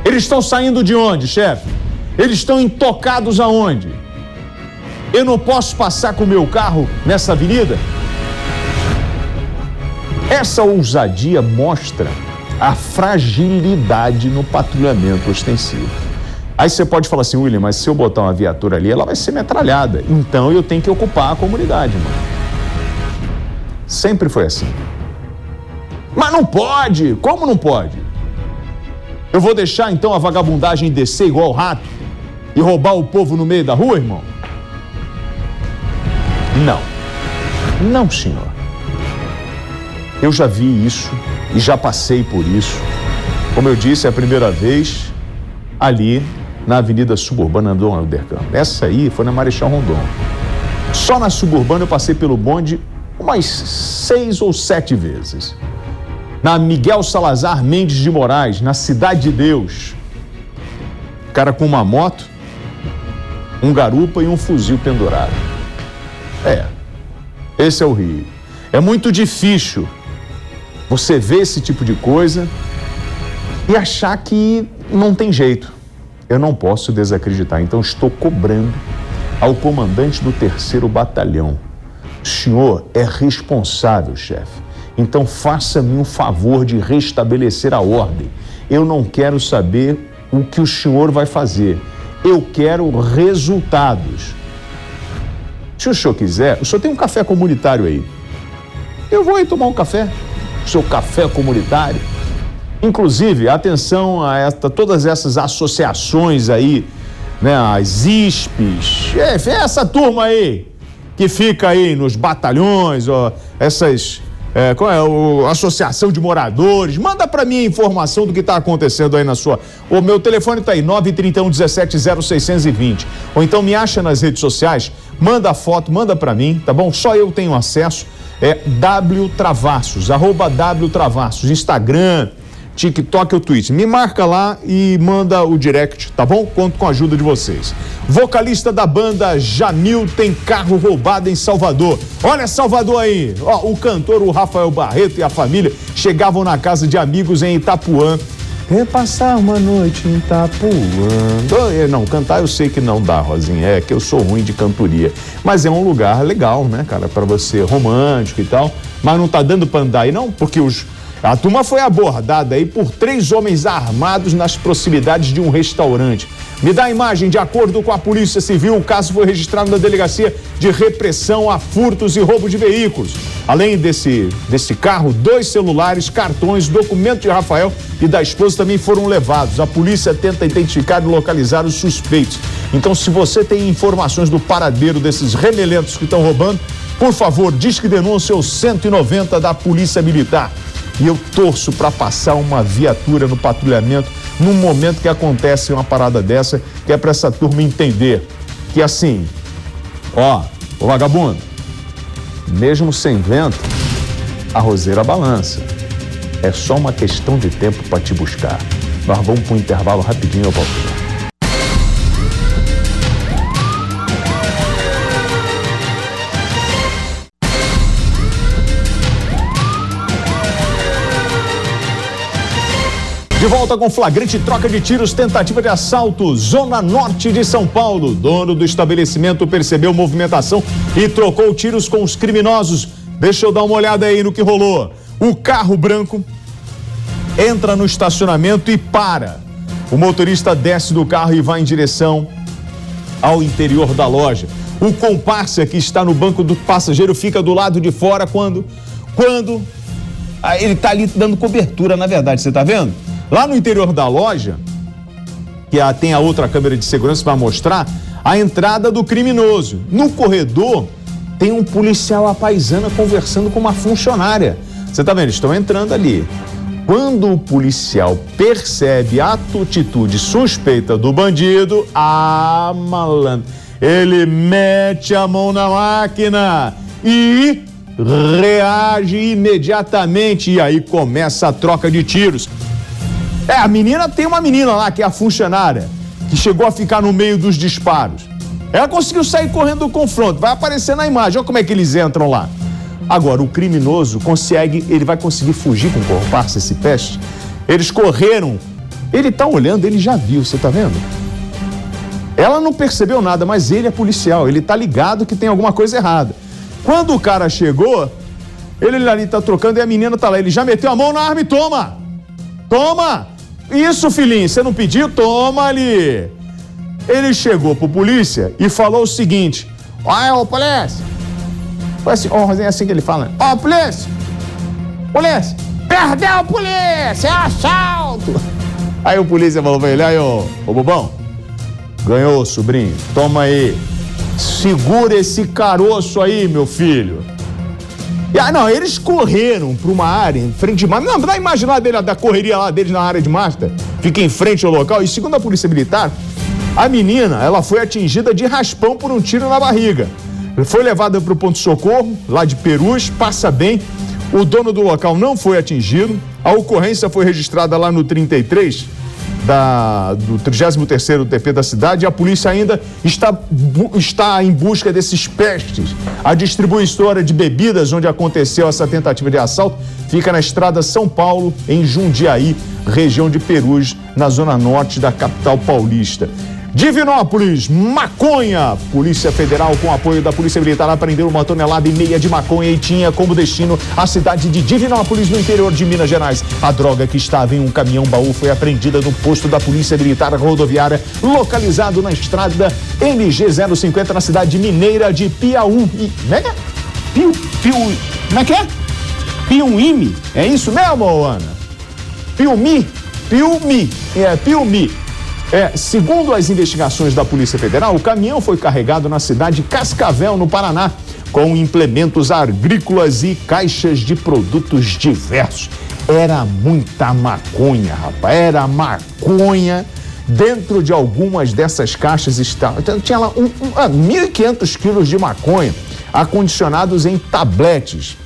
Eles estão saindo de onde, chefe? Eles estão intocados aonde? Eu não posso passar com o meu carro nessa avenida? Essa ousadia mostra a fragilidade no patrulhamento ostensivo. Aí você pode falar assim, William, mas se eu botar uma viatura ali, ela vai ser metralhada. Então eu tenho que ocupar a comunidade, mano. Sempre foi assim. Mas não pode! Como não pode? Eu vou deixar então a vagabundagem descer igual o rato e roubar o povo no meio da rua, irmão? Não. Não, senhor. Eu já vi isso e já passei por isso. Como eu disse, é a primeira vez ali na Avenida Suburbana Dom Helder Campos. Essa aí foi na Marechal Rondon. Só na Suburbana eu passei pelo bonde umas 6 ou 7 vezes. Na Miguel Salazar Mendes de Moraes, na Cidade de Deus. Cara com uma moto, um garupa e um fuzil pendurado. Esse é o Rio. É muito difícil você ver esse tipo de coisa e achar que não tem jeito. Eu não posso desacreditar, então estou cobrando ao comandante do 3º Batalhão. O senhor é responsável, chefe. Então faça-me um favor de restabelecer a ordem. Eu não quero saber o que o senhor vai fazer. Eu quero resultados. Se o senhor quiser, o senhor tem um café comunitário aí. Eu vou aí tomar um café. O seu café comunitário. Inclusive, atenção a todas essas associações aí, né? As ISPs, essa turma aí que fica aí nos batalhões, ó, essas... qual é? Associação de moradores. Manda pra mim a informação do que tá acontecendo aí na sua... O meu telefone tá aí, 931 17 0620. Ou então me acha nas redes sociais, manda a foto, manda pra mim, tá bom? Só eu tenho acesso. É @WTravassos, @WTravassos, Instagram, TikTok ou Twitter. Me marca lá e manda o direct, tá bom? Conto com a ajuda de vocês. Vocalista da banda Jamil tem carro roubado em Salvador. Olha Salvador aí. Ó, o cantor, o Rafael Barreto e a família chegavam na casa de amigos em Itapuã. Passar uma noite em Itapuã. Não, cantar eu sei que não dá, Rosinha. É que eu sou ruim de cantoria. Mas é um lugar legal, né, cara? Pra você, romântico e tal. Mas não tá dando pra andar aí, não? Porque a turma foi abordada aí por 3 homens armados nas proximidades de um restaurante. Me dá a imagem. De acordo com a Polícia Civil, o caso foi registrado na Delegacia de Repressão a Furtos e Roubo de Veículos. Além desse carro, 2 celulares, cartões, documento de Rafael e da esposa também foram levados. A polícia tenta identificar e localizar os suspeitos. Então, se você tem informações do paradeiro desses remelentos que estão roubando, por favor, disque denúncia ao 190 da Polícia Militar. E eu torço para passar uma viatura no patrulhamento num momento que acontece uma parada dessa, que é para essa turma entender que assim, ô vagabundo, mesmo sem vento, a roseira balança. É só uma questão de tempo para te buscar. Nós vamos para um intervalo rapidinho, eu volto. De volta com flagrante troca de tiros, tentativa de assalto, zona norte de São Paulo. Dono do estabelecimento percebeu movimentação e trocou tiros com os criminosos. Deixa eu dar uma olhada aí no que rolou. O carro branco entra no estacionamento e para. O motorista desce do carro e vai em direção ao interior da loja. O comparsa que está no banco do passageiro fica do lado de fora quando ele tá ali dando cobertura, na verdade, você tá vendo? Lá no interior da loja, que tem a outra câmera de segurança para mostrar, a entrada do criminoso. No corredor tem um policial à paisana conversando com uma funcionária. Você tá vendo? Eles estão entrando ali. Quando o policial percebe a atitude suspeita do bandido, malandro, ele mete a mão na máquina e reage imediatamente. E aí começa a troca de tiros. A menina tem uma menina lá, que é a funcionária, que chegou a ficar no meio dos disparos. Ela conseguiu sair correndo do confronto. Vai aparecer na imagem. Olha como é que eles entram lá. Agora, o criminoso ele vai conseguir fugir com o comparsa, esse peste. Eles correram. Ele tá olhando, ele já viu, você tá vendo? Ela não percebeu nada, mas ele é policial. Ele tá ligado que tem alguma coisa errada. Quando o cara chegou, ele ali tá trocando e a menina tá lá. Ele já meteu a mão na arma e toma! Toma! Isso, filhinho, você não pediu? Toma ali! Ele chegou pro polícia e falou o seguinte: ô polícia! Foi assim, Rosinha, é assim que ele fala: polícia! Polícia! Perdeu, polícia! É assalto! Aí o polícia falou pra ele: aí, ô bobão, ganhou, sobrinho, toma aí. Segura esse caroço aí, meu filho. E eles correram para uma área em frente de Marta. Não, dá a imagem lá da correria lá deles na área de Marta. Fica em frente ao local. E segundo a polícia militar, a menina, ela foi atingida de raspão por um tiro na barriga. Foi levada para o ponto-socorro, lá de Perus, passa bem. O dono do local não foi atingido. A ocorrência foi registrada lá no 33 do 33º TP da cidade. E a polícia ainda está em busca desses pestes. A distribuidora de bebidas onde aconteceu essa tentativa de assalto fica na estrada São Paulo, em Jundiaí, região de Perus, na zona norte da capital paulista. Divinópolis, maconha. Polícia Federal, com apoio da Polícia Militar, apreendeu 1,5 toneladas de maconha e tinha como destino a cidade de Divinópolis, no interior de Minas Gerais. A droga, que estava em um caminhão-baú, foi apreendida no posto da Polícia Militar Rodoviária, localizado na estrada MG 050, na cidade mineira de Piauí. Como é que é? Como é que é? Piuíme. É isso mesmo, Ana? Piumi. Segundo as investigações da Polícia Federal, o caminhão foi carregado na cidade de Cascavel, no Paraná, com implementos agrícolas e caixas de produtos diversos. Era muita maconha, rapaz, era maconha. Dentro de algumas dessas caixas tinha lá 1.500 quilos de maconha, acondicionados em tabletes.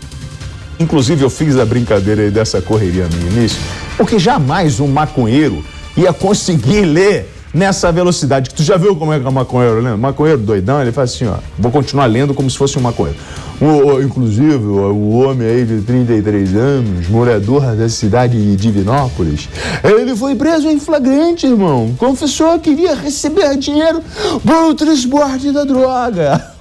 Inclusive, eu fiz a brincadeira aí dessa correria no início, porque jamais um maconheiro ia conseguir ler nessa velocidade. Tu já viu como é que é o maconheiro, né? O maconheiro doidão, ele faz assim, ó. Vou continuar lendo como se fosse um maconheiro. Inclusive, o homem aí de 33 anos, morador da cidade de Divinópolis, ele foi preso em flagrante, irmão. Confessou que queria receber dinheiro para o transporte da droga.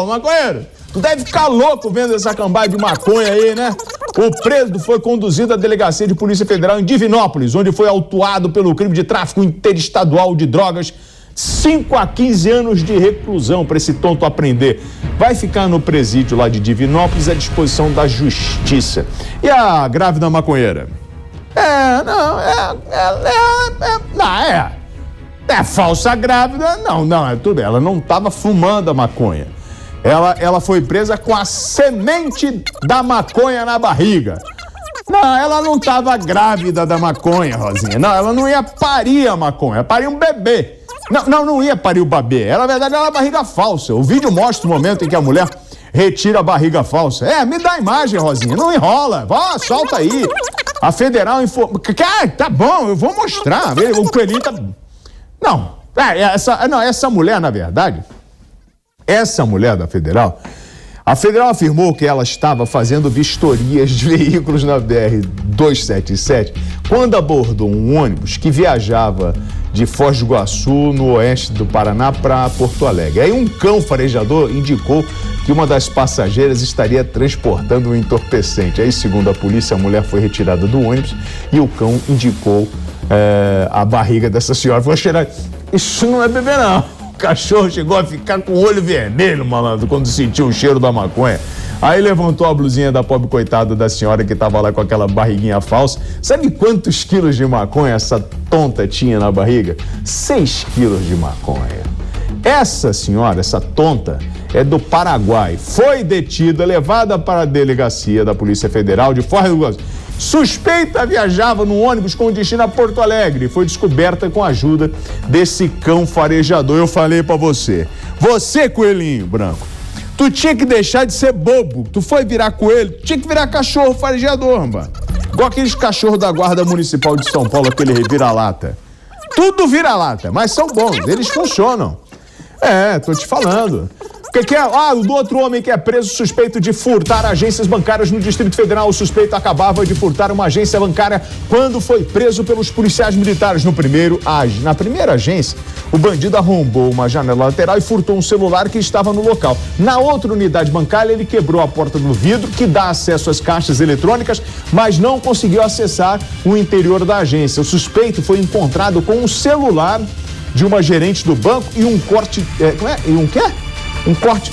Maconheiro, tu deve ficar louco vendo essa cambada de maconha aí, né? O preso foi conduzido à delegacia de Polícia Federal em Divinópolis, onde foi autuado pelo crime de tráfico interestadual de drogas. 5 a 15 anos de reclusão para esse tonto aprender. Vai ficar no presídio lá de Divinópolis à disposição da justiça. E a grávida maconheira? É falsa grávida? Não, é tudo bem. Ela não estava fumando a maconha. Ela foi presa com a semente da maconha na barriga. Não, ela não estava grávida da maconha, Rosinha. Não, ela não ia parir a maconha, parir um bebê. Não ia parir o bebê. Na verdade, era uma barriga falsa. O vídeo mostra o momento em que a mulher retira a barriga falsa. Me dá a imagem, Rosinha. Não enrola. Solta aí. A Federal informou. Tá bom, eu vou mostrar. O coelhinho tá... Essa mulher, na verdade... Essa mulher da Federal, a Federal afirmou que ela estava fazendo vistorias de veículos na BR-277 quando abordou um ônibus que viajava de Foz do Iguaçu, no oeste do Paraná, para Porto Alegre. Aí um cão farejador indicou que uma das passageiras estaria transportando um entorpecente. Aí, segundo a polícia, a mulher foi retirada do ônibus e o cão indicou a barriga dessa senhora. Foi cheirar. Isso não é bebê, não. O cachorro chegou a ficar com o olho vermelho, malandro, quando sentiu o cheiro da maconha. Aí levantou a blusinha da pobre coitada da senhora que tava lá com aquela barriguinha falsa. Sabe quantos quilos de maconha essa tonta tinha na barriga? 6 quilos de maconha. Essa senhora, essa tonta, é do Paraguai. Foi detida, levada para a delegacia da Polícia Federal de Foz do Iguaçu. Suspeita viajava no ônibus com destino a Porto Alegre. Foi descoberta com a ajuda desse cão farejador. Eu falei pra você, coelhinho branco, tu tinha que deixar de ser bobo. Tu foi virar coelho, tu tinha que virar cachorro farejador, mano. Igual aqueles cachorros da Guarda Municipal de São Paulo, aquele vira-lata. Tudo vira-lata, mas são bons, eles funcionam. Tô te falando. O que é? O do outro homem que é preso suspeito de furtar agências bancárias no Distrito Federal. O suspeito acabava de furtar uma agência bancária quando foi preso pelos policiais militares. Na primeira agência, o bandido arrombou uma janela lateral e furtou um celular que estava no local. Na outra unidade bancária, ele quebrou a porta do vidro que dá acesso às caixas eletrônicas, mas não conseguiu acessar o interior da agência. O suspeito foi encontrado com um celular de uma gerente do banco e um corte... E um quê? Um corte.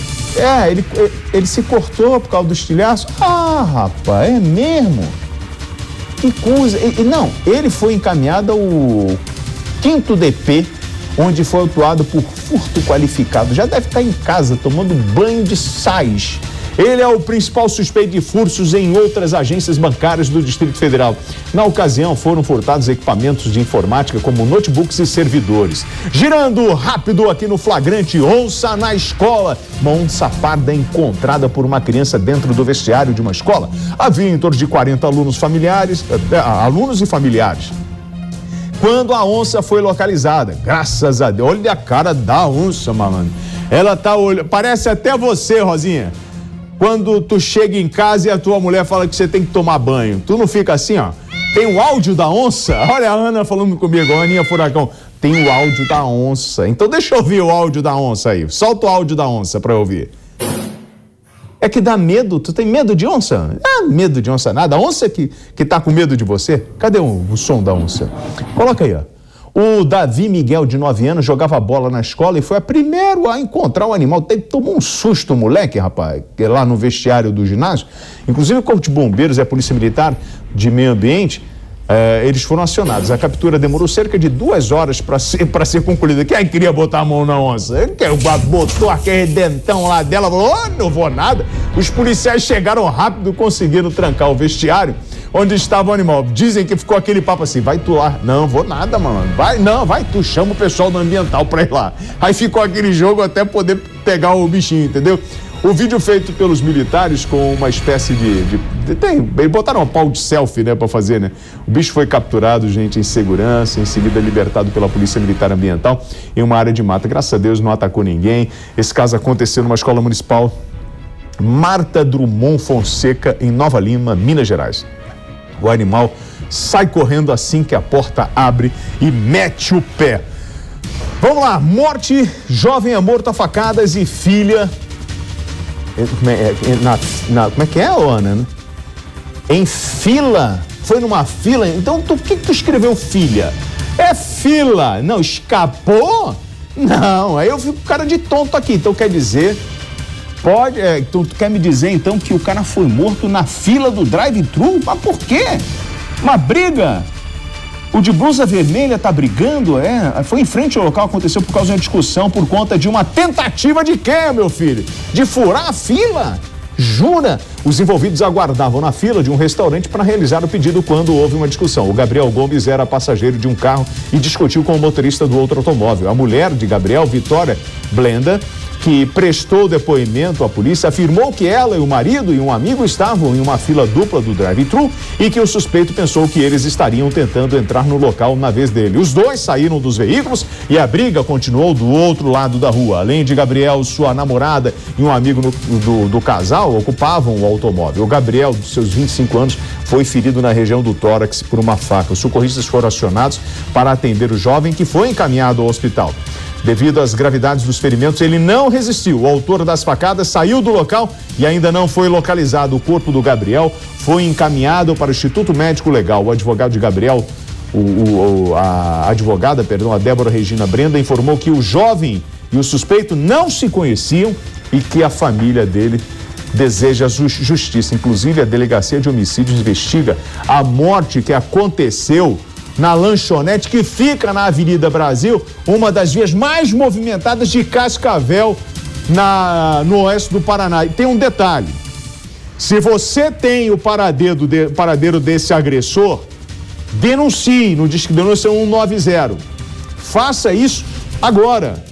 Ele se cortou por causa do estilhaço. Rapaz, é mesmo? Que coisa. Ele foi encaminhado ao 5º DP, onde foi autuado por furto qualificado. Já deve estar em casa tomando banho de sais. Ele é o principal suspeito de furtos em outras agências bancárias do Distrito Federal. Na ocasião, foram furtados equipamentos de informática como notebooks e servidores. Girando rápido aqui no flagrante, onça na escola. Uma onça parda é encontrada por uma criança dentro do vestiário de uma escola. Havia em torno de 40 alunos e familiares. Quando a onça foi localizada, graças a Deus, olha a cara da onça, malandro. Ela tá olhando, parece até você, Rosinha. Quando tu chega em casa e a tua mulher fala que você tem que tomar banho, tu não fica assim, ó? Tem o áudio da onça? Olha a Ana falando comigo, a Aninha Furacão. Tem o áudio da onça. Então deixa eu ouvir o áudio da onça aí. Solta o áudio da onça pra eu ouvir. É que dá medo. Tu tem medo de onça? Medo de onça nada. A onça que tá com medo de você? Cadê o som da onça? Coloca aí, ó. O Davi Miguel, de 9 anos, jogava bola na escola e foi a primeiro a encontrar o animal. Tomou um susto, moleque, rapaz, lá no vestiário do ginásio. Inclusive o Corpo de Bombeiros e a Polícia Militar de Meio Ambiente, eles foram acionados. A captura demorou cerca de 2 horas para ser concluída. Quem queria botar a mão na onça? Botou aquele dentão lá dela, falou, não vou nada. Os policiais chegaram rápido, conseguiram trancar o vestiário onde estava o animal. Dizem que ficou aquele papo assim, vai tu lá. Não, vou nada, mano. Vai tu, chama o pessoal do ambiental pra ir lá. Aí ficou aquele jogo até poder pegar o bichinho, entendeu? O vídeo feito pelos militares com uma espécie eles botaram um pau de selfie, né, pra fazer, né? O bicho foi capturado, gente, em segurança, em seguida libertado pela Polícia Militar Ambiental em uma área de mata. Graças a Deus não atacou ninguém. Esse caso aconteceu numa escola municipal Marta Drummond Fonseca, em Nova Lima, Minas Gerais. O animal sai correndo assim que a porta abre e mete o pé. Vamos lá, morte, jovem é morto a facadas e filha... como é que é, Ana? Em fila? Foi numa fila? Então, por que tu escreveu filha? É fila. Não, escapou? Não, aí eu fico com cara de tonto aqui. Então, quer dizer... tu quer me dizer, então, que o cara foi morto na fila do drive-thru? Mas por quê? Uma briga? O de blusa vermelha tá brigando, Foi em frente ao local, aconteceu por causa de uma discussão por conta de uma tentativa de quê, meu filho? De furar a fila? Jura? Os envolvidos aguardavam na fila de um restaurante para realizar o pedido quando houve uma discussão. O Gabriel Gomes era passageiro de um carro e discutiu com o motorista do outro automóvel. A mulher de Gabriel, Vitória Blenda, que prestou depoimento à polícia, afirmou que ela e o marido e um amigo estavam em uma fila dupla do drive-thru e que o suspeito pensou que eles estariam tentando entrar no local na vez dele. Os dois saíram dos veículos e a briga continuou do outro lado da rua. Além de Gabriel, sua namorada e um amigo do casal ocupavam o automóvel. O Gabriel, de seus 25 anos, foi ferido na região do tórax por uma faca. Os socorristas foram acionados para atender o jovem, que foi encaminhado ao hospital. Devido às gravidades dos ferimentos, ele não resistiu. O autor das facadas saiu do local e ainda não foi localizado. O corpo do Gabriel foi encaminhado para o Instituto Médico Legal. O advogado de Gabriel, a advogada, a Débora Regina Brenda, informou que o jovem e o suspeito não se conheciam e que a família dele deseja justiça. Inclusive, a Delegacia de Homicídios investiga a morte que aconteceu na lanchonete que fica na Avenida Brasil, uma das vias mais movimentadas de Cascavel, no oeste do Paraná. E tem um detalhe: se você tem o paradeiro desse agressor, denuncie no Disque Denúncia 190. Faça isso agora.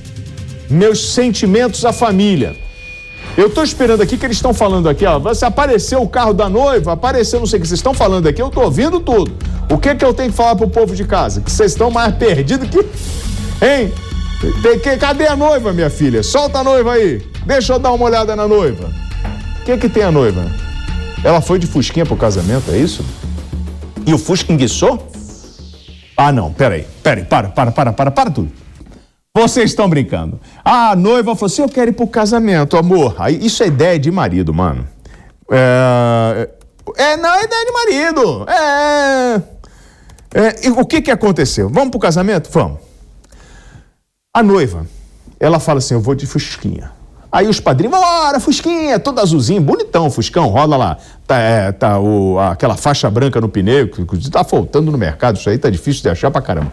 Meus sentimentos à família. Eu tô esperando aqui que eles estão falando aqui, ó. Se apareceu o carro da noiva, apareceu não sei o que vocês estão falando aqui, eu tô ouvindo tudo. O que eu tenho que falar pro povo de casa? Que vocês estão mais perdidos que... Hein? Cadê a noiva, minha filha? Solta a noiva aí. Deixa eu dar uma olhada na noiva. O que tem a noiva? Ela foi de fusquinha pro casamento, é isso? E o fusca enguiçou? Ah, não, peraí, para tudo. Vocês estão brincando. A noiva falou assim, eu quero ir pro casamento, amor. Aí, isso é ideia de marido, mano. Não é ideia de marido. E o que aconteceu? Vamos pro casamento? Vamos. A noiva, ela fala assim, eu vou de fusquinha. Aí os padrinhos, bora, fusquinha, todo azulzinho, bonitão, fuscão, roda lá. Aquela faixa branca no pneu, que tá faltando no mercado, isso aí tá difícil de achar pra caramba.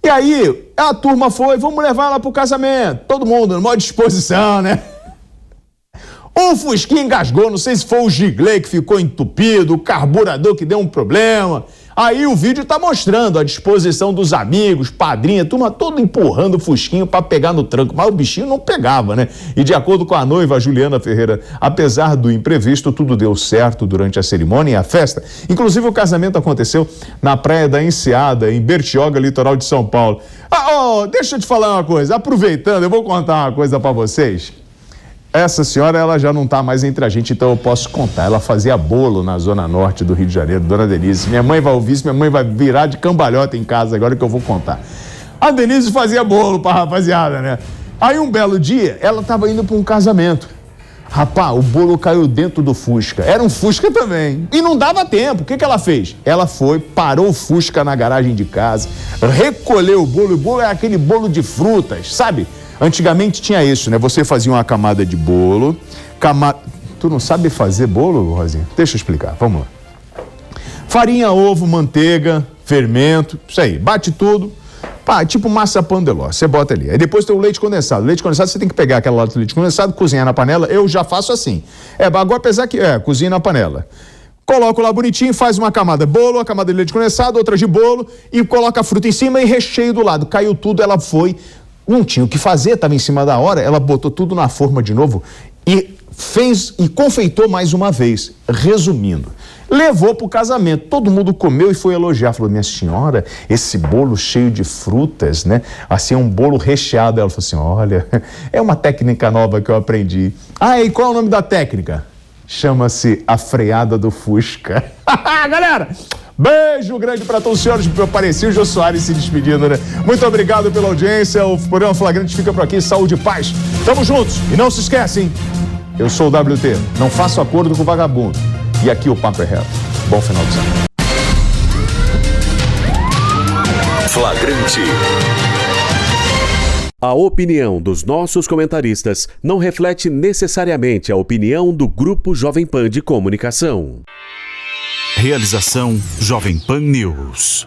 E aí, a turma foi, vamos levar ela pro casamento. Todo mundo, numa disposição, né? O fusquinha engasgou, não sei se foi o giglê que ficou entupido, o carburador que deu um problema. Aí o vídeo tá mostrando a disposição dos amigos, padrinha, turma toda empurrando o fusquinho pra pegar no tranco. Mas o bichinho não pegava, né? E de acordo com a noiva, Juliana Ferreira, apesar do imprevisto, tudo deu certo durante a cerimônia e a festa. Inclusive o casamento aconteceu na Praia da Enseada, em Bertioga, litoral de São Paulo. Deixa eu te falar uma coisa, aproveitando, eu vou contar uma coisa pra vocês. Essa senhora, ela já não está mais entre a gente, então eu posso contar. Ela fazia bolo na zona norte do Rio de Janeiro, Dona Denise. Minha mãe vai ouvir isso, minha mãe vai virar de cambalhota em casa agora que eu vou contar. A Denise fazia bolo pra rapaziada, né? Aí um belo dia, ela estava indo para um casamento. Rapaz, o bolo caiu dentro do Fusca. Era um Fusca também. E não dava tempo. O que ela fez? Ela foi, parou o Fusca na garagem de casa, recolheu o bolo. O bolo é aquele bolo de frutas, sabe? Antigamente tinha isso, né? Você fazia uma camada de bolo, Tu não sabe fazer bolo, Rosinha? Deixa eu explicar, vamos lá. Farinha, ovo, manteiga, fermento, isso aí, bate tudo. Pá, tipo massa pão de ló, você bota ali. Aí depois tem o leite condensado. Leite condensado você tem que pegar aquela lata de leite condensado, cozinhar na panela. Eu já faço assim. Agora apesar que, cozinha na panela. Coloco lá bonitinho, faz uma camada de bolo, uma camada de leite condensado, outra de bolo e coloca a fruta em cima e recheio do lado. Caiu tudo, ela foi... Não tinha o que fazer, estava em cima da hora, ela botou tudo na forma de novo e fez e confeitou mais uma vez. Resumindo, levou para o casamento, todo mundo comeu e foi elogiar. Falou, minha senhora, esse bolo cheio de frutas, né? Assim, um bolo recheado. Ela falou assim, olha, é uma técnica nova que eu aprendi. E qual é o nome da técnica? Chama-se a freada do Fusca. Galera! Beijo grande para todos os senhores. Parecia o Jô Soares se despedindo, né? Muito obrigado pela audiência. O programa Flagrante fica por aqui. Saúde e paz. Tamo juntos. E não se esquecem, eu sou o WT. Não faço acordo com o vagabundo. E aqui o papo é reto. Bom final de semana. Flagrante. A opinião dos nossos comentaristas não reflete necessariamente a opinião do Grupo Jovem Pan de Comunicação. Realização Jovem Pan News.